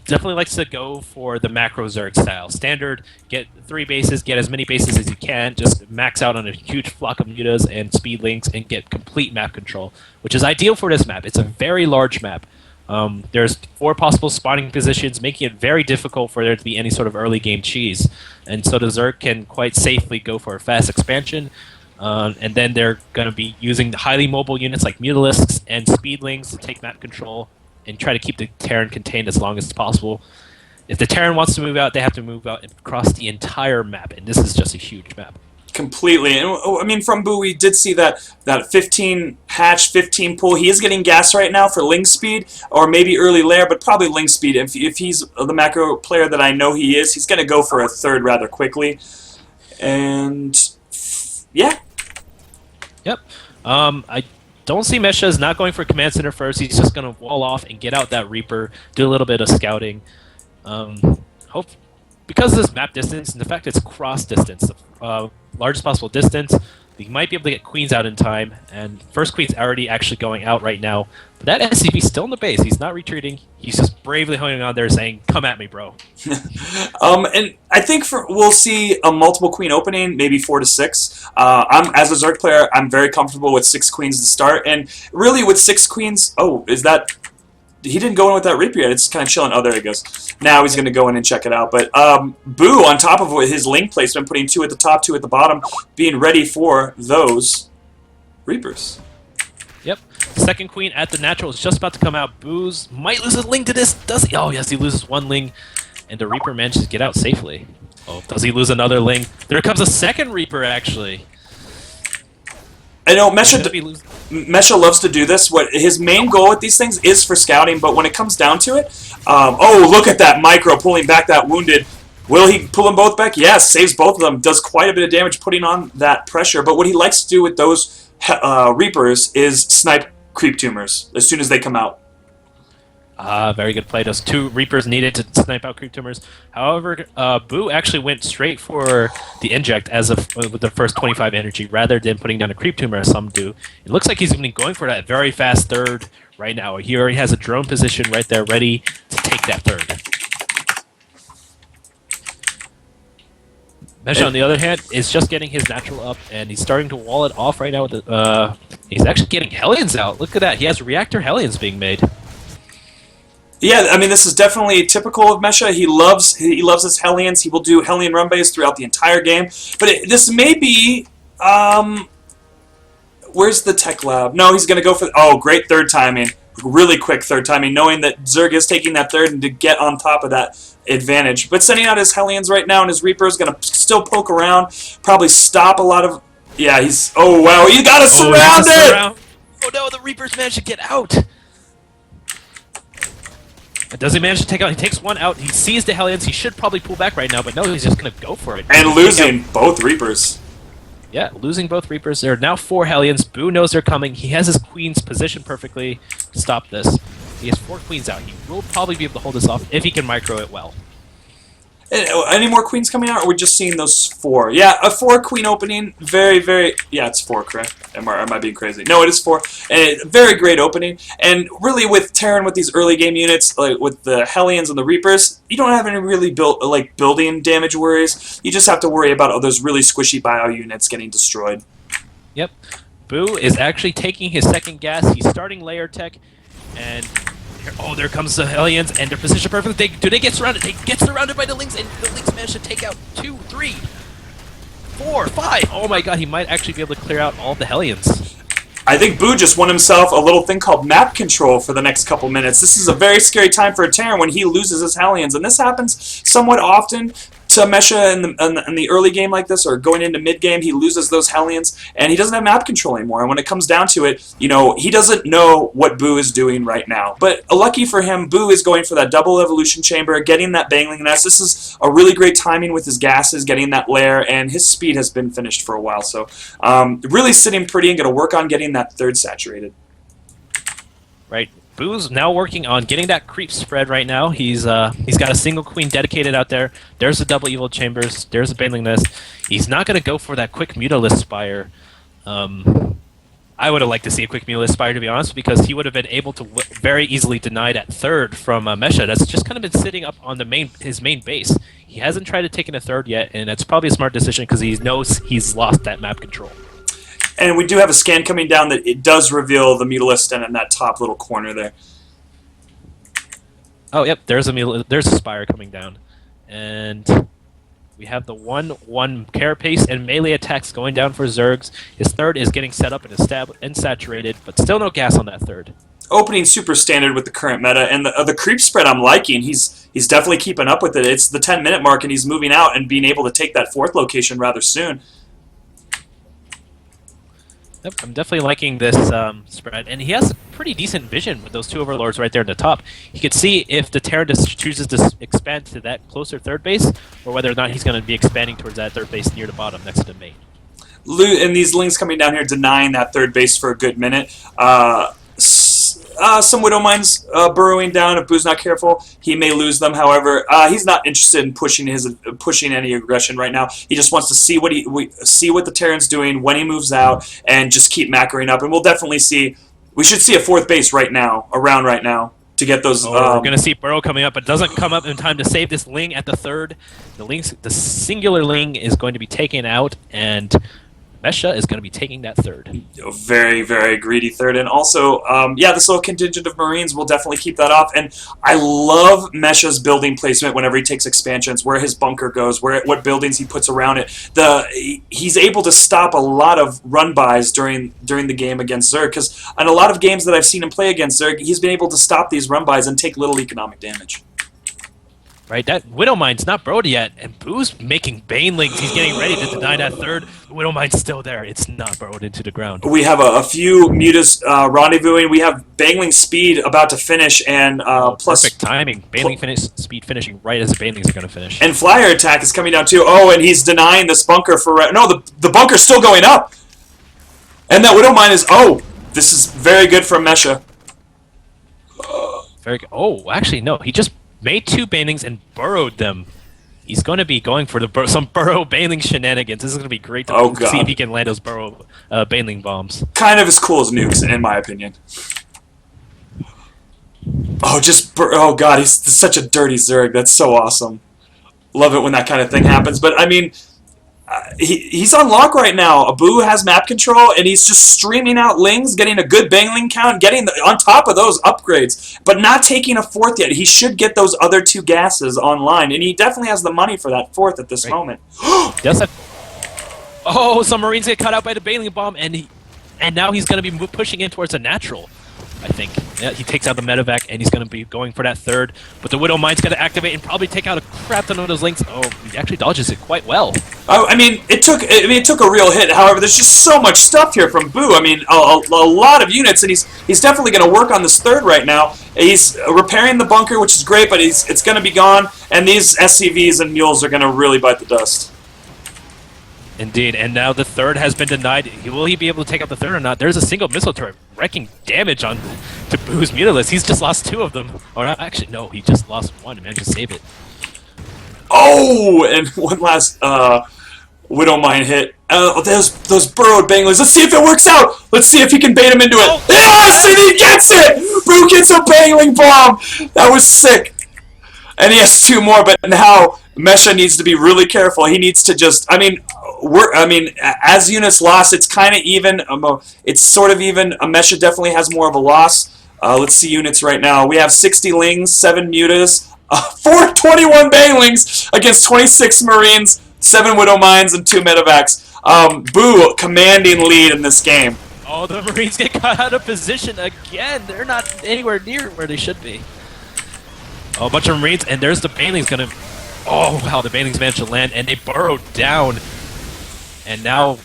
definitely likes to go for the macro Zerg style. Standard, get 3 bases, get as many bases as you can, just max out on a huge flock of mutas and speedlings and get complete map control, which is ideal for this map. It's a very large map. There's 4 possible spawning positions, making it very difficult for there to be any sort of early game cheese. And so the Zerg can quite safely go for a fast expansion. And then they're going to be using highly mobile units like Mutalisks and Speedlings to take map control and try to keep the Terran contained as long as possible. If the Terran wants to move out, they have to move out across the entire map, and this is just a huge map. Completely. And I mean, from Boo, we did see that 15 hatch, 15 pull. He is getting gas right now for Ling speed, or maybe early lair, but probably Ling speed. If he's the macro player that I know he is, he's going to go for a 3rd rather quickly. And yeah. Yep. I don't see Mesha is not going for Command Center first. He's just going to wall off and get out that Reaper, do a little bit of scouting. Because of this map distance and the fact it's cross distance, largest possible distance, He might be able to get queens out in time, and first queen's already actually going out right now. But that SCV's still in the base. He's not retreating. He's just bravely holding on there saying, come at me, bro. And I think we'll see a multiple queen opening, maybe 4 to 6. As a Zerg player, I'm very comfortable with 6 queens to start. And really with 6 queens, oh, is that... He didn't go in with that Reaper yet. It's kind of chilling. Oh, there he goes. Now he's going to go in and check it out. But Boo, on top of his link placement, putting 2 at the top, 2 at the bottom, being ready for those Reapers. Yep. Second queen at the natural is just about to come out. Boo's might lose a link to this. Does he? Oh, yes, he loses 1 ling. And the Reaper manages to get out safely. Oh, does he lose another ling? There comes a second Reaper, actually. I know Mesha loves to do this. What his main goal with these things is for scouting, but when it comes down to it, oh, look at that micro pulling back that wounded. Will he pull them both back? Yes, saves both of them. Does quite a bit of damage putting on that pressure. But what he likes to do with those Reapers is snipe creep tumors as soon as they come out. Very good play. Those 2 Reapers needed to snipe out creep tumors. However, Boo actually went straight for the inject with the first 25 energy rather than putting down a creep tumor as some do. It looks like he's going for that very fast third right now. He already has a drone position right there ready to take that third. Mesha, on the other hand, is just getting his natural up, and he's starting to wall it off right now. With he's actually getting Hellions out. Look at that. He has reactor Hellions being made. Yeah, I mean, this is definitely typical of Mesha. He loves his Hellions. He will do Hellion run base throughout the entire game. But this may be... where's the tech lab? No, he's going to go for... Oh, great third timing. Really quick third timing, knowing that Zerg is taking that third and to get on top of that advantage. But sending out his Hellions right now, and his Reaper is going to still poke around. Probably stop a lot of... Yeah, he's... Oh, wow, you got us surrounded! Oh, no, the Reapers managed to get out! Does he manage to take out? He takes 1 out. He sees the Hellions. He should probably pull back right now, but no, he's just going to go for it. And losing both Reapers. Yeah, losing both Reapers. There are now 4 Hellions. Boo knows they're coming. He has his queens positioned perfectly to stop this. He has 4 queens out. He will probably be able to hold this off if he can micro it well. Any more queens coming out, or are we just seeing those 4? Yeah, a 4 queen opening. Very, very... Yeah, it's 4, correct? Am I being crazy? No, it is 4. And very great opening. And really, with Terran, with these early game units, like with the Hellions and the Reapers, you don't have any really building damage worries. You just have to worry about those really squishy bio units getting destroyed. Yep. Boo is actually taking his second gas. He's starting layer tech, and... Oh, there comes the Hellions, and they're positioned perfectly. Do they get surrounded? They get surrounded by the Lings, and the Lings manage to take out 2, 3, 4, 5. Oh my god, he might actually be able to clear out all the Hellions. I think Boo just won himself a little thing called map control for the next couple minutes. This is a very scary time for a Terran when he loses his Hellions, and this happens somewhat often to Mesha in the early game like this, or going into mid-game. He loses those Hellions, and he doesn't have map control anymore. And when it comes down to it, you know, he doesn't know what Boo is doing right now. But lucky for him, Boo is going for that double evolution chamber, getting that Bangling Nest. This is a really great timing with his gases, getting that lair, and his speed has been finished for a while. So really sitting pretty and going to work on getting that third saturated. Right. Boo's now working on getting that creep spread right now. He's got a single queen dedicated out there. There's the double evil chambers. There's a Bangling Nest. He's not going to go for that quick Mutalisk Spire. I would have liked to see a quick Mutalisk Spire, to be honest, because he would have been able to very easily deny that third from Mesha. That's just kind of been sitting up on his main base. He hasn't tried to take in a third yet, and it's probably a smart decision because he knows he's lost that map control. And we do have a scan coming down that it does reveal the Mutalisk in that top little corner there. Oh, yep, there's a Spire coming down. And we have the 1/1 carapace and melee attacks going down for Zergs. His third is getting set up and saturated, but still no gas on that third. Opening super standard with the current meta, and the creep spread I'm liking. He's definitely keeping up with it. It's the 10-minute mark, and he's moving out and being able to take that 4th location rather soon. Yep, I'm definitely liking this spread, and he has a pretty decent vision with those 2 overlords right there at the top. He could see if the Terran just chooses to expand to that closer third base, or whether or not he's going to be expanding towards that third base near the bottom next to main. And these Lings coming down here denying that third base for a good minute. some Widow Mines burrowing down. If Boo's not careful, he may lose them. However, he's not interested in pushing any aggression right now. He just wants to see what the Terran's doing when he moves out, and just keep macroing up. And we'll definitely see. We should see a 4th base right now, to get those. We're going to see Burrow coming up, but doesn't come up in time to save this Ling at the 3rd. The singular Ling is going to be taken out, and Mesha is going to be taking that 3rd. A very, very greedy 3rd. And also, yeah, this little contingent of Marines will definitely keep that off. And I love Mesha's building placement whenever he takes expansions, where his bunker goes, what buildings he puts around it. He's able to stop a lot of run-bys during the game against Zerg, because in a lot of games that I've seen him play against Zerg, he's been able to stop these run-bys and take little economic damage. Right, that Widow Mine's not broed yet, and Boo's making Banelings. He's getting ready to deny that 3rd. The Widow Mine's still there. It's not burrowed into the ground. We have a few Mutas rendezvousing. We have Bangling Speed about to finish, and plus... Perfect timing. Bangling Speed finishing right as the Banelings are going to finish. And Flyer Attack is coming down too. Oh, and he's denying this bunker for... No, the bunker's still going up! And that Widow Mine is... Oh, this is very good from Mesha. Very good. Oh, actually, no. He just made 2 Banelings and burrowed them. He's going to be going for some burrow Baneling shenanigans. This is going to be great to see if he can land those burrow Baneling bombs. Kind of as cool as nukes, in my opinion. Oh god, he's such a dirty Zerg. That's so awesome. Love it when that kind of thing happens. But I mean, he's on lock right now. Abu has map control, and he's just streaming out Lings, getting a good Bangling count, getting on top of those upgrades, but not taking a 4th yet. He should get those other 2 gases online, and he definitely has the money for that 4th at this moment. Oh, some Marines get cut out by the Bangling bomb, and now he's going to be pushing in towards a natural, I think. Yeah, he takes out the medevac, and he's going to be going for that 3rd, but the Widow Mine's going to activate and probably take out a crap ton of those Lings. Oh, he actually dodges it quite well. I mean, it took a real hit. However, there's just so much stuff here from Boo. I mean, a lot of units, and he's definitely going to work on this 3rd right now. He's repairing the bunker, which is great, but it's going to be gone, and these SCVs and mules are going to really bite the dust. Indeed, and now the 3rd has been denied. Will he be able to take out the 3rd or not? There's a single missile turret wrecking damage on to Boo's Mutalist. He's just lost 2 of them. Or not, actually, no, he just lost 1 and managed to save it. Oh, and one last Widow Mine hit. Those burrowed Banglings. Let's see if it works out. Let's see if he can bait him into it. Yes, and he gets it! Boo gets a Bangling bomb. That was sick. And he has 2 more, but now Mesha needs to be really careful. He needs to just, as units lost, it's kind of even. It's sort of even. Mesha definitely has more of a loss. Let's see units right now. We have 60 Lings, 7 Mutas, 421 Banglings against 26 Marines, 7 Widow Mines, and 2 Medevacs. Boo, commanding lead in this game. Oh, the Marines get caught out of position again. They're not anywhere near where they should be. Oh, a bunch of Marines, and there's the Banelings gonna... Oh, wow, the Banelings managed to land, and they burrowed down. And now,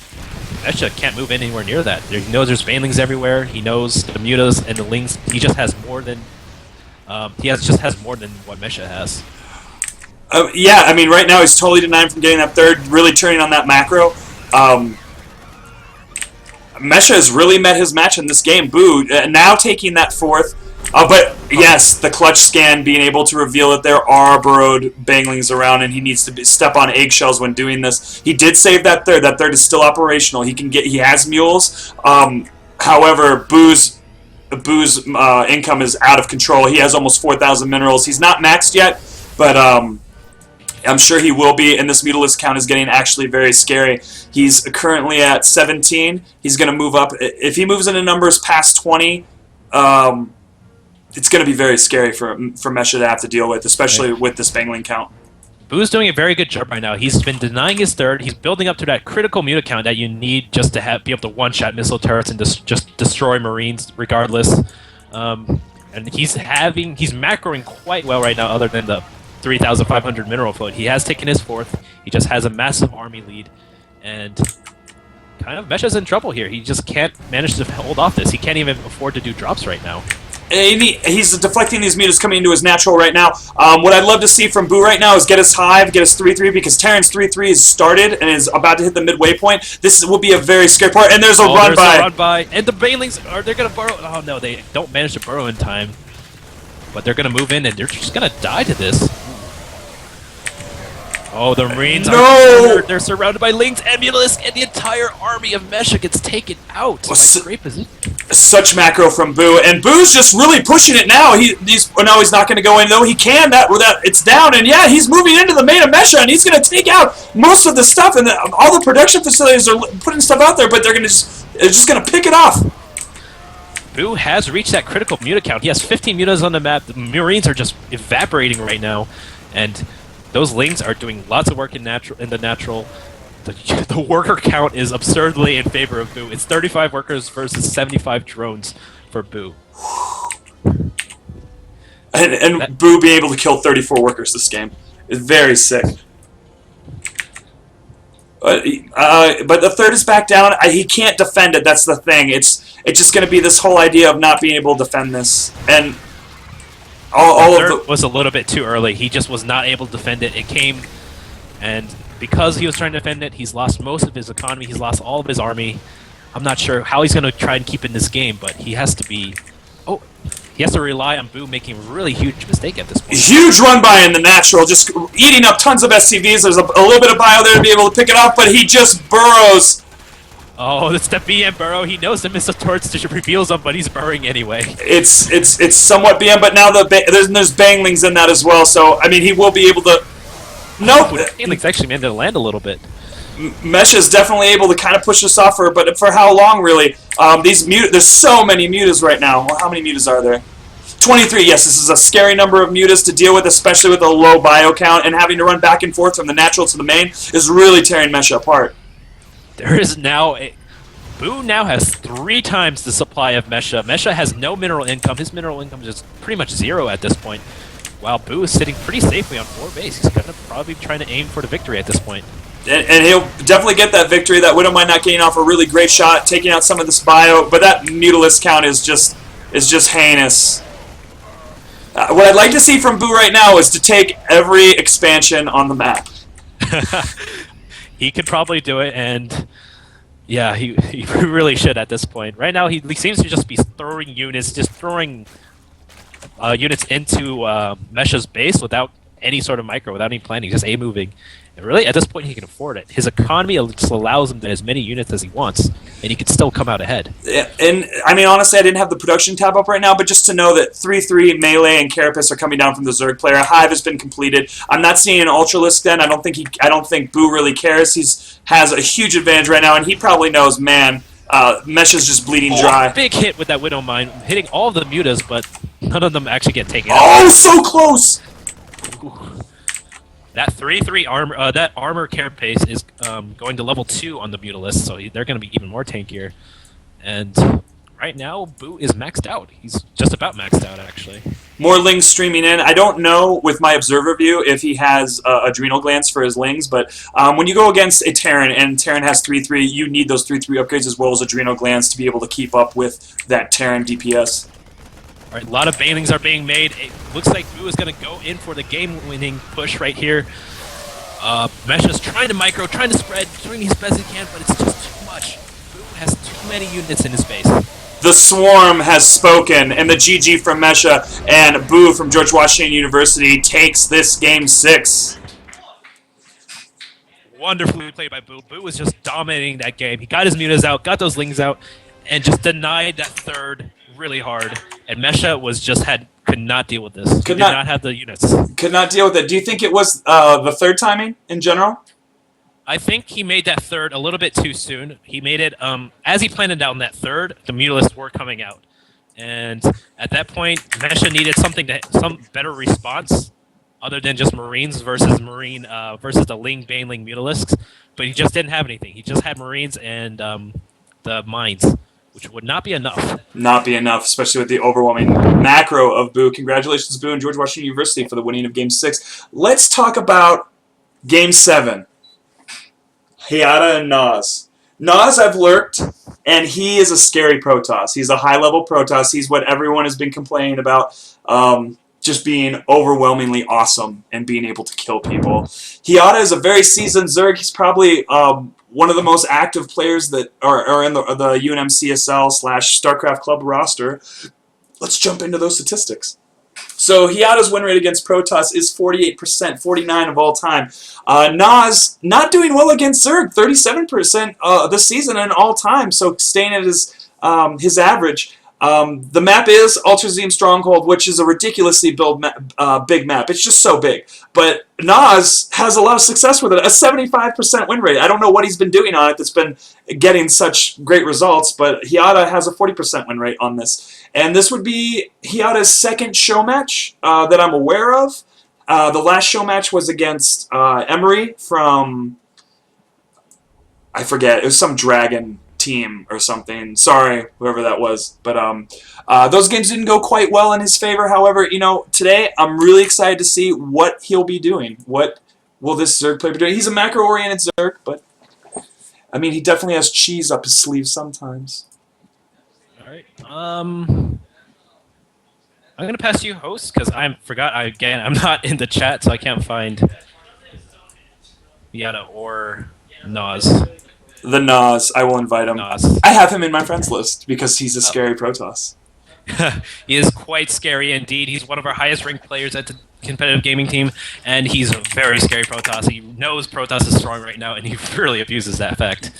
Mesha can't move anywhere near that. He knows there's Banelings everywhere. He knows the Mutas and the Lings. He just has more than... just has more than what Mesha has. Yeah, I mean, right now he's totally denying from getting that 3rd, really turning on that macro. Mesha has really met his match in this game. Boo, now taking that 4th. But yes, the clutch scan being able to reveal that there are burrowed Banglings around, and he needs to step on eggshells when doing this. He did save that 3rd. That 3rd is still operational. He has mules. However, Boo's income is out of control. He has almost 4,000 minerals. He's not maxed yet, but I'm sure he will be, and this Mutalist count is getting actually very scary. He's currently at 17. He's going to move up. If he moves into numbers past 20, it's going to be very scary for Mesha to have to deal with, especially with this Bangling count. Boo's doing a very good job right now. He's been denying his 3rd. He's building up to that critical muta count that you need just to be able to one-shot missile turrets and just destroy Marines regardless. And he's macroing quite well right now, other than the 3,500 mineral float. He has taken his 4th. He just has a massive army lead, and kind of Mesha's in trouble here. He just can't manage to hold off this. He can't even afford to do drops right now. And he's deflecting these mutas coming into his natural right now. What I'd love to see from Boo right now is get his hive, get his 3-3, because Terran's 3-3 is started and is about to hit the midway point. This will be a very scary part, and there's a run by. And the Banelings, they're going to burrow. Oh no, they don't manage to burrow in time. But they're going to move in, and they're just going to die to this. Oh, the Marines they're surrounded by Lings and Mutalisks, and the entire army of Mesha gets taken out. Great position. Such macro from Boo, and Boo's just really pushing it now. He's not going to go in though. He can it's down, and yeah, he's moving into the main of Mesha, and he's going to take out most of the stuff, and all the production facilities are putting stuff out there, but they're just going to pick it off. Boo has reached that critical muta count. He has 15 mutas on the map. The Marines are just evaporating right now, and those Lings are doing lots of work in the natural. The worker count is absurdly in favor of Boo. It's 35 workers versus 75 drones for Boo. And Boo being able to kill 34 workers this game is very sick. But the third is back down. He can't defend it. That's the thing. It's just going to be this whole idea of not being able to defend this. And all of the was a little bit too early. He just was not able to defend it. It came, and because he was trying to defend it, he's lost most of his economy. He's lost all of his army. I'm not sure how he's going to try and keep in this game, but he has to be. Oh, he has to rely on Boo making a really huge mistake at this point. Huge run by in the natural, just eating up tons of SCVs. There's a little bit of bio there to be able to pick it off, but he just burrows. Oh, it's the BM burrow. He knows the missile torch reveals him, but he's burrowing anyway. It's somewhat BM, but now there's Banglings in that as well. So I mean, he will be able to. Nope. Banglings actually managed to land a little bit. Mesha is definitely able to kind of push this off but for how long, really? There's so many mutas right now. Well, how many mutas are there? 23. Yes, this is a scary number of mutas to deal with, especially with a low bio count, and having to run back and forth from the natural to the main is really tearing Mesha apart. There is now Boo now has 3 times the supply of Mesha. Mesha has no mineral income. His mineral income is pretty much 0 at this point. While Boo is sitting pretty safely on 4 base. He's going to probably be trying to aim for the victory at this point. And he'll definitely get that victory. That Widow might not getting off a really great shot, taking out some of this bio, but that Mutalisk count is just heinous. What I'd like to see from Boo right now is to take every expansion on the map. He could probably do it, and yeah, he really should at this point. Right now, he seems to just be throwing units, just throwing units into Mesha's base without any sort of micro, without any planning, just A-moving. And really, at this point, he can afford it. His economy just allows him to as many units as he wants, and he can still come out ahead. Yeah, and I mean, honestly, I didn't have the production tab up right now, but just to know that 3-3, Melee, and Carapace are coming down from the Zerg player. Hive has been completed. I'm not seeing an Ultralisk then. I don't think Boo really cares. Has a huge advantage right now, and he probably knows, man, Mesha's just bleeding dry. Big hit with that Widow Mine, hitting all of the mutas, but none of them actually get taken out. Oh, so close! Ooh. That 3-3 armor, that armor carapace is going to level 2 on the Mutalisk, so they're going to be even more tankier. And right now, Boo is maxed out. He's just about maxed out, actually. More Lings streaming in. I don't know with my observer view if he has adrenal glands for his Lings, but when you go against a Terran and Terran has 3-3, you need those 3-3 upgrades as well as adrenal glands to be able to keep up with that Terran DPS. All right, a lot of Banelings are being made. It looks like Boo is going to go in for the game-winning push right here. Mesha's trying to micro, trying to spread, doing his best he can, but it's just too much. Boo has too many units in his base. The Swarm has spoken, and the GG from Mesha and Boo from George Washington University takes this game 6. Wonderfully played by Boo. Boo was just dominating that game. He got his mutas out, got those Lings out, and just denied that third really hard. And Mesha could not deal with this. Did not have the units. Could not deal with it. Do you think it was the third timing in general? I think he made that third a little bit too soon. He made it as he planned down that third. The Mutalisks were coming out, and at that point, Mesha needed some better response other than just Marines versus the Ling Baneling Mutalisks. But he just didn't have anything. He just had Marines and the mines, which would not be enough. Not be enough, especially with the overwhelming macro of Boo. Congratulations, Boo and George Washington University for the winning of Game 6. Let's talk about Game 7. Hayata and Nas. Nas I've lurked, and he is a scary Protoss. He's a high-level Protoss. He's what everyone has been complaining about, just being overwhelmingly awesome and being able to kill people. Hiata is a very seasoned Zerg. He's probably one of the most active players that are in the UNM CSL / StarCraft Club roster. Let's jump into those statistics. So Hiata's win rate against Protoss is 48%, 49 of all time. Nas not doing well against Zerg, 37% this season and all time, so staying at his average. The map is Ultrazeme Stronghold, which is a ridiculously big map. It's just so big. But Nas has a lot of success with it, a 75% win rate. I don't know what he's been doing on it that's been getting such great results, but Hiata has a 40% win rate on this. And this would be Hiata's second show match that I'm aware of. The last show match was against Emery from, I forget, it was some dragon team or something. Sorry, whoever that was. But those games didn't go quite well in his favor. However, today I'm really excited to see what he'll be doing. What will this Zerg player be doing? He's a macro-oriented Zerg, but I mean, he definitely has cheese up his sleeve sometimes. All right. I'm gonna pass you, host, because I'm not in the chat, so I can't find Hiata or Nas. The Nas, I will invite him. Nas. I have him in my friends list because he's a scary Protoss. He is quite scary indeed. He's one of our highest ranked players at the competitive gaming team, and he's a very scary Protoss. He knows Protoss is strong right now, and he really abuses that fact.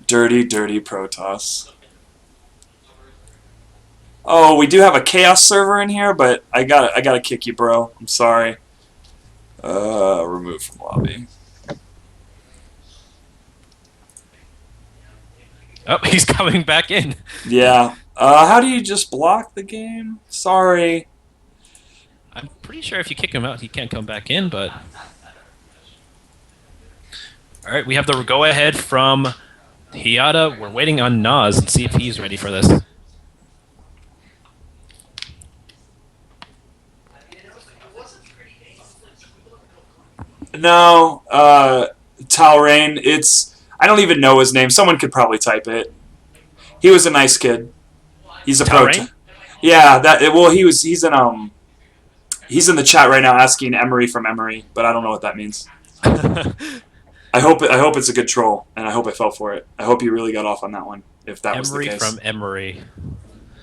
Dirty, dirty Protoss. Oh, we do have a Chaos server in here, but I gotta kick you, bro. I'm sorry. Remove from lobby. Oh, he's coming back in. Yeah. How do you just block the game? Sorry. I'm pretty sure if you kick him out, he can't come back in, but... Alright, we have the go-ahead from Hiata. We're waiting on Nas and see if he's ready for this. No, Talrain, I don't even know his name. Someone could probably type it. He was a nice kid. He's a pro. Yeah, he's in the chat right now asking Emery from Emery, but I don't know what that means. I hope it's a good troll, and I hope I fell for it. I hope you really got off on that one, if that was the case. Emery from Emery.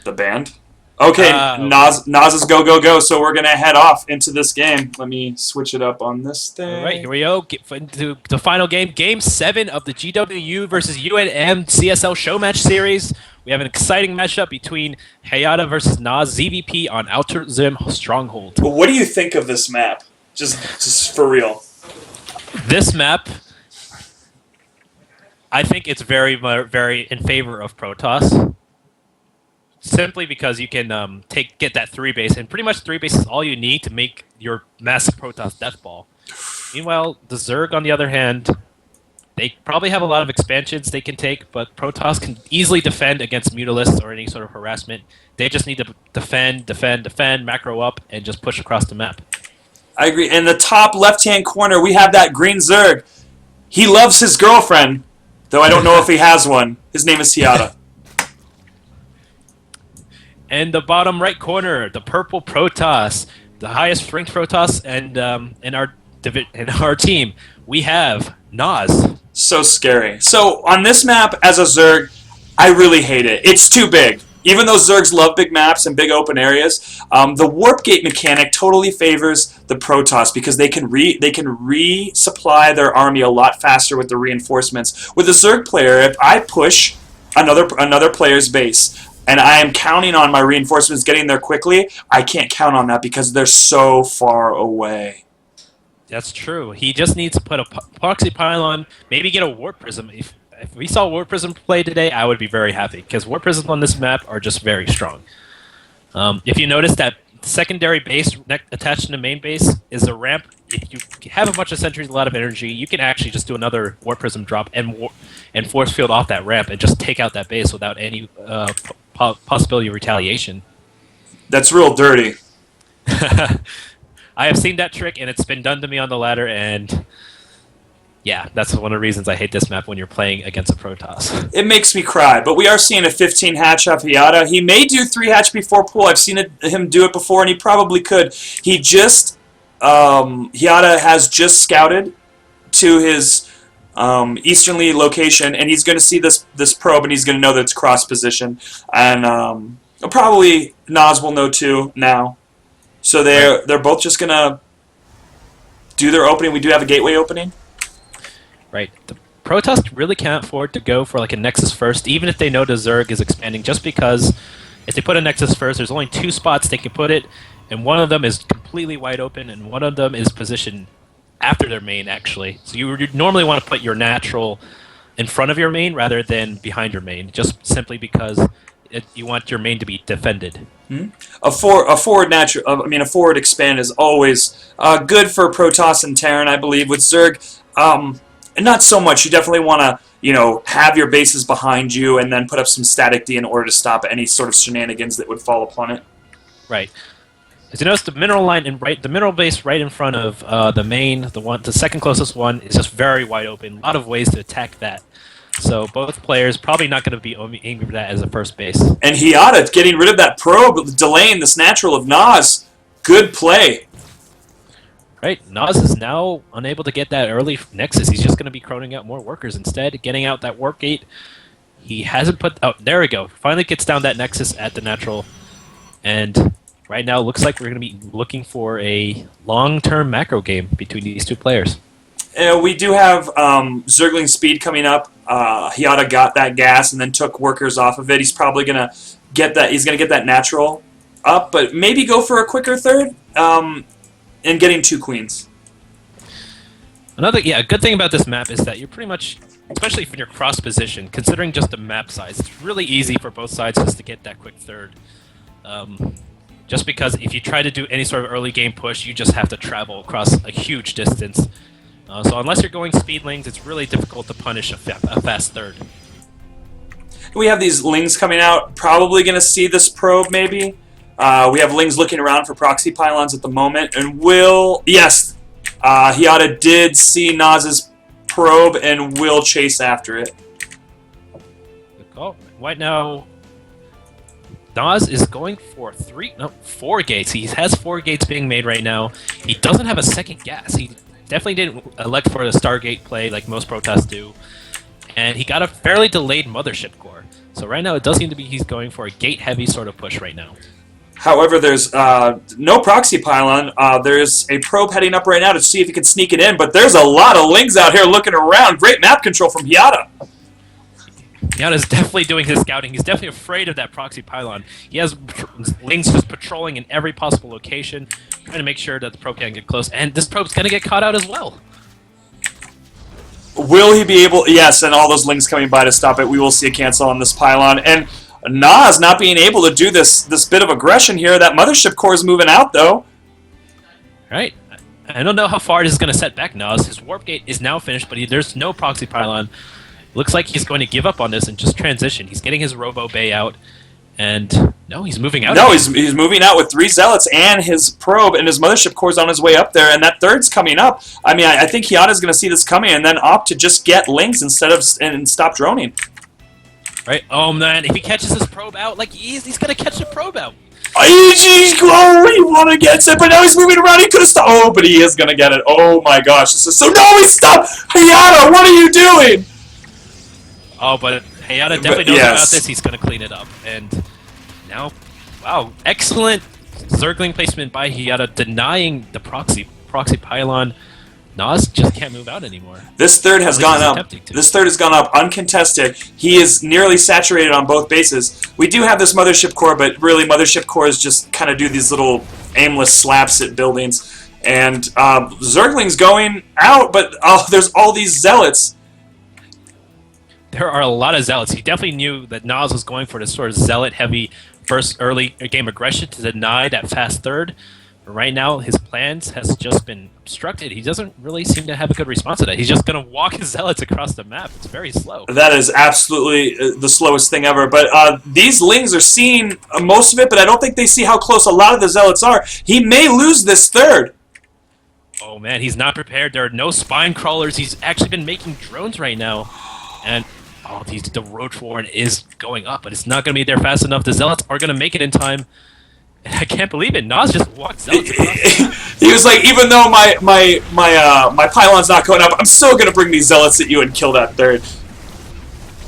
The band? Okay, Nas is go, go, go, so we're going to head off into this game. Let me switch it up on this thing. All right, here we go. Get into the final game. Game 7 of the GWU versus UNM CSL SHOWMATCH series. We have an exciting matchup between Hiata versus Nas ZVP on Ultrazeme Stronghold. What do you think of this map? Just for real. This map, I think it's very, very in favor of Protoss. Simply because you can get that 3-base, and pretty much 3-base is all you need to make your massive Protoss death ball. Meanwhile, the Zerg, on the other hand, they probably have a lot of expansions they can take, but Protoss can easily defend against Mutalisks or any sort of harassment. They just need to defend, macro up, and just push across the map. I agree. In the top left-hand corner, we have that green Zerg. He loves his girlfriend, though I don't know if he has one. His name is Hiata. And the bottom right corner, the purple Protoss, the highest ranked Protoss, and in our team, we have Nas. So scary. So on this map, as a Zerg, I really hate it. It's too big. Even though Zergs love big maps and big open areas, the warp gate mechanic totally favors the Protoss because they can resupply their army a lot faster with the reinforcements. With a Zerg player, if I push another player's base, and I am counting on my reinforcements getting there quickly, I can't count on that because they're so far away. That's true. He just needs to put a proxy pylon, maybe get a warp prism. If we saw warp prism play today, I would be very happy because warp prisms on this map are just very strong. If you notice that secondary base attached to the main base is a ramp. If you have a bunch of sentries, a lot of energy, you can actually just do another warp prism drop and force field off that ramp and just take out that base without any possibility of retaliation. That's real dirty. I have seen that trick, and it's been done to me on the ladder, and Yeah, that's one of the reasons I hate this map when you're playing against a Protoss. It makes me cry, but we are seeing a 15 hatch off Hiata. He may do 3 hatch before pool. I've seen him do it before, and he probably could. He just, Hiata has just scouted to his easternly location, and he's going to see this probe, and he's going to know that it's cross position. And probably Nas will know too now. So they're both just going to do their opening. We do have a gateway opening. Right. The Protoss really can't afford to go for like a Nexus first, even if they know the Zerg is expanding, just because if they put a Nexus first, there's only 2 spots they can put it, and one of them is completely wide open, and one of them is positioned after their main, actually. So you normally want to put your natural in front of your main rather than behind your main, just simply because you want your main to be defended. A forward expand is always good for Protoss and Terran, I believe. With Zerg, not so much. You definitely want to, have your bases behind you and then put up some static D in order to stop any sort of shenanigans that would fall upon it. Right. As you notice, the mineral line the mineral base right in front of the main, the second closest one, is just very wide open. A lot of ways to attack that. So both players probably not going to be aiming for that as a first base. And Hiata getting rid of that probe, delaying this natural of Nas. Good play. Right, Nas is now unable to get that early Nexus. He's just going to be croning out more workers instead, getting out that warp gate. He hasn't put... Oh, there we go. Finally gets down that Nexus at the natural. And right now, it looks like we're going to be looking for a long-term macro game between these 2 players. We do have Zergling speed coming up. Hiata got that gas and then took workers off of it. He's probably going to get that. He's going to get that natural up, but maybe go for a quicker third. And getting 2 queens. A good thing about this map is that you're pretty much, especially when you're cross position, considering just the map size, it's really easy for both sides just to get that quick third. Just because if you try to do any sort of early game push, you just have to travel across a huge distance. So unless you're going speedlings, it's really difficult to punish a fast third. We have these lings coming out. Probably going to see this probe, maybe. We have lings looking around for proxy pylons at the moment, and yes, Hiata did see Nas's probe and will chase after it. Good call. Right now, Nas is going for 4 gates. He has 4 gates being made right now. He doesn't have a second gas. He definitely didn't elect for the Stargate play like most Protoss do, and he got a fairly delayed Mothership core. So right now, it does seem to be he's going for a gate-heavy sort of push right now. However, there's no proxy pylon. There's a probe heading up right now to see if he can sneak it in, but there's a lot of lings out here looking around. Great map control from Hiata. Hiata's definitely doing his scouting. He's definitely afraid of that proxy pylon. He has lings just patrolling in every possible location, trying to make sure that the probe can't get close, and this probe's going to get caught out as well. Will he be able... Yes, and all those lings coming by to stop it. We will see a cancel on this pylon, and Nas not being able to do this bit of aggression here. That Mothership core is moving out, though. Right. I don't know how far this is going to set back Nas. His warp gate is now finished, but there's no proxy pylon. Looks like he's going to give up on this and just transition. He's getting his Robo Bay out, and no, he's moving out. No, he's moving out with 3 Zealots and his probe, and his Mothership core's on his way up there, and that third's coming up. I mean, I think Hiata's going to see this coming and then opt to just get lings instead of and stop droning. Right? Oh, man, if he catches his probe out, like he's going to catch the probe out. He wanted to get it, but now he's moving around. He could have stopped. Oh, but he is going to get it. Oh, my gosh. This is so... No, he stopped! Hiata, what are you doing? Oh, but Hiata definitely knows about this. He's going to clean it up. And now, wow, excellent Zergling placement by Hiata, denying the proxy pylon. Nas just can't move out anymore. This third has gone up. This third has gone up uncontested. He is nearly saturated on both bases. We do have this Mothership core, but really Mothership cores just kind of do these little aimless slaps at buildings. And Zergling's going out, but there's all these Zealots. There are a lot of Zealots. He definitely knew that Nas was going for this sort of Zealot-heavy first early game aggression to deny that fast third. Right now, his plans has just been obstructed. He doesn't really seem to have a good response to that. He's just going to walk his Zealots across the map. It's very slow. That is absolutely the slowest thing ever. But these Lings are seeing most of it, but I don't think they see how close a lot of the Zealots are. He may lose this third. Oh man, he's not prepared. There are no spine crawlers. He's actually been making drones right now. And the Roach Warren is going up, but it's not going to be there fast enough. The Zealots are going to make it in time. And I can't believe it. Nas just walked Zealots across. He was like, even though my pylon's not going up, I'm still going to bring these Zealots at you and kill that third.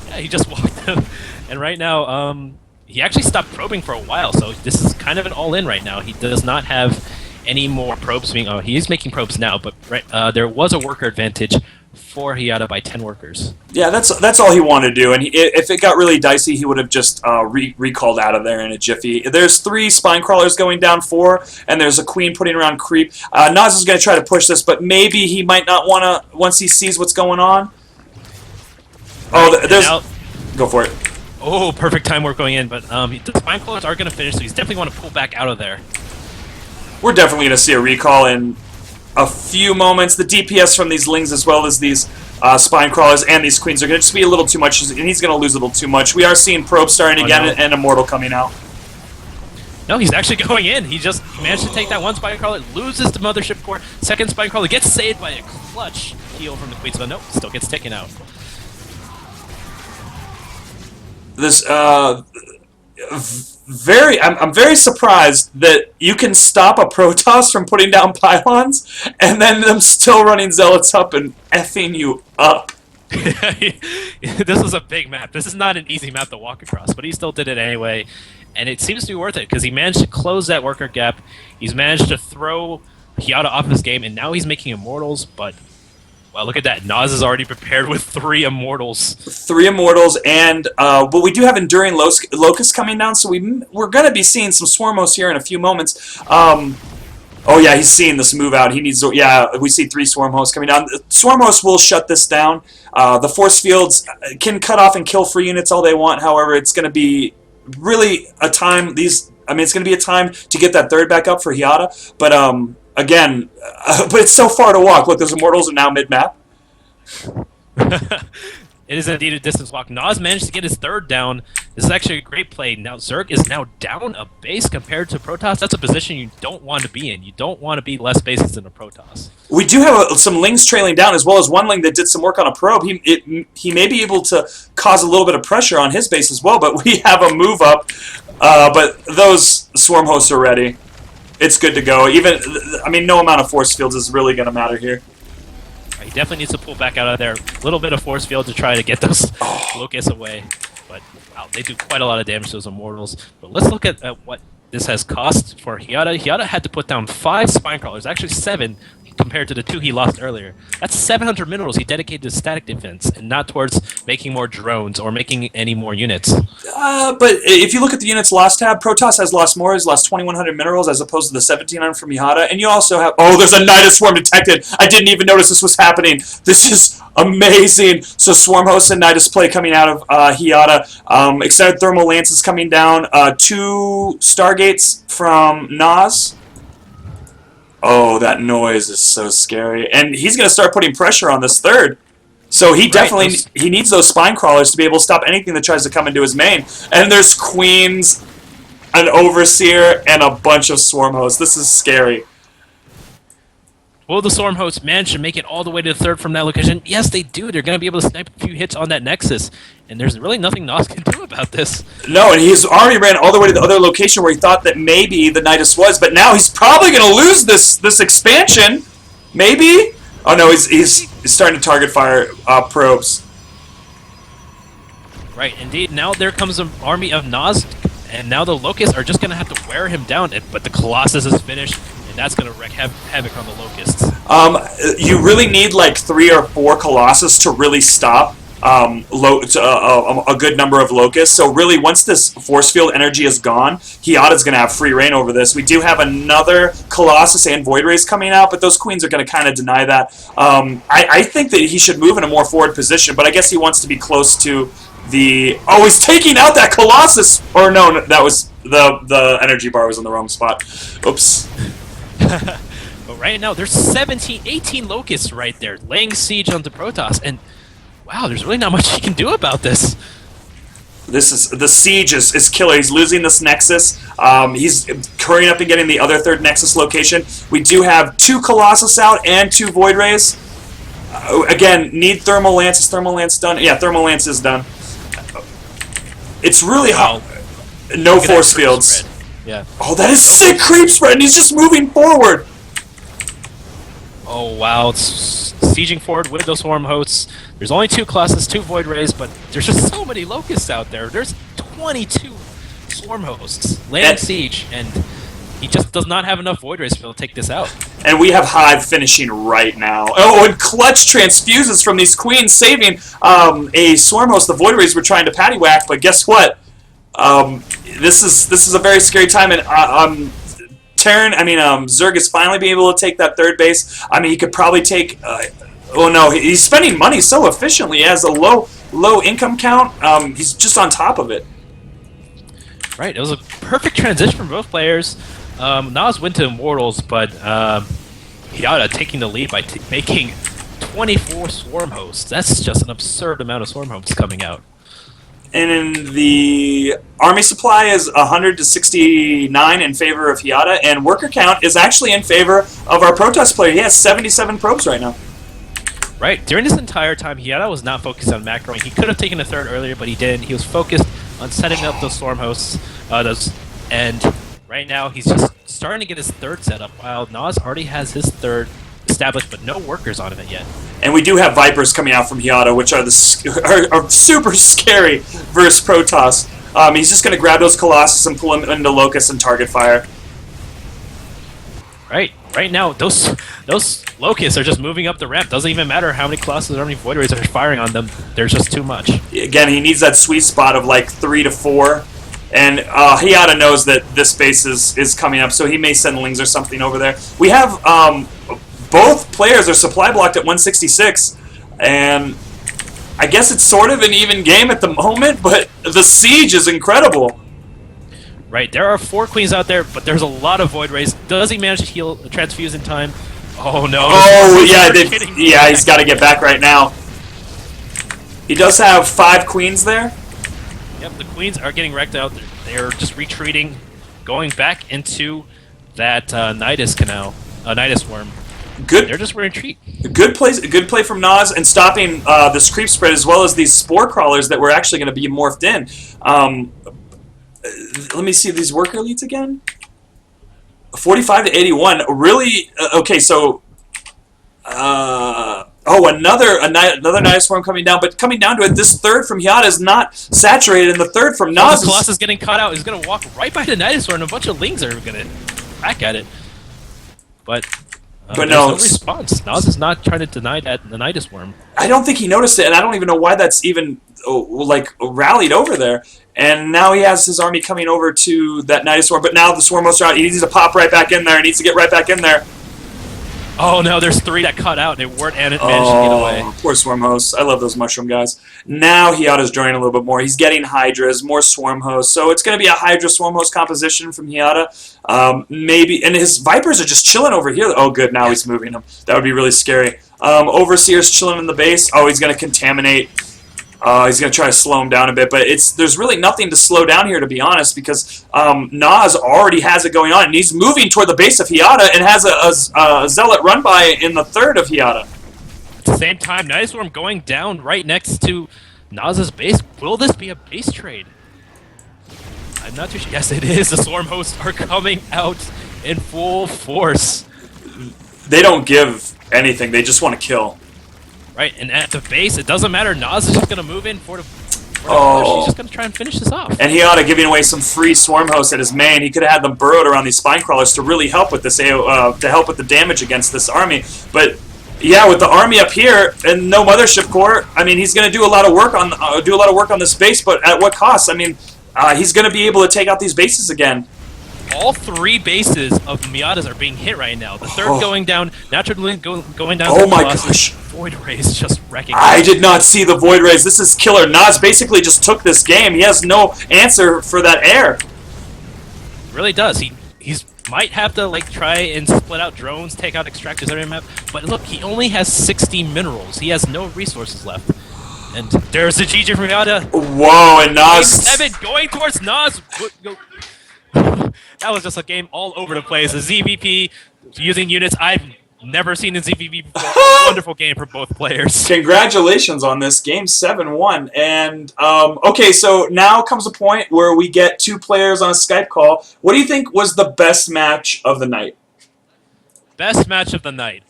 Yeah, he just walked them. And right now, he actually stopped probing for a while, so this is kind of an all-in right now. He does not have any more probes being... Oh, he is making probes now, but there was a worker advantage for Hiata by 10 workers. Yeah, that's all he wanted to do, and if it got really dicey, he would have just recalled out of there in a jiffy. There's 3 spine crawlers going down 4, and there's a queen putting around creep. Nas is going to try to push this, but maybe he might not want to once he sees what's going on. Right, oh, there's... Go for it. Oh, perfect time work going in, but the spine crawlers are going to finish, so he's definitely want to pull back out of there. We're definitely going to see a recall in a few moments. The DPS from these Lings as well as these spine crawlers and these queens are going to just be a little too much, and he's going to lose a little too much. We are seeing probe starting again, no. And Immortal coming out. No, he's actually going in. He managed to take that one spine crawler, loses the Mothership Core. Second spine crawler gets saved by a clutch heal from the queens, but nope, still gets taken out. This I'm very surprised that you can stop a Protoss from putting down pylons and then them still running Zealots up and effing you up. This was a big map. This is not an easy map to walk across, but he still did it anyway, and it seems to be worth it because he managed to close that worker gap. He's managed to throw Hiata off his game, and now he's making Immortals, but well, look at that. Nas is already prepared with 3 Immortals. 3 Immortals, and but we do have Enduring Locust coming down, so we're going to be seeing some Swarmos here in a few moments. Oh yeah, he's seeing this move out. He needs, yeah, we see 3 Swarmos coming down. Swarmos will shut this down. The force fields can cut off and kill free units all they want. However, it's going to be really a time. It's going to be a time to get that third back up for Hiata, but again, but it's so far to walk. Look, those Immortals are now mid-map. It is indeed a distance walk. Nas managed to get his third down. This is actually a great play. Now Zerg is now down a base compared to Protoss. That's a position you don't want to be in. You don't want to be less bases than a Protoss. We do have some Lings trailing down, as well as one Ling that did some work on a probe. He may be able to cause a little bit of pressure on his base as well, but we have a move up. But those Swarm hosts are ready. It's good to go. Even, no amount of force fields is really going to matter here. He definitely needs to pull back out of there. A little bit of force field to try to get those locusts away. But wow, they do quite a lot of damage to those Immortals. But let's look at what this has cost for Hiata. Hiata had to put down 5 spine crawlers, actually 7, compared to the 2 he lost earlier. That's 700 minerals he dedicated to static defense and not towards making more drones or making any more units. But if you look at the units lost tab, Protoss has lost more. He's lost 2,100 minerals as opposed to the 1,700 from Hiata. And you also have... Oh, there's a Nidus Swarm detected. I didn't even notice this was happening. This is amazing. So Swarm Host and Nidus play coming out of Hiata. Extended Thermal Lances coming down. 2 Stargates from Nas. Oh, that noise is so scary. And he's going to start putting pressure on this third. So he definitely he needs those spine crawlers to be able to stop anything that tries to come into his main. And there's queens, an overseer, and a bunch of swarm hosts. This is scary. Will the Swarm Hosts manage to make it all the way to the third from that location? Yes, they do. They're going to be able to snipe a few hits on that Nexus. And there's really nothing Nos can do about this. No, and he's already ran all the way to the other location where he thought that maybe the Nidus was, but now he's probably going to lose this expansion. Maybe? Oh no, he's starting to target fire probes. Right, indeed. Now there comes an army of Nas, and now the Locusts are just going to have to wear him down. But the Colossus is finished. And that's going to wreak havoc on the Locusts. You really need like 3 or 4 Colossus to really stop a good number of Locusts. So really, once this force field energy is gone, Hiata's going to have free reign over this. We do have another Colossus and Void Rays coming out, but those Queens are going to kind of deny that. I think that he should move in a more forward position, but I guess he wants to be close to the... Oh, he's taking out that Colossus! Or no, that was... The energy bar was in the wrong spot. Oops. But right now, there's 18 Locusts right there, laying siege onto Protoss, and wow, there's really not much he can do about this. The siege is killer. He's losing this Nexus. He's hurrying up and getting the other third Nexus location. We do have 2 Colossus out and 2 Void Rays. Again, need Thermal Lance. Is Thermal Lance done? Yeah, Thermal Lance is done. It's really hot. No force fields. Spread. Yeah. Oh, that is sick creep spread, and he's just moving forward. Oh wow, it's sieging forward with those swarm hosts. There's only 2 Colossus, 2 Void Rays, but there's just so many Locusts out there. There's 22 swarm hosts laying siege, and he just does not have enough Void Rays to be able to take this out. And we have Hive finishing right now. Oh, and clutch transfuses from these queens, saving a swarm host. The Void Rays were trying to patty whack, but guess what? This is a very scary time, and Zerg is finally being able to take that third base. I mean, he could probably take. Oh no, he's spending money so efficiently. He has a low income count. He's just on top of it. Right, it was a perfect transition from both players. Nas went to Immortals, but Hiata taking the lead by making 24 swarm hosts. That's just an absurd amount of swarm hosts coming out. And in the army supply is 100 to 69 in favor of Hiata, and worker count is actually in favor of our Protoss player. He has 77 probes right now. Right, during this entire time, Hiata was not focused on macroing. He could have taken a third earlier, but he didn't. He was focused on setting up those swarm hosts, and right now he's just starting to get his third set up, while Nas already has his third established, but no workers on it yet. And we do have Vipers coming out from Hiata, which are are super scary versus Protoss. He's just going to grab those Colossus and pull them into Locust and target fire. Right now, those Locusts are just moving up the ramp. Doesn't even matter how many Colossus or how many Void Rays are firing on them. There's just too much. Again, he needs that sweet spot of like 3 to 4. And Hiata knows that this base is coming up, so he may send Lings or something over there. We have both players are supply blocked at 166, and I guess it's sort of an even game at the moment, but the siege is incredible. Right, there are 4 queens out there, but there's a lot of Void Rays. Does he manage to heal, transfuse in time? Oh no! Oh yeah, he's got to get back right now. He does have 5 queens there. Yep, the queens are getting wrecked out. They're just retreating, going back into that Nidus canal, Nidus worm. Good. They're just retreat. Good play from Nas and stopping this creep spread as well as these spore crawlers that were actually going to be morphed in. Let me see these worker leads again. 45 to 81. Really? Okay, so. Oh, another Nidus swarm coming down, but coming down to it, this third from Hiata is not saturated, and the third from Nas. The Colossus getting caught out. He's gonna walk right by the Nidus swarm, and a bunch of Lings are gonna crack at it. But no response. Nas is not trying to deny that the Nidus worm. I don't think he noticed it, and I don't even know why that's even like rallied over there. And now he has his army coming over to that Nidus swarm, but now the swarm hosts are out. He needs to pop right back in there. He needs to get right back in there. Oh no, there's 3 that cut out. They weren't managed to get away. Poor swarm hosts. I love those mushroom guys. Now Hiata's joining a little bit more. He's getting Hydras, more swarm hosts. So it's going to be a Hydra swarm host composition from Hiata. Maybe, and his Vipers are just chilling over here. Oh good, now he's moving them. That would be really scary. Overseer's chilling in the base. Oh, he's going to contaminate. He's going to try to slow him down a bit, but there's really nothing to slow down here, to be honest, because Nas already has it going on, and he's moving toward the base of Hiata and has a Zealot run by in the third of Hiata. At the same time, Nidus worm going down right next to Nas's base. Will this be a base trade? I'm not too sure. Yes, it is. The swarm hosts are coming out in full force. They don't give anything. They just want to kill. Right, and at the base, it doesn't matter. Nas is just going to move in for the push. He's just going to try and finish this off. And Hiata giving away some free swarm hosts at his main. He could have had them burrowed around these spine crawlers to really help with this, to help with the damage against this army. But yeah, with the army up here and no mothership core, I mean, he's going to do a lot of work on this base. But at what cost? I mean, he's going to be able to take out these bases again. All 3 bases of Miatas are being hit right now. The third going down, naturally going down. Oh my gosh! Void Rays just wrecking. I did not see the Void Rays. This is killer. Nas basically just took this game. He has no answer for that air. Really does. He might have to like try and split out drones, take out extractors every map. But look, he only has 60 minerals. He has no resources left. And there's the GG from Yada. Whoa, and Game Nas. 7 going towards Nas. That was just a game all over the place. The ZVP using units I've never seen in ZVP before. A wonderful game for both players. Congratulations on this game 7-1. And okay, so now comes the point where we get two players on a Skype call. What do you think was the best match of the night? Best match of the night.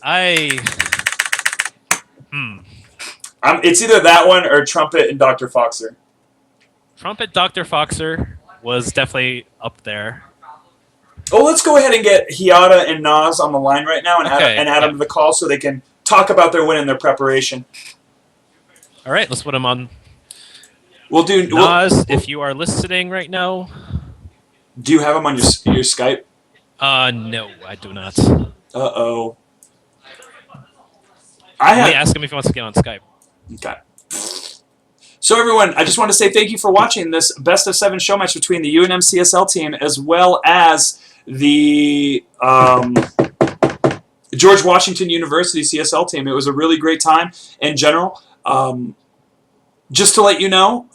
It's either that one or Trumpet and Dr. Foxer. Trumpet Dr. Foxer was definitely up there. Oh, let's go ahead and get Hiata and Nas on the line right now and add them to the call so they can talk about their win and their preparation. All right, let's put them on. We'll do Nas, if you are listening right now. Do you have them on your Skype? No, I do not. Uh-oh. Let me ask him if he wants to get on Skype. Okay. So everyone, I just want to say thank you for watching this best of 7 show match between the UNM CSL team as well as the George Washington University CSL team. It was a really great time in general. Just to let you know,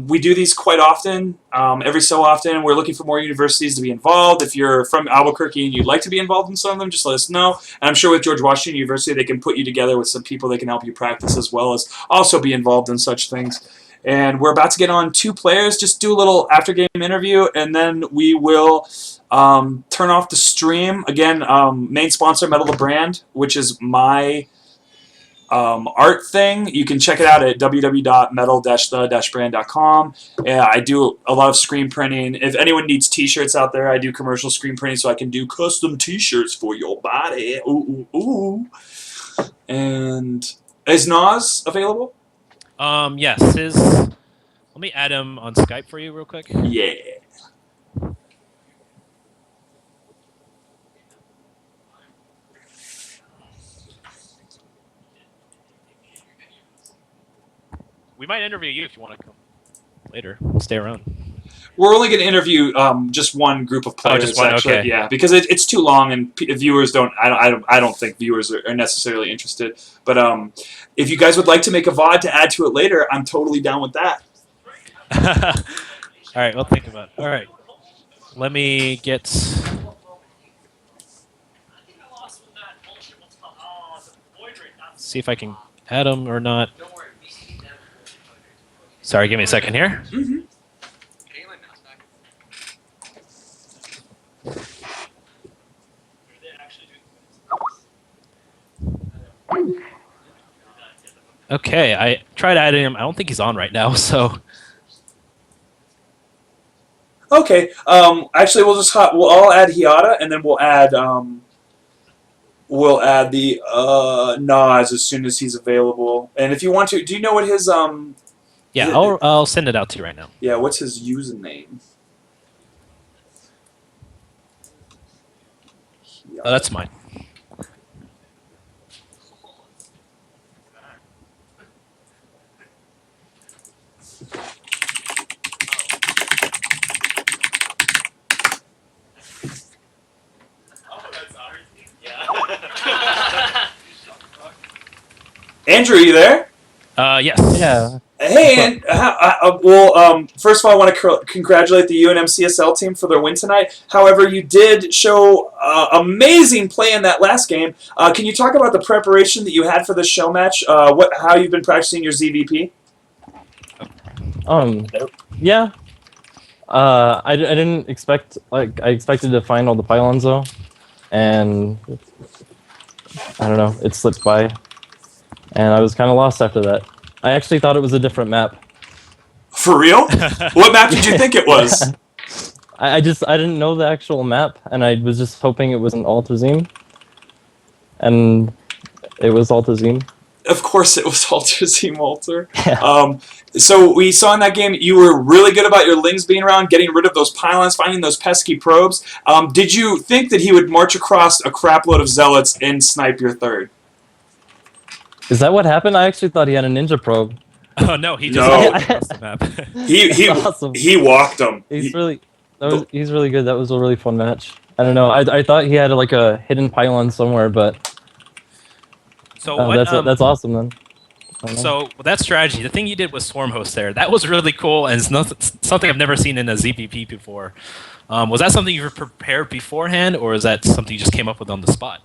we do these quite often, every so often. We're looking for more universities to be involved. If you're from Albuquerque and you'd like to be involved in some of them, just let us know. And I'm sure with George Washington University, they can put you together with some people that can help you practice as well as also be involved in such things. And we're about to get on 2 players. Just do a little after-game interview, and then we will turn off the stream. Again, main sponsor, Metal the Brand, which is my art thing. You can check it out at www.metal-the-brand.com. I do a lot of screen printing. If anyone needs t-shirts out there, I do commercial screen printing so I can do custom t-shirts for your body. Ooh, ooh, ooh. And is Nas available? Yes. Let me add him on Skype for you real quick. Yeah. We might interview you if you want to come later. Stay around. We're only going to interview just one group of players. Just one, actually. okay. Yeah, because it's too long and viewers don't. I don't think viewers are necessarily interested. But if you guys would like to make a VOD to add to it later, I'm totally down with that. All right, we'll think about it. All right, let me get. See if I can add him or not. Sorry, give me a second here. Mm-hmm. Okay, I tried adding him. I don't think he's on right now, so. Okay. Actually, we'll all add Hiata, and then we'll add the Nas as soon as he's available. And if you want to, do you know what his Yeah, I'll send it out to you right now. Yeah, what's his username? Oh, that's mine. Andrew, are you there? Yes. Yeah. Hey, and first of all, I want to congratulate the UNM CSL team for their win tonight. However, you did show amazing play in that last game. Can you talk about the preparation that you had for this show match? How you've been practicing your ZVP? Yeah. I didn't expect, I expected to find all the pylons though, and I don't know, it slipped by, and I was kind of lost after that. I actually thought it was a different map. For real? What map did you think it was? I didn't know the actual map, and I was just hoping it was an Altazine, and it was Altazine. Of course it was Altazine Walter. Yeah. So we saw in that game you were really good about your lings being around, getting rid of those pylons, finding those pesky probes. Did you think that he would march across a crapload of zealots and snipe your third? Is that what happened? I actually thought he had a ninja probe. Oh no, he just No. across the map. He awesome. He walked them. He's really good. That was a really fun match. I don't know. I thought he had like a hidden pylon somewhere, but So what, that's awesome then. So with that strategy, the thing you did with Swarm Host there, that was really cool, and it's something I've never seen in a ZPP before. Was that something you were prepared beforehand, or is that something you just came up with on the spot?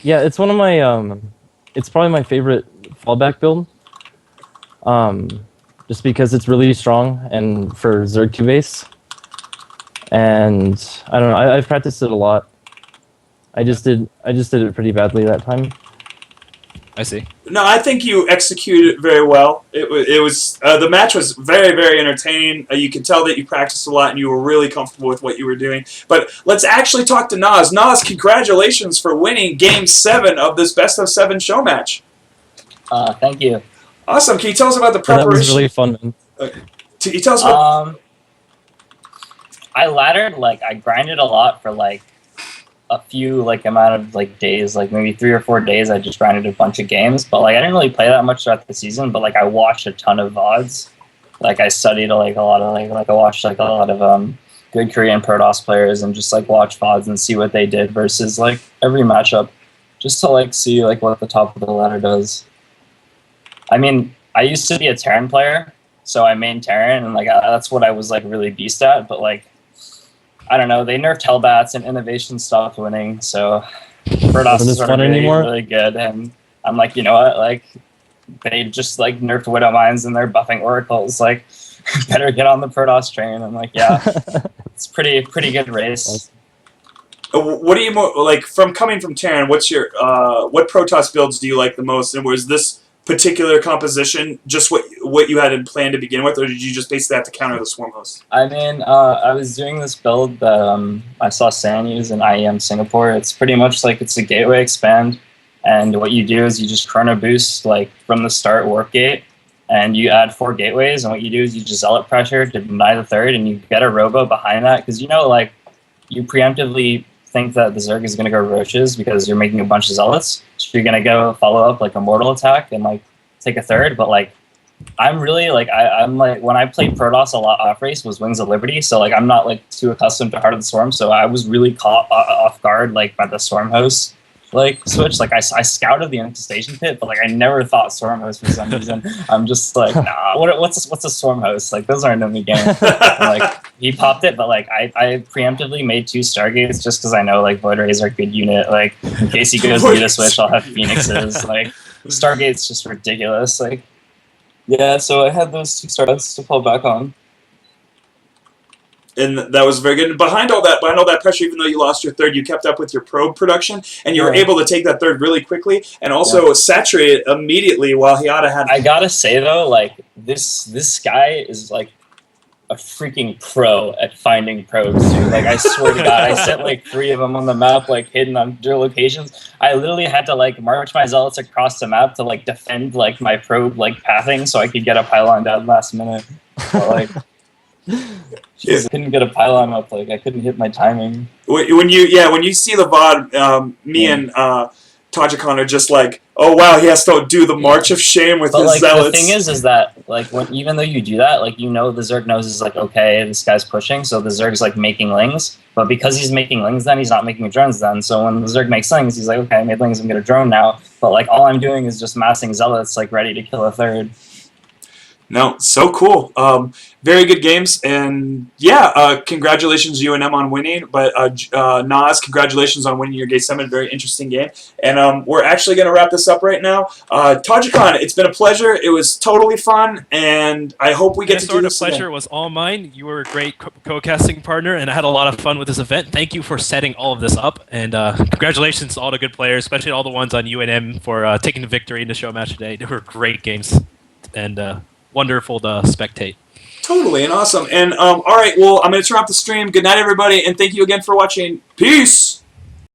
Yeah, it's one of my it's probably my favorite fallback build. Just because it's really strong and for Zerg 2 base. And I don't know, I've practiced it a lot. I just did it pretty badly that time. I see. No, I think you executed it very well. It was the match was very, very entertaining. You could tell that you practiced a lot and you were really comfortable with what you were doing. But let's actually talk to Nas. Nas, congratulations for winning Game 7 of this best of 7 show match. Thank you. Awesome. Can you tell us about the preparation? That was really fun, man. Can you tell us about... I laddered, I grinded a lot for, a few, amount of, days, maybe 3 or 4 days. I just grinded a bunch of games. But, I didn't really play that much throughout the season. But, I watched a ton of VODs. I studied, a lot of, I watched, a lot of, good Korean Protoss players and just, watch VODs and see what they did versus, every matchup. Just to, see, what the top of the ladder does. I mean, I used to be a Terran player, so I main Terran, and that's what I was really beast at. But I don't know, they nerfed Hellbats and Innovation stopped winning, so Protoss are really good. And I'm you know what, they just nerfed Widow Mines and they're buffing Oracles. Better get on the Protoss train. I'm yeah, it's pretty good race. What do you more from coming from Terran? What's your what Protoss builds do you like the most? And was this particular composition just what you had in plan to begin with, or did you just basically have to counter the Swarm Host? I mean, I was doing this build that I saw San use in IEM Singapore. It's pretty much it's a gateway expand, and what you do is you just chrono boost from the start warp gate, and you add 4 gateways, and what you do is you just zealot pressure to deny the third, and you get a robo behind that, because you preemptively think that the Zerg is going to go roaches because you're making a bunch of zealots. So you're going to go follow up a mortal attack and take a third. But I'm really I'm when I played Protoss a lot off race was Wings of Liberty. So I'm not too accustomed to Heart of the Storm. So I was really caught off guard by the Storm Host switch. I scouted the infestation pit, but I never thought Storm Host for some reason. I'm just nah, what's a Storm Host? Those aren't in the game. He popped it, but I preemptively made 2 Stargates just because I know Void Rays are a good unit. In case he goes to the switch, I'll have Phoenixes. Stargate's just ridiculous. Yeah, so I had those 2 Stargates to fall back on. And that was very good. And behind all that pressure, even though you lost your third, you kept up with your probe production, and you were able to take that third really quickly, and also saturate it immediately. While Hiata had. I gotta say though, this guy is a freaking pro at finding probes, dude. I swear to God, I set 3 of them on the map, hidden on their locations. I literally had to march my zealots across the map to defend my probe pathing so I could get a pylon down last minute. But, jeez, I couldn't get a pylon up. I couldn't hit my timing. When you see the VOD, me and Tajikon are just oh wow, he has to do the march of shame with his zealots. The thing is that even though you do that, the Zerg knows is okay, this guy's pushing, so the Zerg's making lings. But because he's making lings, then he's not making drones. Then so when the Zerg makes lings, he's okay, I made lings, I'm gonna drone now. But all I'm doing is just massing zealots ready to kill a third. No, so cool. Very good games, and yeah, congratulations UNM on winning. But Nas, congratulations on winning your Game 7. Very interesting game. And we're actually going to wrap this up right now. Tajikon, it's been a pleasure. It was totally fun, and I hope we get to do this again. The pleasure was all mine. You were a great co-casting partner, and I had a lot of fun with this event. Thank you for setting all of this up, and congratulations to all the good players, especially all the ones on UNM for taking the victory in the show match today. They were great games, and wonderful to spectate. Totally, and awesome. And all right, well, I'm going to turn off the stream. Good night, everybody, and thank you again for watching. Peace!